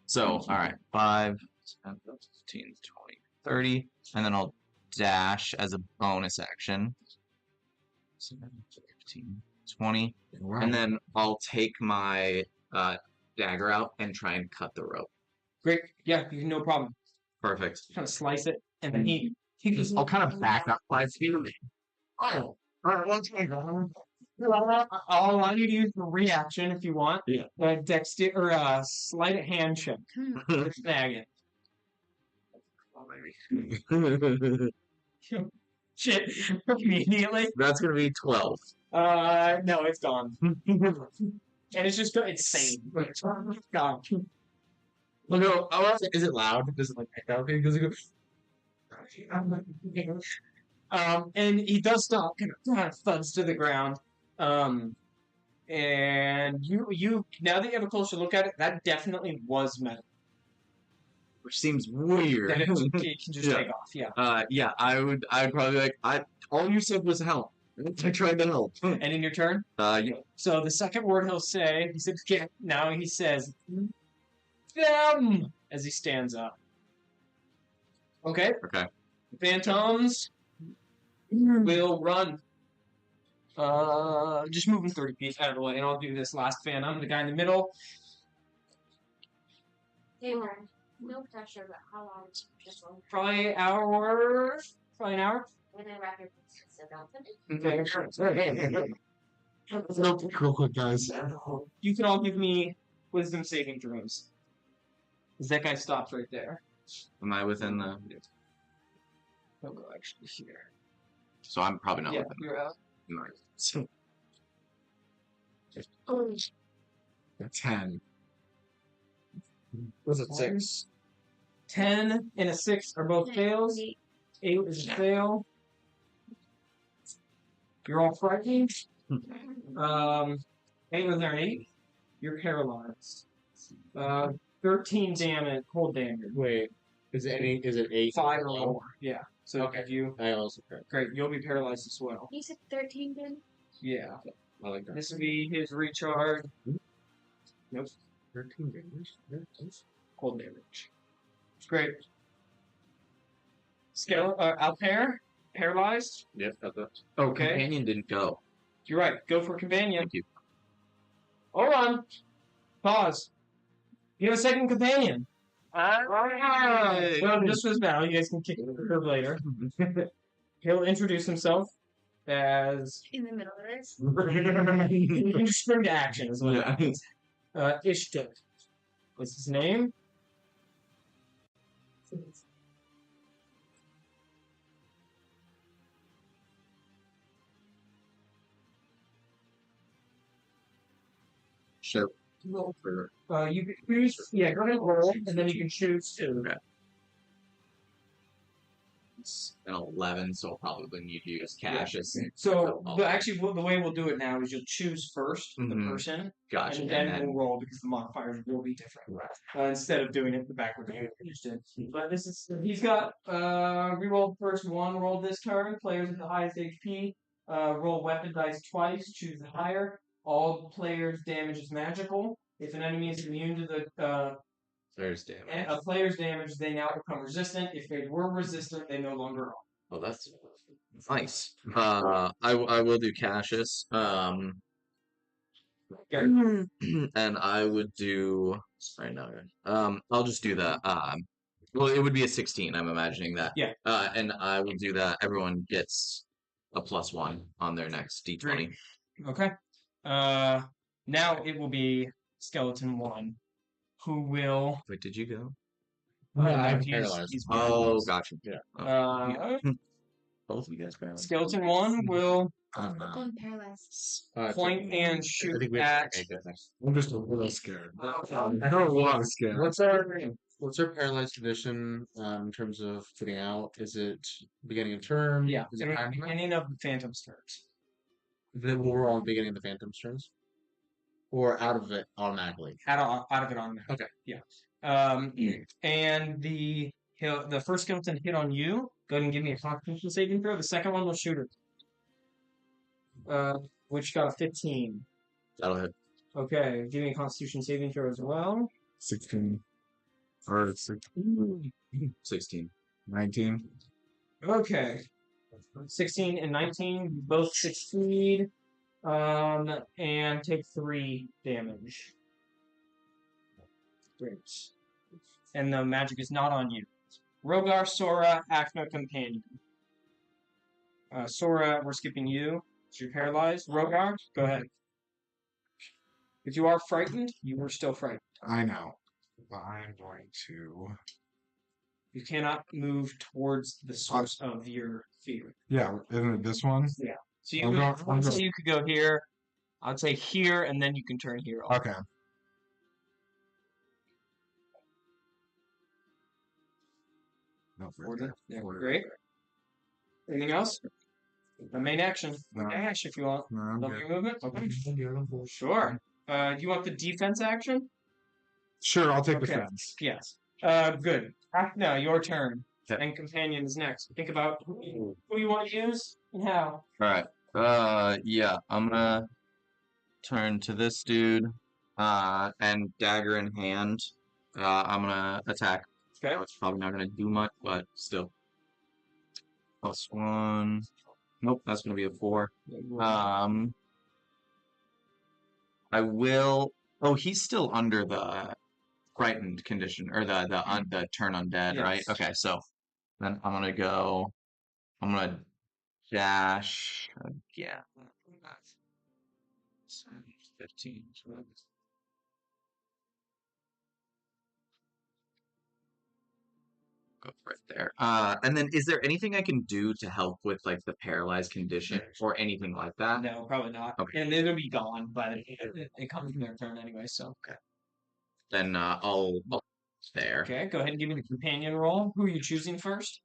So, all right, 5, 10, 15, 20, 30, and then I'll dash as a bonus action. 7, 15, 20, and then I'll take my dagger out and try and cut the rope. Great. Yeah, no problem. Perfect. Kind of slice it, and then he goes. I'll kind of back up 5 feet. Oh, I'll allow you to use the reaction if you want. Yeah. Sleight of hand check. Snag it. Shit. Immediately. That's gonna be 12. No, it's gone. And it's just it's sane. It's gone. Well, no. Is it loud? Does it like echo? Does it go? And he does stop, kind of thuds to the ground. And you now that you have a closer look at it, that definitely was metal. Which seems weird. That it can just Yeah. take off. Yeah. Yeah, I would probably be like, all you said was help. I tried to help. And in your turn. Yeah. So the second word he'll say, he said, "Get." Now he says, "Them," as he stands up. Okay. Okay. Phantoms will run. Just moving 30 feet out of the way, and I'll do this last phantom, the guy in the middle. Taylor, no pressure, but how long is this one? Probably an hour. When I wrap your pieces, so don't put it. Real quick, guys. You can all give me wisdom saving throws. Because that guy stops right there. Am I within the? He'll go actually here. So I'm probably not Yeah, within. you're out. Nice. Oh, 10. Was it 6? 10 and a 6 are both fails. 8 is a fail. You're all frightened. 8 was there an 8. You're paralyzed. 13 damage, cold damage. Wait. Is it 8? 5 or more. Yeah. So Okay. if you I also care. great, you'll be paralyzed as well. you said 13 then? Yeah. I like that. This would be his recharge. Nope. 13 damage. Cold damage. Great. Altair, paralyzed. Yep, that's it. Oh, Okay. companion didn't go. You're right. Go for companion. Thank you. Hold on. Pause. You have a second companion. Alright. Well, this was now. You guys can kick it later. He'll introduce himself as. In the middle of this? You can just spring to action, is what Yeah. it means. Ishtik. What's his name? Sure. Roll for You can choose. Yeah, go ahead and roll, and then you can choose to. Okay. It's an 11, so I'll probably need to use cash as So, the way we'll do it now is you'll choose first the Mhm. person, gotcha. and then we'll roll because the modifiers will be different. Instead of doing it the backward way we just did. But this is he's got reroll first one roll this turn. Players with the highest HP roll weapon dice twice. Choose the higher. All players' damage is magical. If an enemy is immune to the There's damage. a player's damage, they now become resistant. If they were resistant, they no longer are. Oh, that's Nice. I will do Cassius. Okay. And I would do. Sorry, no. I'll just do the. Well, it would be a 16. I'm imagining that. Yeah. And I will do that. Everyone gets a +1 on their next D20. Okay. Now it will be Skeleton 1, who will. Wait, did you go? I'm paralyzed. He's Oh, gotcha. Yeah. Oh, both of you guys paralyzed. Skeleton 1 will I'm paralyzed. point and I shoot think we have at. to make it next. I'm just a little scared. I'm a lot scared. What's our paralyzed condition in terms of getting out? Is it beginning of turn? Yeah, Is it active? beginning of the Phantom's turns. Then we'll roll on beginning of the Phantom's turns, or out of it automatically. Out of it on. Okay. Yeah. And the first skeleton hit on you. Go ahead and give me a Constitution saving throw. The second one will shoot her. Which got a 15. That'll hit. Okay, give me a Constitution saving throw as well. 16. Or 16. 16. 19. Okay. 16 and 19 both succeed. And take 3 damage. Great. And the magic is not on you. Rogar, Sora, Acma, Companion. Sora, we're skipping you. You're paralyzed. Rogar, go ahead. If you are frightened, you are still frightened. I know. But I'm going to. You cannot move towards the source of your fear. Yeah, isn't it this one? Yeah. So you I'm going- I'm I'd say just- you could go here. I'd say here, and then you can turn here. off. Okay. No, Order. Yeah, great. Anything else? The main action. No. Dash if you want. No, I'm Love good. your movement? Okay. Sure. Do you want the defense action? Sure, I'll take Okay. defense. Yes. Good. No, your turn. Okay. And companion is next. Think about who you want to use and how. Alright. Yeah, I'm gonna turn to this dude. And dagger in hand. I'm gonna attack. Okay. It's probably not gonna do much, but still. +1. Nope, that's gonna be a 4. I will. Oh, he's still under the frightened condition, or the turn undead, right? Yes. Okay, so then I'm gonna go. I'm gonna dash again. 15. Go right there. And then is there anything I can do to help with like the paralyzed condition or anything like that? No, probably not. Okay. And it'll be gone by the it comes from their turn anyway, so. Then I'll there. Okay, go ahead and give me the companion roll. Who are you choosing first?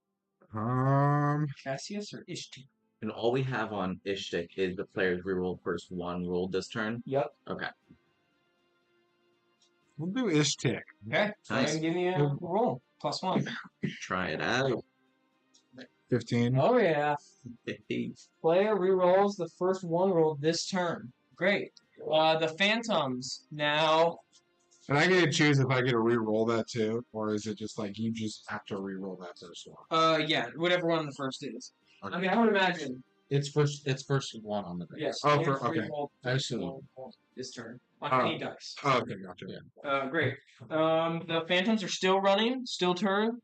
Cassius or Ishti? And all we have on Ishtik is the player's reroll first one rolled this turn. Yep. Okay. We'll do Ishtik. Okay, go ahead Nice. and give me a roll. +1. Try it out. 15. Oh yeah. Player rerolls the first one rolled this turn. Great. The Phantoms now. And I get to choose if I get to re-roll that too, or is it just like you just have to re-roll that first one? Yeah, whatever one the first is. Okay. I mean, I would imagine. It's first one on the dice. Yes. Oh, you okay. re-roll I assume. this turn on Oh. any dice. Oh, okay, gotcha. Great. The Phantoms are still running, still turn.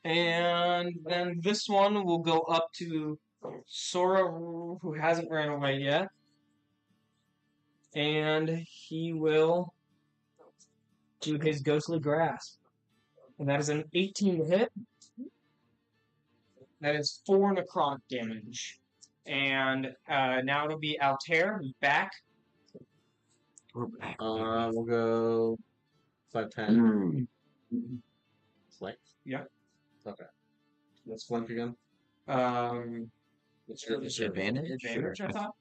And then this one will go up to Sora, who hasn't ran away yet. And he will do his Ghostly Grasp. And that is an 18 to hit. That is 4 necrotic damage. And now it'll be Altair, who's back. We're back. We'll go 5-10. Flank. Yeah. Okay. Let's flank again. What's your advantage? Advantage, I thought.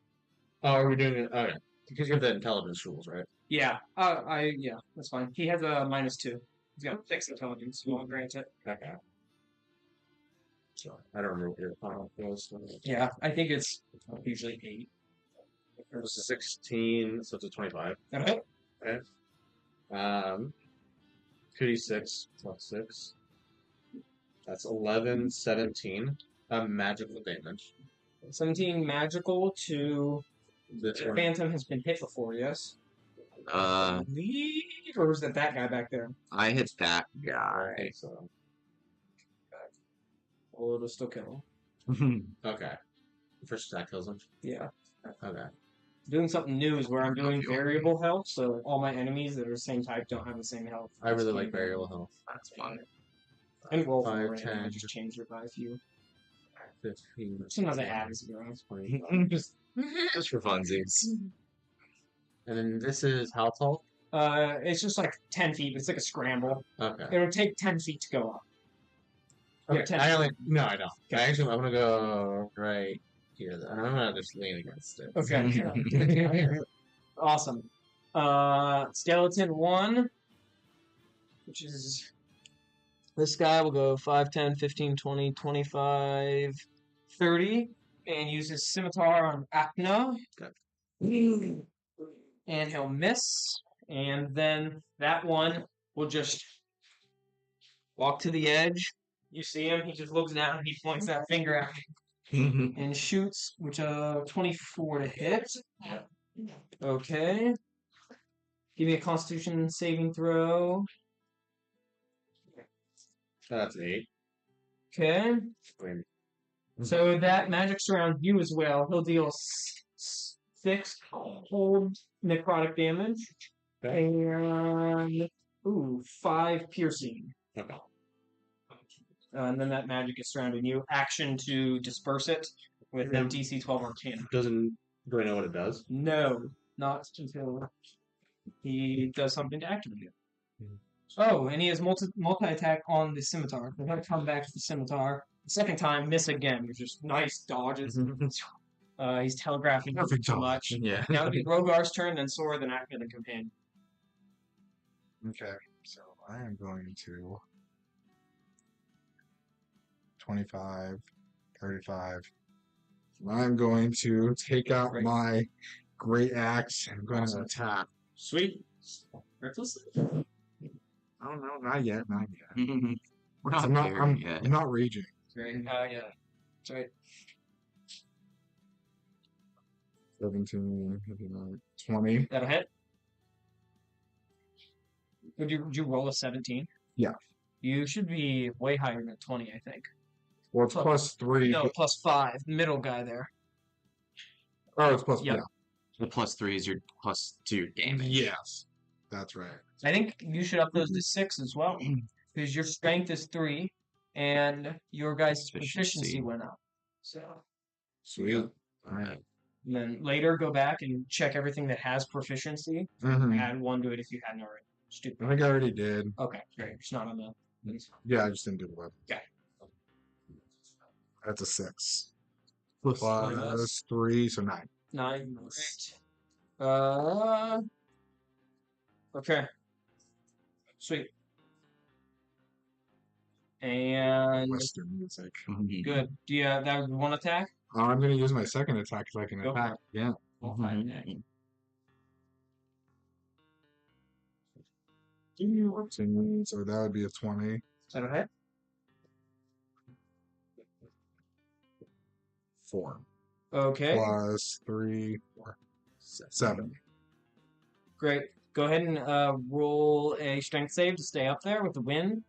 Oh, are we doing it? Okay. Because you have the intelligence rules, right? Yeah. Yeah, that's fine. He has a -2. He's got 6 intelligence, so I'll grant it. Okay. So I don't remember what your final was. Yeah, I think it's usually 8. It was 16, so it's a 25. Okay. Cootie 6 +6. That's 11, 17. Magical damage. 17 magical to This one. Phantom has been hit before, yes? Uh, Or was that guy back there? I hit that guy. So, Or it'll still kill him. okay. First attack kills him. Yeah. Okay. Doing something new is where I'm doing variable health, so all my enemies that are the same type don't have the same health. I really like variable health. That's fun. And roll for 5, it. I 10, just changed it by a few. 15. Sometimes I add as it goes. 20. Just for funsies. And then this is how tall? It's just like 10 feet. It's like a scramble. Okay. It'll take 10 feet to go up. Okay. 10 I only feet. no, I don't. I'm gonna go right here. Then. I'm gonna just lean against it. Okay. Awesome. Skeleton 1, which is this guy will go 5, 10, 15, 20, 25, 30, and use his scimitar on Apna. And he'll miss. And then that one will just walk to the edge. You see him, he just looks down and he points that finger at me and shoots, which 24 to hit. Okay. Give me a Constitution saving throw. That's 8. Okay. Wait. So that magic surrounds you as well. He'll deal 6 cold necrotic damage. Okay. And 5 piercing. Okay. And then that magic is surrounding you. Action to disperse it with Yeah. a DC 12 Arcana. Do I know what it does? No, not until he does something to activate it. Mhm. Oh, and he has multi-attack on the scimitar. We're going to come back to the scimitar. The second time, miss again, which is nice dodges. He's telegraphing Perfect too dodge. much. Yeah. Now it'll be Rogar's turn, then Sora, then Acme, then Companion. Okay, so I am going to 25, 35. I'm going to take out Great. my great axe and I'm going to attack. Sweet. Recklessly? I don't know, not yet, not yet. We're not I'm not, there I'm, yet. I'm not raging. Great. Yeah. That's right. 17, 59, 20. That'll hit. Would you roll a 17? Yeah. You should be way higher than 20, I think. Well, it's plus 3. No, plus 5. Middle guy there. Oh, it's plus Yep. yeah. The +3 is your +2 damage. Yes, that's right. I think you should up those to 6 as well. Because your strength is 3, and your guy's proficiency went up. So, Sweet. All right. and then later go back and check everything that has proficiency. Mhm. Add 1 to it if you hadn't already. Stupid. I think I already did. Okay, great. It's not on the. Yeah, I just didn't do the web. Okay. That's a 6. Plus Plus 3, so 9. 9. Great. Okay. Sweet. And Western music. good. Do you that was 1 attack? I'm going to use my second attack because I can Go for attack. Yeah. All 5 attack. So that would be a 20. Is that okay? 4. Okay. Plus 3, 4, 7. Great. Go ahead and roll a strength save to stay up there with the wind.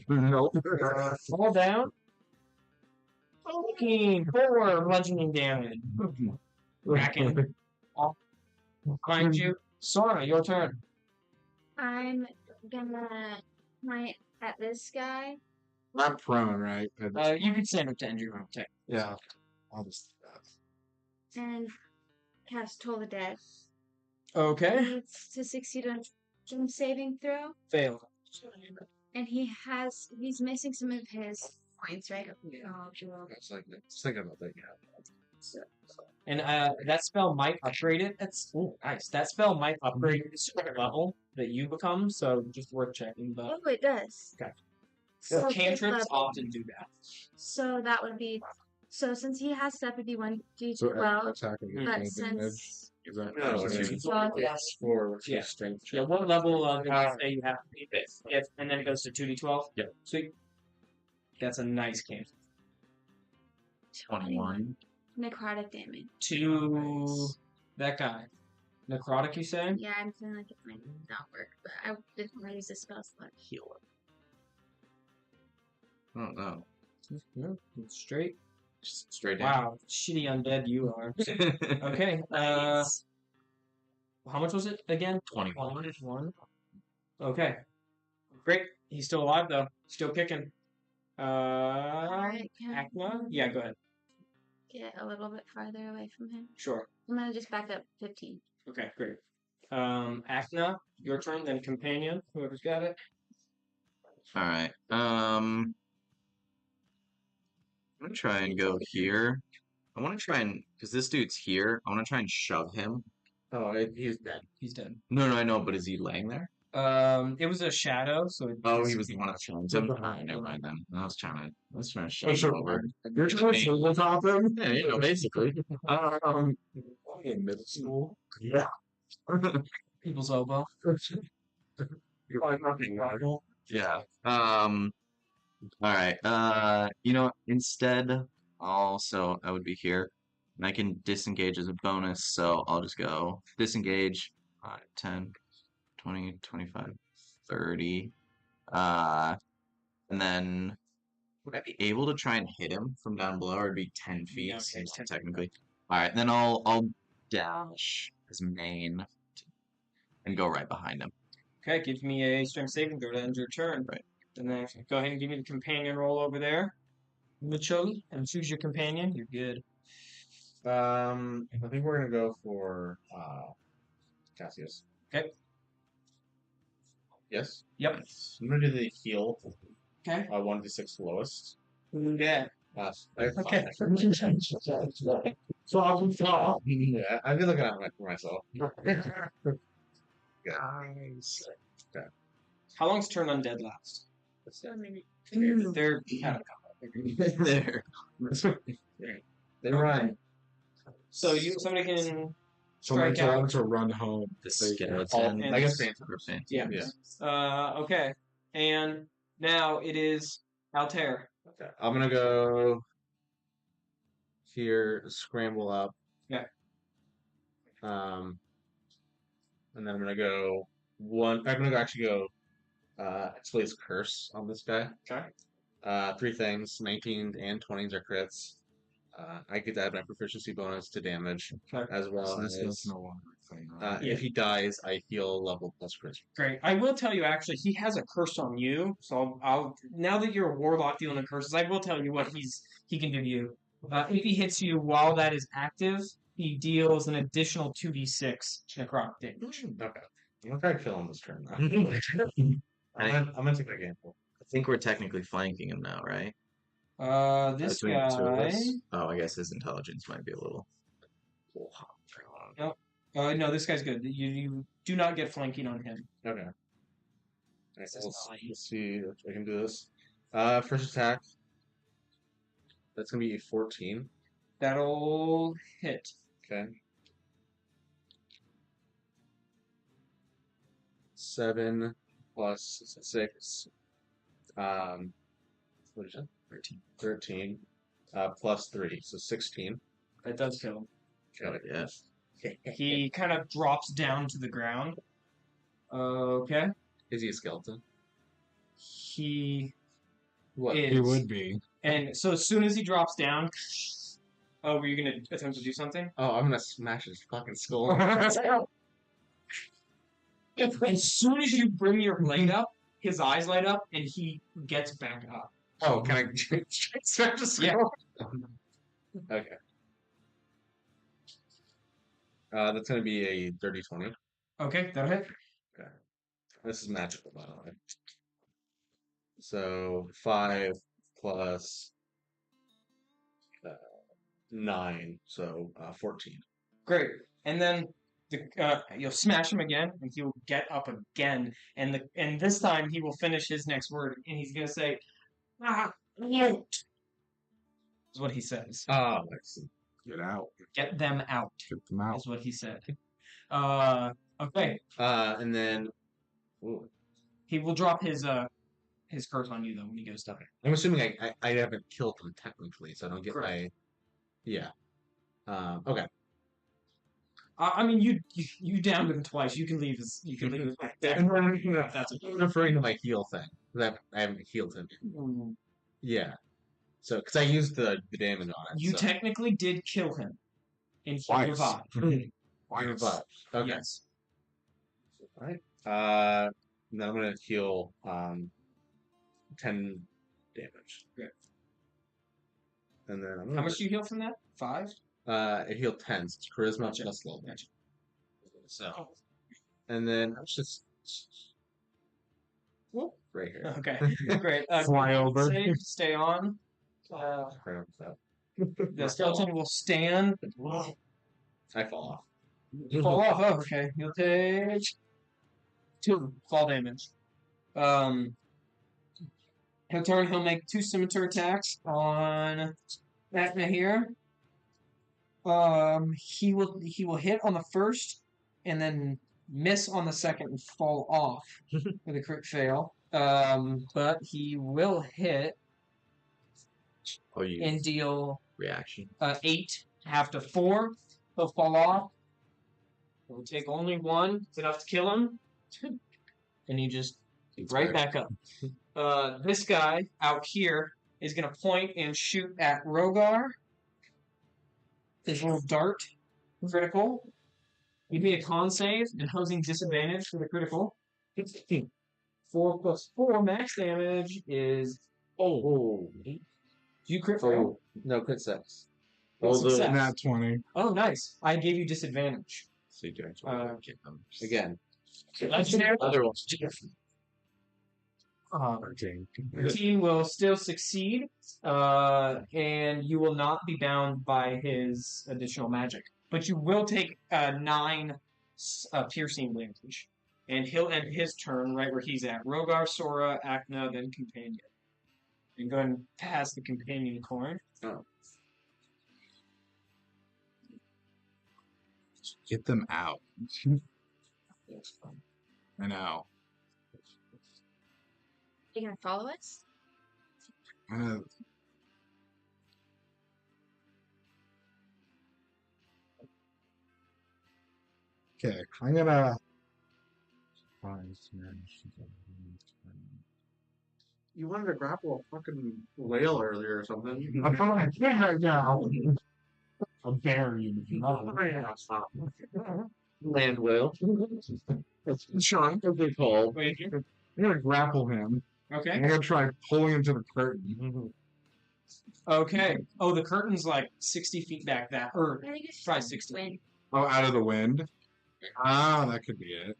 Nope. Fall down. 4 bludgeoning damage. Racking. Behind you. Sora, your turn. I'm gonna point at this guy. I'm prone, right? You can stand up to end your own attack. Yeah. I'll just do that. And cast Toll the Dead. Okay. Needs to succeed on a saving throw. Failed. And he's missing some of his points, right? It's like just thinking about that. Yeah. And that spell might upgrade it. Nice. That spell might upgrade it to a certain level that you become, so just worth checking. But Oh, it does. Okay. So cantrips fifth level. often do that. So that would be. So since he has stuff, it'd be 1d12. So attack and But damage. since Is that No, constitution? it's for Yeah. strength. Yeah, what level did you say you have to be this? If, and then it goes to 2d12? Yep. Sweet. That's a nice game. 21. Necrotic damage. To that guy. Necrotic, you say? Yeah, I'm feeling like it might not work, but I didn't want to use a spell slot. Healer. I don't know. No, straight. Just straight down. Wow, shitty undead you are. Okay. How much was it again? 21. 1. Okay. Great. He's still alive though. Still kicking. Alright, can I Acna? Yeah, go ahead. get a little bit farther away from him? Sure. I'm gonna just back up 15. Okay, great. Acna, your turn, then companion, whoever's got it. All right. I'm gonna try and go here. I want to try and because this dude's here. I want to try and shove him. Oh, he's dead. He's dead. No, I know, but is he laying there? It was a shadow, so Oh, he was the one that challenged him. Never mind then. I was trying to shove him over. You're trying to tabletop him? Yeah, you know, basically. In middle school? Yeah. people's elbow. You're like nothing, Michael. Yeah. All right. Instead, also I would be here, and I can disengage as a bonus. So I'll just go disengage. 10, 20, 25, 30. And then would I be able to try and hit him from down below, or it'd be 10 feet? No, okay, it's 10 feet. Technically. All right. Then I'll dash his main and go right behind him. Okay, give me a strength saving throw to end your turn. Right. And then go ahead and give me the companion roll over there. Mitchell, and choose your companion. You're good. I think we're gonna go for Cassius. Okay. Yes. Yep. I'm gonna do the heal. Okay. 1d6 lowest. Yeah. Okay. So Yeah, I've been looking at it for myself. guys. How long's turn undead last? They're out of combat. There. They run. So somebody can Someone strike told him out. to run home. The They- skeleton. and- I guess Yeah. Yeah. Okay. And now it is Altair. Okay. I'm gonna go here, scramble up. Yeah. And then I'm gonna go one. I'm gonna actually go. Displays curse on this guy. Okay. 3 things: 19 and 20s are crits. I get to add my proficiency bonus to damage, Okay. as well So as that's no longer a thing, right? if he dies, I heal level plus crit. Great. I will tell you actually, he has a curse on you. So I'll now that you're a warlock dealing in curses, I will tell you what he can do to you. If he hits you while that is active, he deals an additional 2d6 necrotic damage. Okay. I'm gonna try to kill him this turn. I I'm gonna take a gamble. think we're technically flanking him now, right? This Between the two of guy. us. Oh, I guess his intelligence might be a little. No, this guy's good. You do not get flanking on him. Okay. Alright, let's see if I can do this. First attack. That's gonna be a 14. That'll hit. Okay. 7 plus 6. What is it? 13. 13. Plus 3, so 16. That does kill him. Okay. Yes. He kind of drops down to the ground. Okay. Is he a skeleton? He What? is. He would be. And so as soon as he drops down, oh, were you going to attempt to do something? Oh, I'm gonna smash his fucking skull. As soon as you bring your blade up, his eyes light up and he gets back up. Oh, can I smash his skull? Yeah. Okay. That's gonna be a dirty 20. Okay, that'll hit. Okay. This is magical, by the way. So 5 plus 9, so 14. Great. And then you'll smash him again, and he'll get up again. And this time he will finish his next word, and he's gonna say, "Ah, out," is what he says. Ah, I see. Get out. Get them out Get them out. is what he said. Okay. And then ooh, He will drop his curse on you though when he goes down. I'm assuming I haven't killed them technically, so I don't get Correct. my yeah. Okay. I mean, you downed him twice. You can leave his. You can leave his back there. That's I'm referring to my heal thing. That I haven't healed him. Mm. Yeah. So, because I used the damage on it. You so. technically did kill him, and he Twice. revived. Revived. Okay. Yes. All right. Then I'm gonna heal 10 damage. Good. And then I'm How gonna, much do you heal from that? 5. it healed 10. So it's charisma Gotcha. plus level. So, and then let's just whoop, right here. Okay. Great. Fly over. Save, stay on. Right over that. The skeleton will stand. I fall off. You fall off. Oh, okay. You'll take 2 fall damage. He'll turn. He'll make 2 scimitar attacks on Atma here. He will hit on the first, and then miss on the second and fall off with a crit fail. But he will hit Oh, you and deal reaction. 8 half to 4. He'll fall off. He'll take only 1. It's enough to kill him. And he just right back up. This guy out here is going to point and shoot at Rogar. His little dart. Critical. Give me a con save and hosing disadvantage for the critical. 4 plus 4 max damage is 8. Do you crit fail? No, crit 6. Success. Nat 20. Oh, nice. I gave you disadvantage. So you do actually get them. Again. Legendary. Other ones. Your team will still succeed, and you will not be bound by his additional magic. But you will take 9 piercing damage. And he'll end his turn right where he's at. Rogar, Sora, Acna, then Companion. And go ahead and pass the Companion coin. Oh. Get them out. I know. You gonna follow us? Okay, I'm gonna. You wanted to grapple a fucking whale earlier or something. I'm trying to right now. I'll bury you. Land whale. It's Sean. Okay, Paul. Wait, I'm gonna grapple him. okay. I'm gonna try pulling him to the curtain. Okay. Oh, the curtain's like 60 feet back. Or I think it's try just 60 wind. feet. Oh, out of the wind. Ah, that could be it.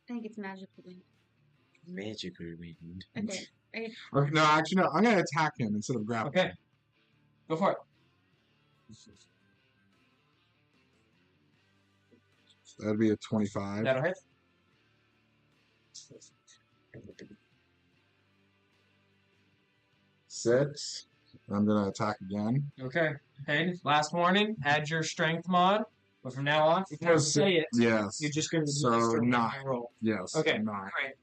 I think it's magical wind. Magical wind. Okay. Right. Or, no, actually, no. I'm gonna attack him instead of grappling. Okay. Go for it. That'd be a 25. That'll hit. Six. I'm gonna attack again. Okay. Hey, last warning. Add your strength mod. But from now on, if you don't say it, Yes. you're just going to So, administer the 9. roll. Yes. Okay. 9. Great.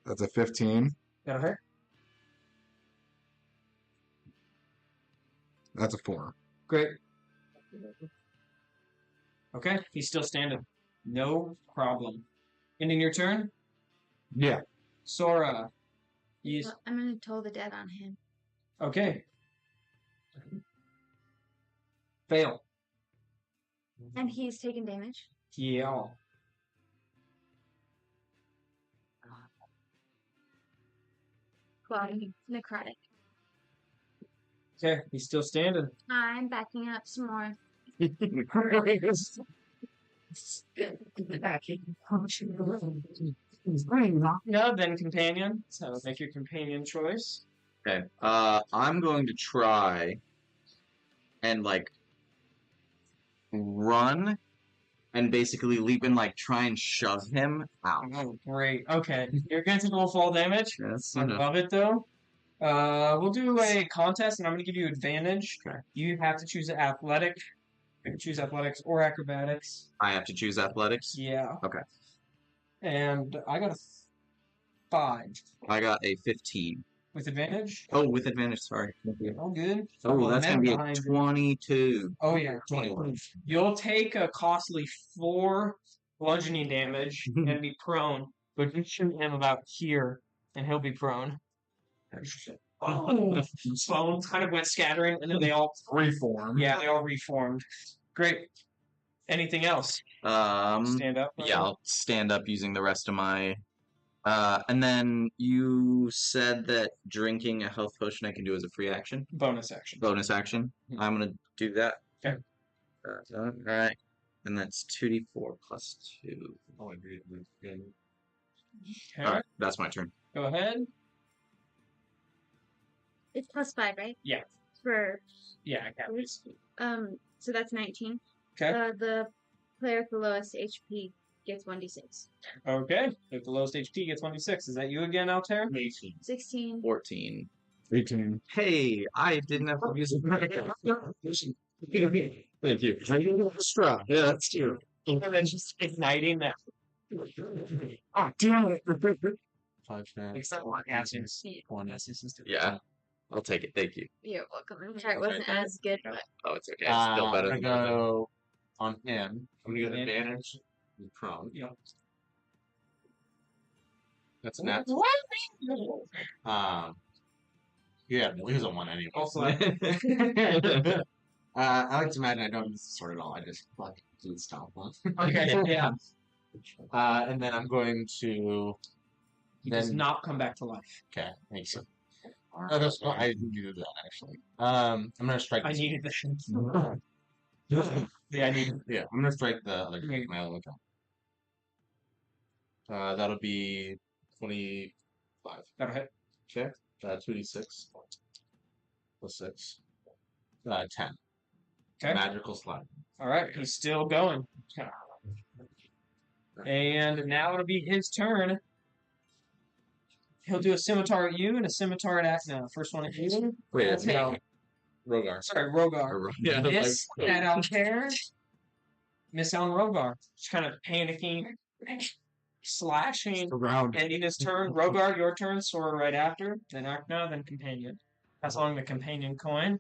That's a 15. That'll hit. That's a 4. Great. Okay. He's still standing. No problem. Ending your turn. Yeah. Sora. Well, I'm gonna toll the dead on him. Okay. Fail. And he's taking damage. Yeah. Well, necrotic. Okay. He's still standing. I'm backing up some more. No, then companion. So make your companion choice. Okay. I'm going to try and like run and basically leap and like try and shove him out. Oh, great. Okay. You're going to take a little fall damage. Yes. I love it though. We'll do a contest, and I'm going to give you advantage. Okay. You have to choose athletic. You can choose athletics or acrobatics. I have to choose athletics. Yeah. Okay. And I got a 5 I got a 15. with advantage. Oh, with advantage. Sorry. All good. Oh, that's gonna Men be a behind you. 22. Oh yeah, 21. You'll take a costly 4 bludgeoning damage and be prone, but you shoot him about here, and he'll be prone. Oh, bones kind of went scattering, and then they all Reform. Yeah, they all reformed. Great. Anything else? Stand up. Yeah, I'll stand up using the rest of my. And then you said that drinking a health potion I can do as a free action. Bonus action. Bonus action. I'm gonna do that. Okay. All right. And that's 2d4 plus 2. Oh, I agree. Okay. All right, that's my turn. Go ahead. It's +5, right? Yeah. For Yeah, so that's 19. Okay. The player with the lowest HP gets 1d6. Okay. If the lowest HP gets 1d6, is that you again, Altair? 16. 14. 18. Hey, I didn't have to use it. Thank you. Extra. Yeah, that's true. And then just igniting that. Oh, damn it. 5 minutes. Except one actions. One. Yeah, I'll take it. Thank you. You're welcome. I'm sorry it wasn't as good, but Oh, it's okay. It's still better I'm than gonna nothing. go on him. I'm gonna get Yeah. advantage. And prone. Yeah. That's net. Yeah, he was a 1 anyway. Also, I like to imagine I don't use the sword at all. I just like do the stomp one. okay, yeah. And then I'm going to. He does Then not come back to life. okay, thanks. Oh, that's well, I needed that actually. I'm gonna strike. I this needed the one. Yeah, I needed. Yeah, I'm gonna strike the other Okay. my other account. That'll be 25. That'll hit. Okay. 2d6 plus 6. 10. Okay. Magical slide. All right, he's still going. And now it'll be his turn. He'll do a scimitar at you and a scimitar at no. First one at you. Wait, That's no. it. Rogar. Sorry, Rogar. Yeah, Miss at Altair. Miss on Rogar. Just kind of panicking, slashing, Around. ending his turn. Rogar, your turn. Sora right after. Then Akna, then Companion. Pass along the Companion coin.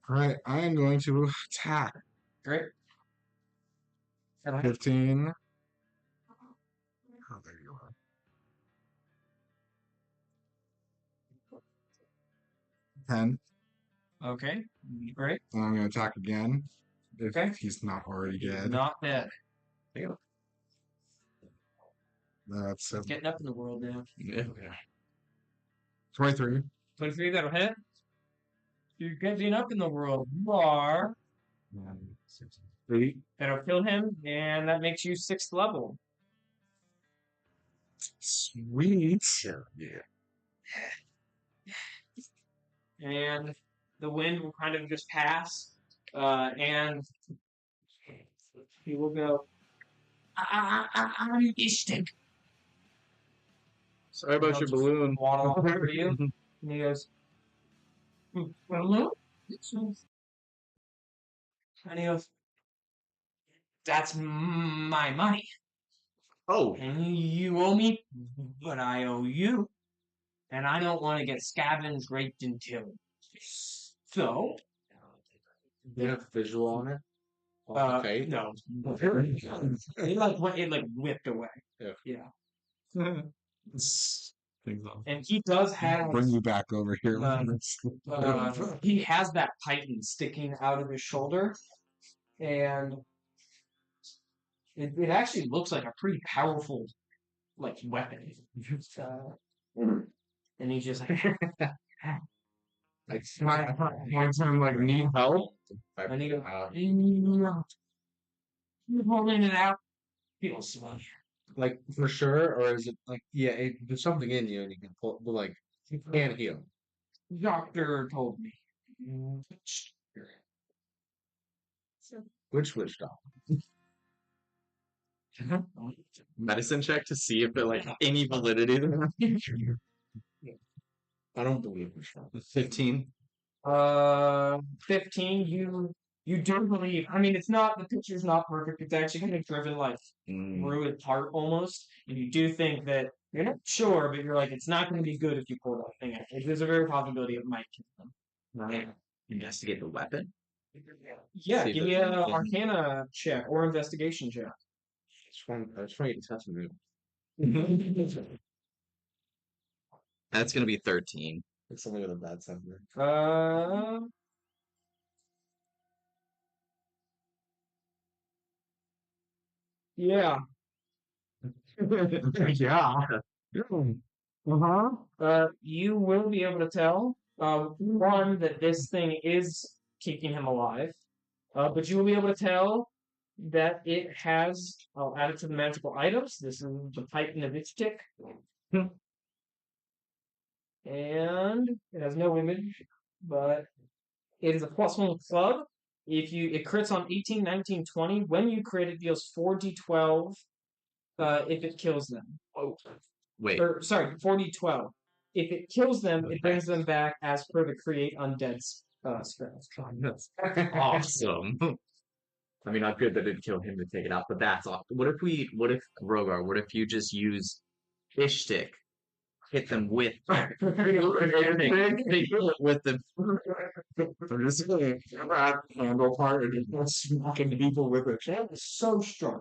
Alright, I am going to attack. Great. 15. Oh, there you are. 10. Okay. Great. And I'm going to attack again. If Okay. he's not already dead. Not dead. That's Getting up in the world now. Yeah. 23. 23, that'll hit. You're getting up in the world. You are. 8. That'll kill him, and that makes you 6th level. Sweet. Yeah. And the wind will kind of just pass, and he will go, I'm distant. Sorry about your balloon. Waddle over to you, and he goes, balloon? And he goes, that's my money. Oh, And you owe me, but I owe you. And I don't want to get scavenged, raped, and killed. So, Do you have visual on it? Okay. no. It whipped away. Yeah. And he does have, Bring you back over here. he has that titan sticking out of his shoulder. And it actually looks like a pretty powerful, weapon. And he's just like, Need help? and he goes, you're holding it out. Feels funny. Like for sure, or is it like there's something in you and you can pull, but like you can't heal. Doctor told me. So Which doctor? Medicine check to see if it like any validity. I don't believe it. 15. 15. You do believe. I mean, it's not the picture's not perfect. It's actually kind of driven like through it part almost, and you do think that you're not sure, but you're like, it's not going to be good if you pull that thing out. There's a very possibility it might kill them. Right. Investigate the weapon. Yeah, See if give me it's- an Arcana check or investigation check. I was trying to touch me. That's gonna be 13. It's something with a bad sentiment. Yeah. Yeah. You will be able to tell, one, that this thing is keeping him alive, but you will be able to tell that it has, I'll add it to the magical items. This is the pipe and the dipstick. And it has no image, but it is a +1 club. It crits on 18, 19, 20. When you crit, it deals 4d12 if it kills them. Wait. Or sorry, 4d12. If it kills them, it brings them back as per the create undead spell. Awesome. I mean, not good that it didn't kill him to take it out, but that's awesome. What if Rogar, what if you just use fish stick, hit them with with the I'm just gonna handle part and just smacking people with it. That is so strong.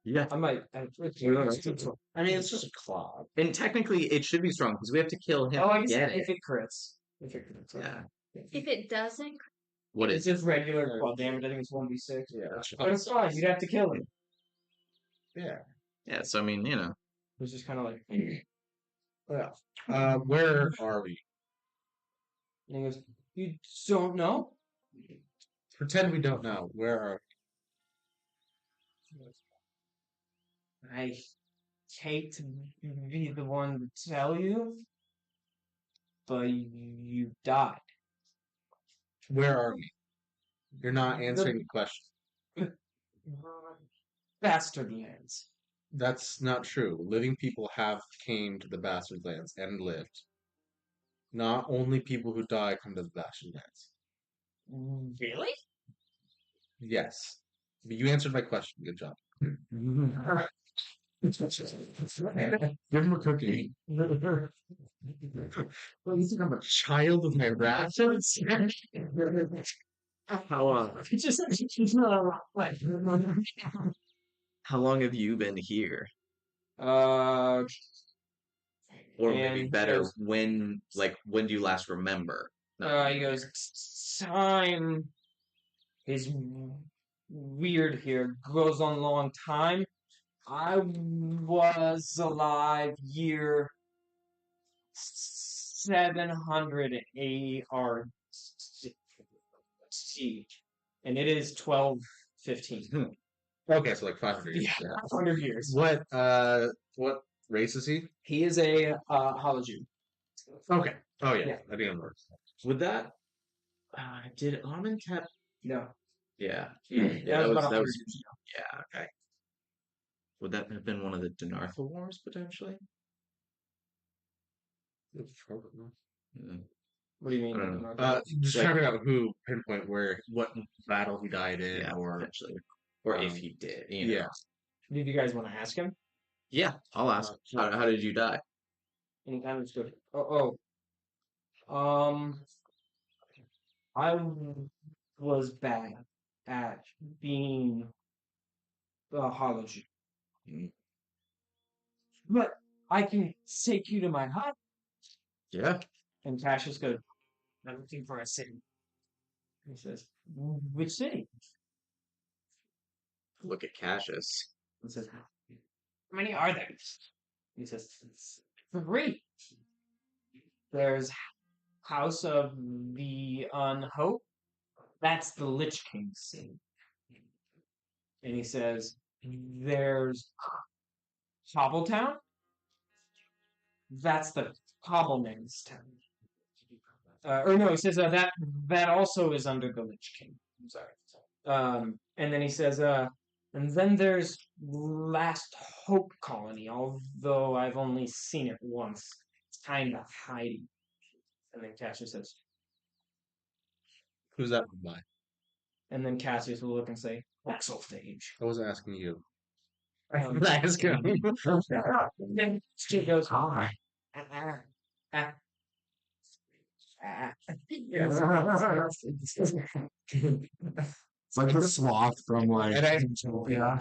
yeah. I might. I mean, it's just a claw. And technically, it should be strong because we have to kill him. Oh, I to guess get if it. it crits. If it crits. Yeah. If it doesn't, What It's is it? just regular claw damage. I think it's 1d6. Yeah. But it's fine. You'd have to kill him. Yeah. Yeah. So I mean, you know, It's just kind of like. Yeah. Where are we? And he goes, "You don't know?" Pretend we don't know. Where are I hate to be the one to tell you, but you died. Where are we? You're not answering the question. Bastard lands. That's not true. Living people have came to the Bastard Lands and lived. Not only people who die come to the Bastard Lands. Really? Yes. But you answered my question. Good job. Give him a cookie. Well, you think I'm a child with my rations? how how long have you been here? Uh, Or And maybe he better, goes- when do you last remember? he goes, time is weird here. Goes on a long time. I was alive year 700 ARC, and it is 1215. Okay, so like 500 years. Yeah, 500 years. What race is he? He is a hology. Okay. Oh yeah, Yeah. I didn't remember. Would that did Amenhotep? No. Yeah. That was about 100 that was years ago. yeah, okay. Would that have been one of the Denartha Wars potentially? Hmm. What do you mean? I don't know. Just Like- trying to figure out who pinpoint what battle he died in, Yeah, or potentially. Or if um, he did, you know. yeah. Did you guys want to ask him? Yeah, I'll ask. How did you die? Anytime it's good. I was bad at being a hology. But I can take you to my hut. Yeah. And Cassius goes, I'm looking for a city. He says, which city? Look at Cassius. He says, how many are there? He says, 3. There's House of the Unhope. That's the Lich King's city. And he says, there's Hobbletown. That's the Cobbleman's town. Or no, he says that also is under the Lich King. I'm sorry. And then he says, And then there's Last Hope Colony, although I've only seen it once. It's kind of hiding. And then Cassius says, Who's that one by? and then Cassius will look and say, Exophage. I wasn't asking you. Um, Ask him. Then she goes, hi. Ah, ah. It's like the sloth from like. And I Yeah.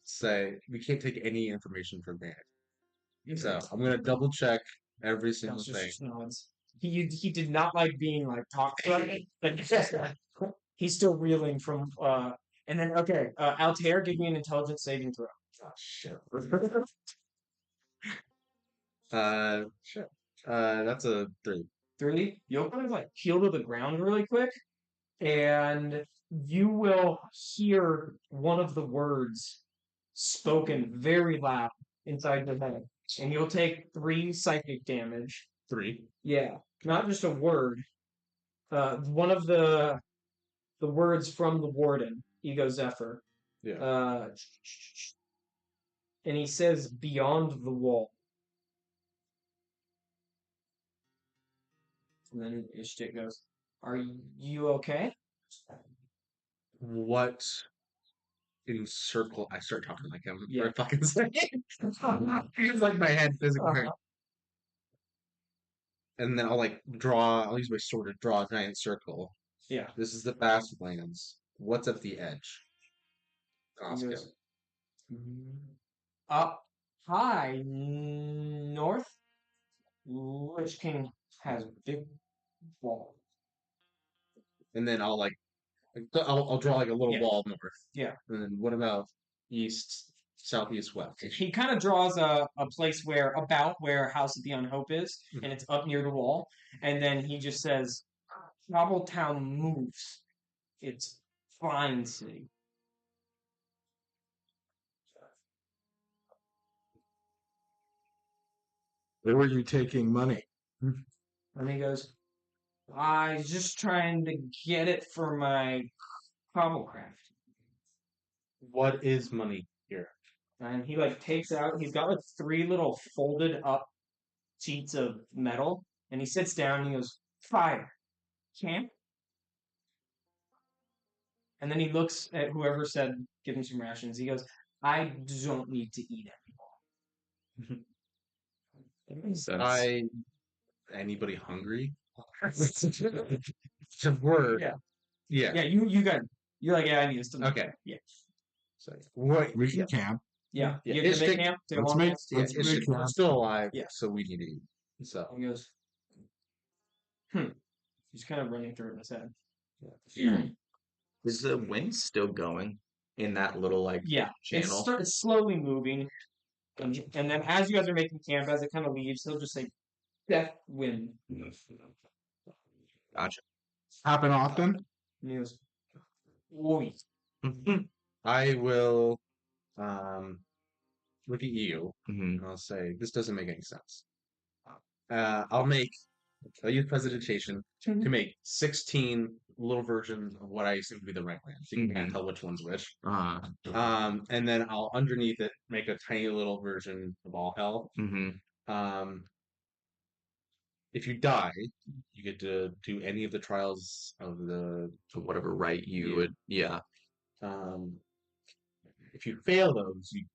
say we can't take any information from that. So I'm gonna double check every single Cassius thing. just nods. He did not like being like talked about, but he's still reeling from and then Altair, give me an intelligence saving throw. Oh shit. Shit. That's a 3. 3, you'll kind of like peel to the ground really quick, and you will hear one of the words spoken very loud inside your head. And you'll take 3 psychic damage. 3. Yeah. Not just a word. One of the words from the warden, Ego Zephyr. Yeah. And he says, beyond the wall. And then Ishtik goes, are you okay? What in circle? I start talking like him Yeah. for a fucking second. It's like my head physically hurt. And then I'll use my sword to draw a giant circle. Yeah. This is the Fastlands. What's at the edge? He goes, up high north, Lich King has big wall. And then I'll draw like a little Yeah. wall north. Yeah. And then what about east, southeast, west? He kind of draws a place where House of the Unhope is, and it's up near the wall. And then he just says, Cobbletown moves. It's fine city. Where were you taking money? And he goes, I was just trying to get it for my cobblecraft. What is money here? And he takes out, he's got 3 little folded up sheets of metal, and he sits down and he goes, fire, camp. And then he looks at whoever said, give him some rations. He goes, I don't need to eat anymore. Anybody hungry? We're Yeah. Yeah. Yeah, you're like, yeah, I need some. Okay. Yeah. So what We can camp. Yeah. Yeah, You're gonna make Ishtik- camp? They Let's want make. camp? Let's it's make camp. still alive, Yeah. so we need to eat. So He goes, He's kind of running through it in his head. Is the wind still going in that little Yeah. channel? It's slowly moving. And then as you guys are making camp, as it kind of leaves, he'll just say, death wind. Gotcha. Happen often. And he goes, oi. I will look at you Mhm. and I'll say, this doesn't make any sense. I'll use prestidigitation to make 16 little versions of what I assume to be the right land. So you can't tell which one's which. And then I'll underneath it make a tiny little version of all hell. If you die, you get to do any of the trials of the whatever right you would. Yeah. If you fail those, you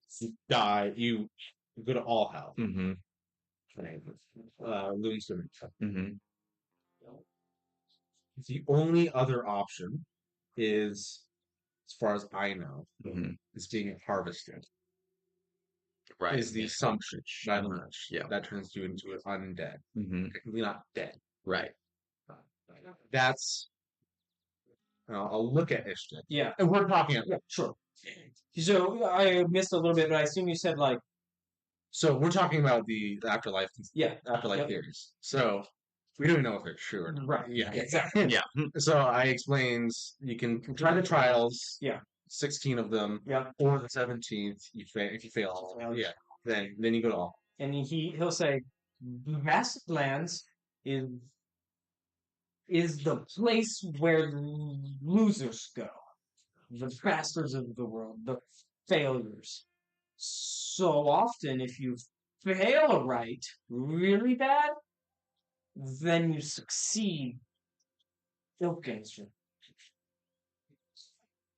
die. You go to all hell. Loonsome. The only other option is, as far as I know, is being harvested. Right. Is the assumption by the Lich. Yeah. That turns you into an undead. Technically not dead. Right. That's. I'll look at Ishtik. Yeah. And we're talking about. Yeah, sure. So I missed a little bit, but I assume you said So we're talking about the afterlife. Yeah. Afterlife theories. So we don't even know if they're true or not. Right. Yeah. Exactly. Yeah. So I explains you can try the trials. Yeah. 16 of them. Yeah. Or the 17th, if you fail all. Yeah. Then you go to all. And he'll say, Vastlands is the place where losers go. the bastards of the world, the failures. So often, if you fail a rite really bad, then you succeed Ilkinson.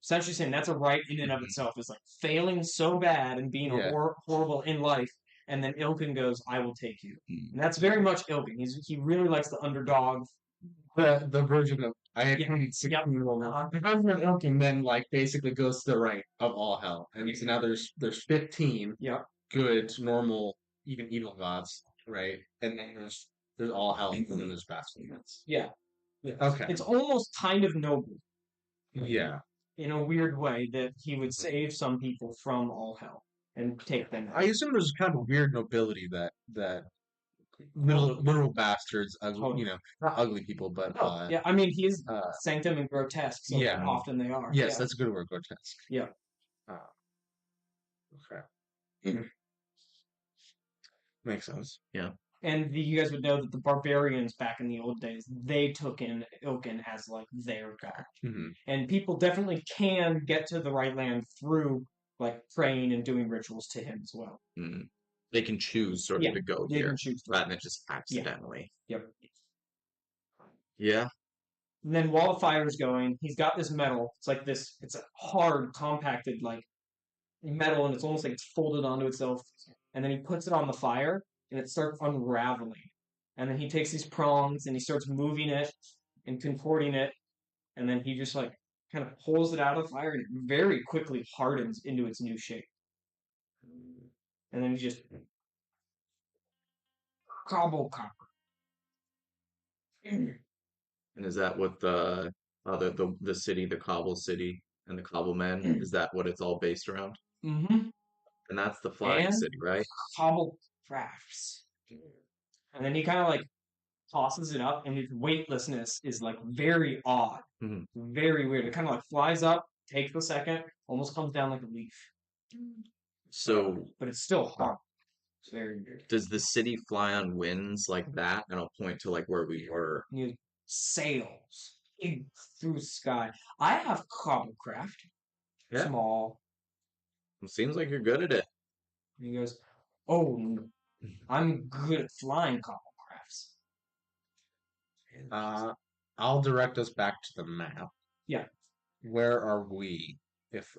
Essentially saying that's a rite in and of itself, is like failing so bad and being horrible in life, and then Ilkin goes, "I will take you," and that's very much Ilkin. He really likes the underdog. The version of I had Yeah. 16-year-old. The version of Ilkin then like basically goes to the right of all hell, and so now there's 15 good normal even evil gods, right? And then there's all hell, and then there's bastards. Yeah. Okay. It's almost kind of noble. Yeah. In a weird way, that he would save some people from all hell and take them out. I assume there's kind of a weird nobility that literal bastards, not ugly people, but yeah, I mean, he is sanctum and grotesque, so often they are. Yes, that's a good word, grotesque. Yeah. Okay. Makes sense. Yeah. And you guys would know that the barbarians back in the old days, they took in Ilkin as like their god. Mm-hmm. And people definitely can get to the right land through like praying and doing rituals to him as well. Mm-hmm. They can choose sort of to go here rather than just accidentally. Yep. Yeah. And then while the fire's going, he's got this metal. It's like this, it's a hard, compacted like metal, and it's almost like it's folded onto itself. And then he puts it on the fire, and it starts unraveling. And then he takes these prongs, and he starts moving it and contorting it. And then he just like kind of pulls it out of the fire, and it very quickly hardens into its new shape. And then he just cobble copper. And is that what the city, the Cobble City, and the Cobble Men, is that what it's all based around? Mm-hmm. And that's the Flying City, right? Cobble crafts. And then he kind of like tosses it up, and its weightlessness is like very odd, very weird. It kind of like flies up, takes a second, almost comes down like a leaf. So, but it's still hard. It's very weird. Does the city fly on winds like that? And I'll point to like where we were. Sails through the sky. I have cobblecraft. Yeah. Small. It seems like you're good at it. And he goes, "Oh, I'm good at flying cobblecrafts." I'll direct us back to the map. Yeah. Where are we? If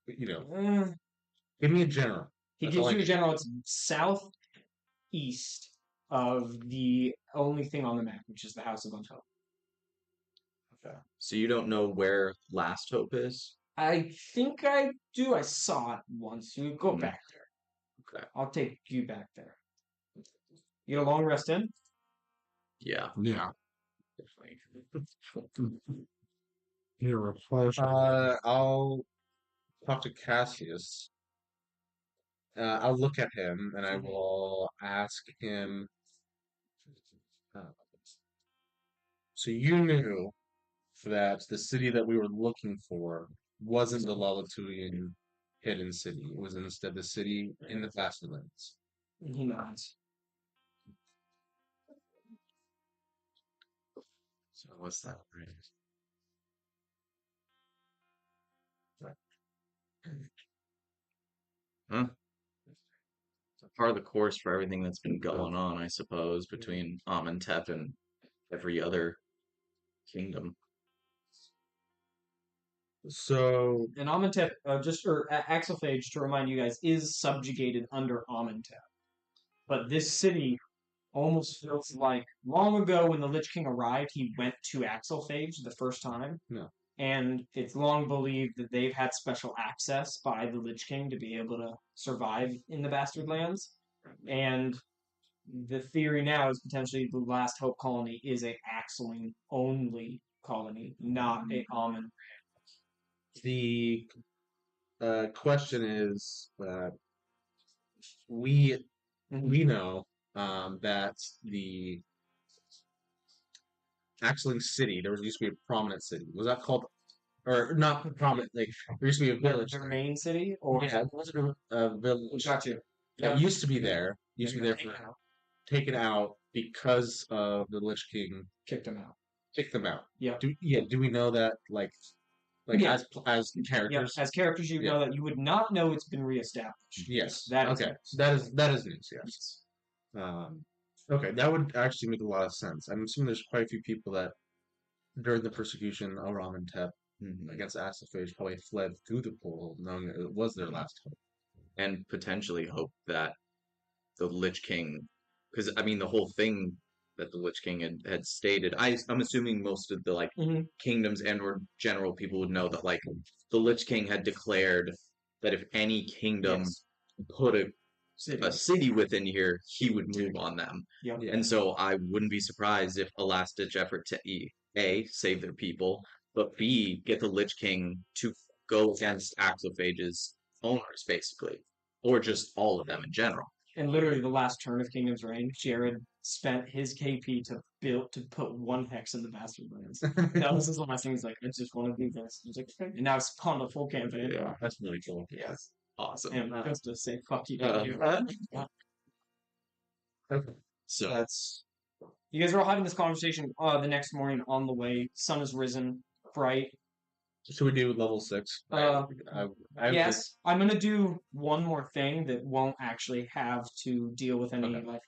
give me a general. He gives you a general. It's southeast of the only thing on the map, which is the House of Unhope. Okay. So you don't know where Last Hope is? I think I do. I saw it once. You go back there. Okay. I'll take you back there. You get a long rest in? Yeah. Yeah. You're a pleasure. I'll talk to Cassius. I'll look at him and I will ask him. So you knew that the city that we were looking for wasn't the Lalatulian hidden city. It was instead the city in the Fastlands. He nods. So what's that? Huh? It's a part of the course for everything that's been going on, I suppose, between Amenhotep and every other kingdom. So, and Amenhotep, Axelphage, to remind you guys, is subjugated under Amenhotep. But this city almost feels like long ago when the Lich King arrived, he went to Axelphage the first time. No. And it's long believed that they've had special access by the Lich King to be able to survive in the Bastard Lands. And the theory now is potentially the Last Hope colony is a Axeling only colony, not a Amen. The question is that we know that the Axeling city, there used to be a prominent city. Was that called, or not prominent? Like there used to be a village. The main city, or yeah, was it a village? Got you. That used to be there. Used to be there for taken out because of the Lich King kicked them out. Kicked them out. Yeah. Do we know that like Like Yeah. as Yep. characters. As characters, you Yeah. know that you would not know it's been reestablished. Yes. That is okay. news. That is news. Yes. Okay, that would actually make a lot of sense. I'm assuming there's quite a few people that during the persecution of Amenhotep against Assaphage probably fled through the portal, knowing that it was their last hope. And potentially hope that the Lich King, because I mean the whole thing that the Lich King had stated. I'm assuming most of the like Mhm. kingdoms and or general people would know that like the Lich King had declared that if any kingdom Yes. put a City. city within here, he would move on them. Yep. Yeah. And so I wouldn't be surprised if a last ditch effort to A, save their people, but B, get the Lich King to go against Axophage's owners, basically. Or just all of them in general. And literally the last turn of Kingdom's Reign, Jared spent his KP to put one hex in the Bastard Lands. That was his last thing. He's like, I just want to do this. He's like, okay. And now it's spawned a full campaign. Yeah. That's really cool. Yes. Awesome. And just to say, fuck you. So That's. You guys are all having this conversation the next morning on the way. Sun has risen, bright. Should we do level 6? I Yes, I'm gonna do one more thing that won't actually have to deal with any Okay. like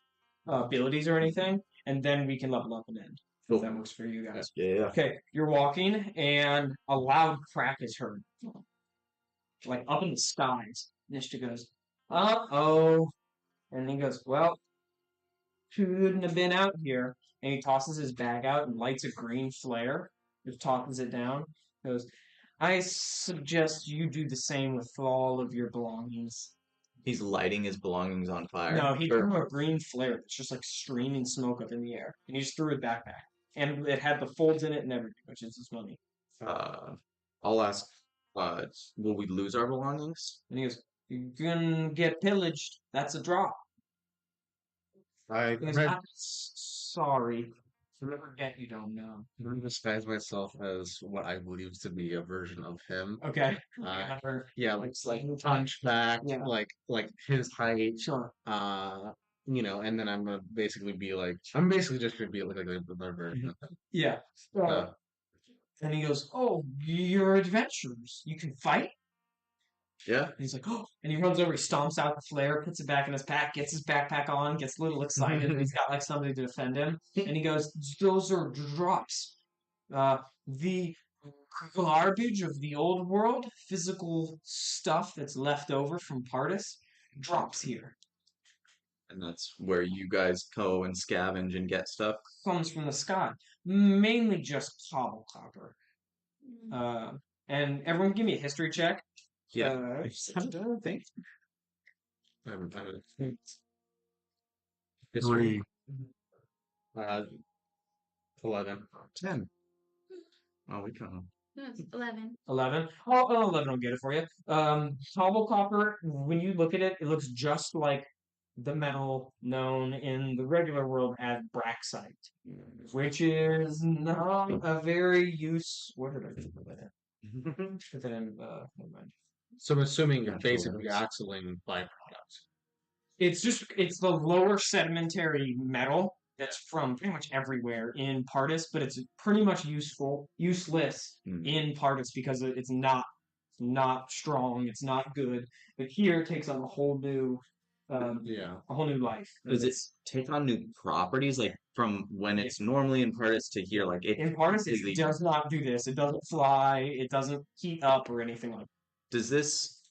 abilities or anything, and then we can level up and end. If that works for you guys. yeah. Okay, you're walking, and a loud crack is heard, like up in the skies. Nishta goes, "Uh-oh," and he goes, "Well, shouldn't have been out here." And he tosses his bag out and lights a green flare. Just tosses it down. Goes, "I suggest you do the same with all of your belongings." He's lighting his belongings on fire. No, he threw a green flare that's just like streaming smoke up in the air. And he just threw it back. And it had the folds in it and everything, which is his money. I'll ask, will we lose our belongings? And he goes, "You're gonna get pillaged. That's a drop." I He goes, "I'm sorry. Forget you don't know." disguise myself as what I believe to be a version of him. Okay. Yeah, like hunchback, Yeah. like his height. Sure. You know, and then I'm gonna basically be like, I'm basically just gonna be like another version of him. Yeah. And he goes, "Oh, you're adventurers. You can fight?" Yeah. And he's like, "Oh," and he runs over, he stomps out the flare, puts it back in his pack, gets his backpack on, gets a little excited. He's got like somebody to defend him. And he goes, "Those are drops. The garbage of the old world, physical stuff that's left over from Pardis, drops here. And that's where you guys go and scavenge and get stuff. Comes from the sky. Mainly just cobble copper. And everyone give me a history check. Yeah. I think. Three. 11. 10. Oh, we kind of. No, it's 11. 11. Oh, 11 will get it for you. Cobble copper, when you look at it, it looks just like the metal known in the regular world as braxite, which is not a very What did I put that in? Put that in, never mind. So I'm assuming you're basically axling byproducts. It's the lower sedimentary metal that's from pretty much everywhere in Pardis, but it's pretty much useless in Pardis because it's not strong, it's not good. But here it takes on a whole new life. Does it take on new properties, like from when it's normally in Pardis to here? Like in Pardis, it does not do this. It doesn't fly. It doesn't heat up or anything like that. Does this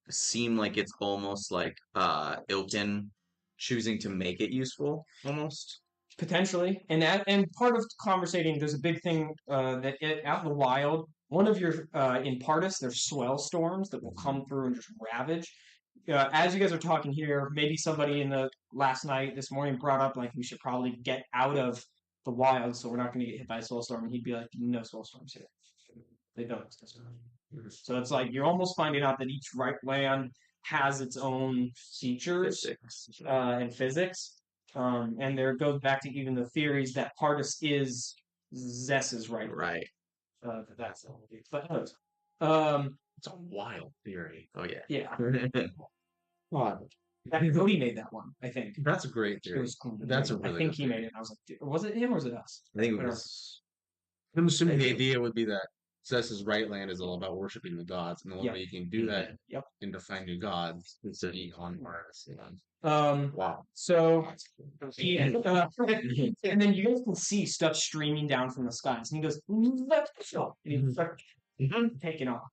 seem like it's almost like Ilkin choosing to make it useful, almost? Potentially, and part of conversating, there's a big thing out in the wild. One of your in Pardis, there's swell storms that will come through and just ravage. As you guys are talking here, maybe somebody this morning brought up like we should probably get out of the wild, so we're not going to get hit by a swell storm. And he'd be like, "No swell storms here. They don't exist." So it's like you're almost finding out that each land has its own features and physics. And there it goes back to even the theories that Pardis is Zess's right. Right. That's the whole But It's a wild theory. Oh yeah. yeah. Cody made that one, I think. That's a great It theory. was cool. That's a I really think good he made it. I was like, was it him or was it us? I think it was. I'm assuming the idea would be that says his right land is all about worshiping the gods, and the only Yep. way you can do that Yep. and to find new gods is to eat on Mars. Wow. So, and then you guys can see stuff streaming down from the skies, and he goes, "Let's go," and he starts taking off.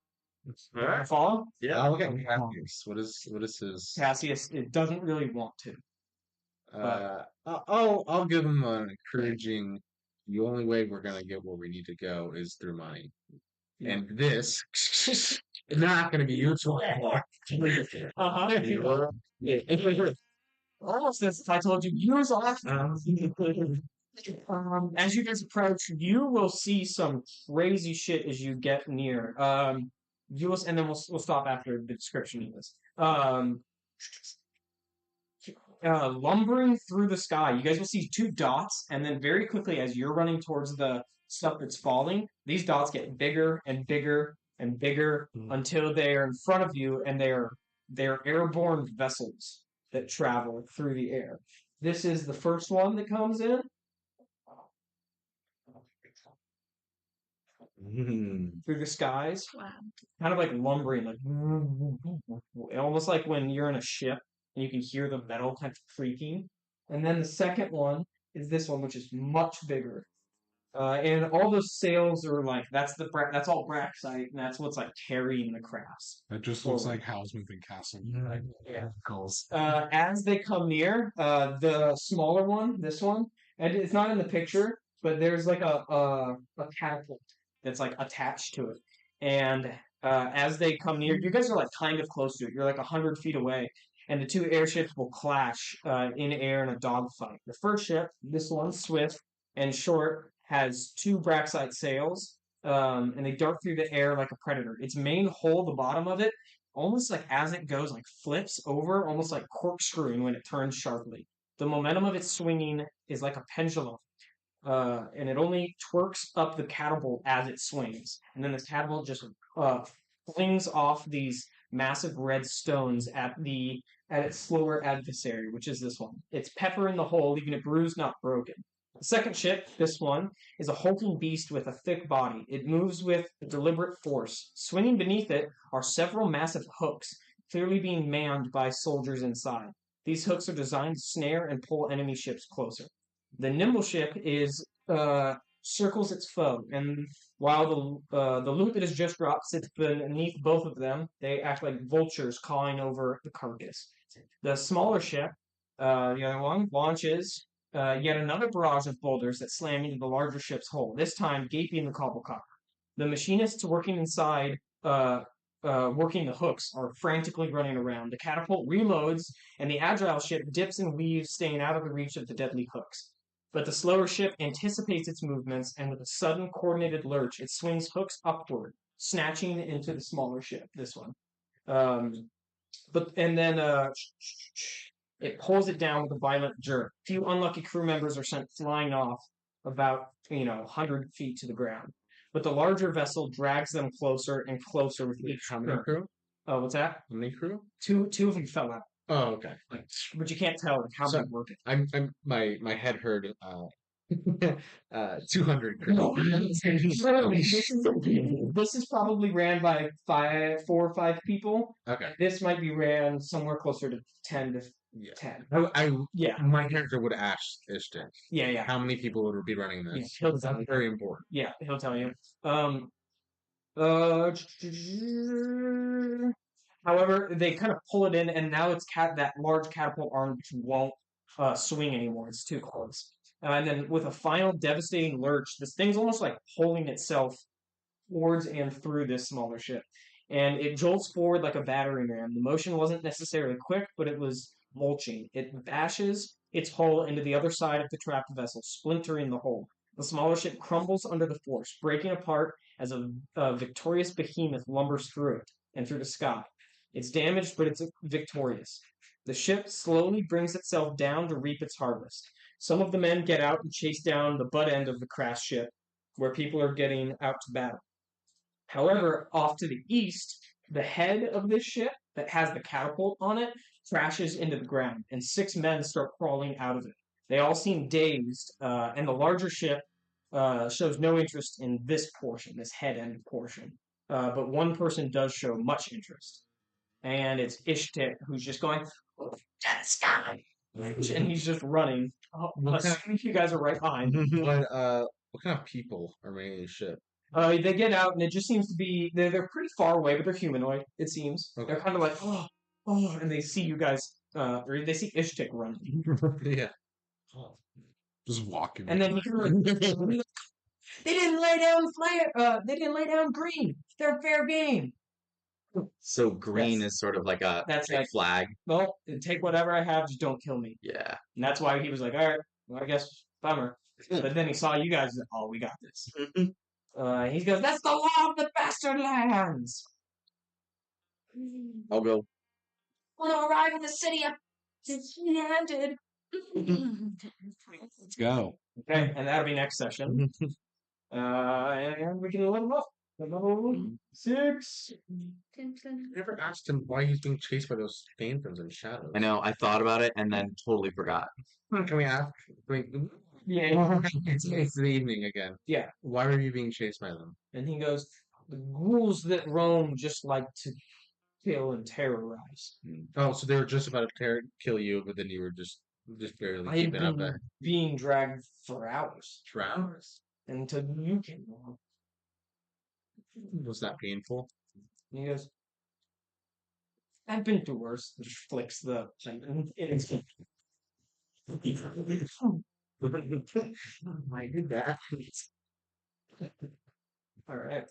All right. Follow? Yeah. I'll look at Cassius. What is his? Cassius, it doesn't really want to. I'll give him an encouraging. The only way we're gonna get where we need to go is through money, and this is not gonna be useful anymore. Almost as if I told you, use off. As you guys approach, you will see some crazy shit as you get near. You will, and then we'll stop after the description of this. Lumbering through the sky, you guys will see two dots, and then very quickly, as you're running towards the stuff that's falling, these dots get bigger and bigger and bigger until they're in front of you, and they're airborne vessels that travel through the air. This is the first one that comes in. Through the skies, Wow. kind of like lumbering, like almost like when you're in a ship and you can hear the metal kind of creaking. And then the second one is this one, which is much bigger. And all those sails are like that's all Braxite, and that's what's like carrying the crafts. That just looks like Howl's Moving Castle. Yeah. Goals. As they come near, the smaller one, this one, and it's not in the picture, but there's like a catapult that's like attached to it. And as they come near, you guys are like kind of close to it. You're like 100 feet away, and the two airships will clash in air in a dogfight. The first ship, this one, swift and short, has two Braxite sails, and they dart through the air like a predator. Its main hull, the bottom of it, almost like as it goes, like flips over, almost like corkscrewing when it turns sharply. The momentum of its swinging is like a pendulum, and it only twerks up the catapult as it swings, and then the catapult just flings off these massive red stones at its slower adversary, which is this one. It's pepper in the hole, leaving it bruised, not broken. The second ship, this one, is a hulking beast with a thick body. It moves with deliberate force. Swinging beneath it are several massive hooks, clearly being manned by soldiers inside. These hooks are designed to snare and pull enemy ships closer. The nimble ship circles its foe, and while the loot that has just dropped sits beneath both of them, they act like vultures cawing over the carcass. The smaller ship, the other one, launches yet another barrage of boulders that slam into the larger ship's hull, this time gaping the cobblecopper. The machinists working inside, working the hooks, are frantically running around. The catapult reloads, and the agile ship dips and weaves, staying out of the reach of the deadly hooks. But the slower ship anticipates its movements, and with a sudden coordinated lurch, it swings hooks upward, snatching into the smaller ship, this one. It pulls it down with a violent jerk. A few unlucky crew members are sent flying off about 100 feet to the ground. But the larger vessel drags them closer and closer with each How many turn. crew? Oh, what's that? How many crew? Two of them fell out. Oh, okay. But you can't tell how So- they're working. My head heard 200 crew. This is probably ran by 4 or 5 people. Okay. This might be ran somewhere closer to 10 to Yeah. 10. Yeah. My character would ask Ishton. Yeah. How many people would be running this? Yeah, he'll tell That's you. very important. Yeah, he'll tell you. However, they kind of pull it in, and now it's that large catapult arm which won't swing anymore. It's too close. And then with a final devastating lurch, this thing's almost like pulling itself towards and through this smaller ship. And it jolts forward like a battering ram. The motion wasn't necessarily quick, but it was mulching. It bashes its hull into the other side of the trapped vessel, splintering the hull. The smaller ship crumbles under the force, breaking apart as a victorious behemoth lumbers through it and through the sky. It's damaged, but it's victorious. The ship slowly brings itself down to reap its harvest. Some of the men get out and chase down the butt end of the crashed ship, where people are getting out to battle. However, off to the east, the head of this ship that has the catapult on it crashes into the ground, and 6 men start crawling out of it. They all seem dazed, and the larger ship shows no interest in this portion, this head end portion. But one person does show much interest, and it's Ishtik, who's just going to the sky, and he's just running. Assuming you guys are right behind him. What kind of people are manning the ship? They get out, and it just seems to be they're pretty far away, but they're humanoid. It seems they're kind of like and they see you guys, or they see Ishtik running, Yeah. Just walking. and then you can like, they didn't lay down flare. They didn't lay down green. They're fair game. So green Yes. is sort of like a That's big like- flag. Well, take whatever I have, just don't kill me. Yeah. And that's why he was like, all right, well, I guess bummer. But then he saw you guys. Oh, we got this. He goes, that's the law of the bastard lands. I'll go. Want to arrive in the city of handed. Let's go. Okay, and that'll be next session. And we can let him up. Level 6. I never asked him why he's being chased by those phantoms and shadows. I know. I thought about it and then totally forgot. Can we ask? Yeah. It's the evening again. Yeah. Why were you being chased by them? And he goes, the ghouls that roam just like to kill and terrorize. Oh, so they were just about to kill you, but then you were just barely I had keeping up been there. being dragged for hours For hours? until you came along. Was that painful? And he goes, I've been through worse. And just flicks the thing. I did that. All right.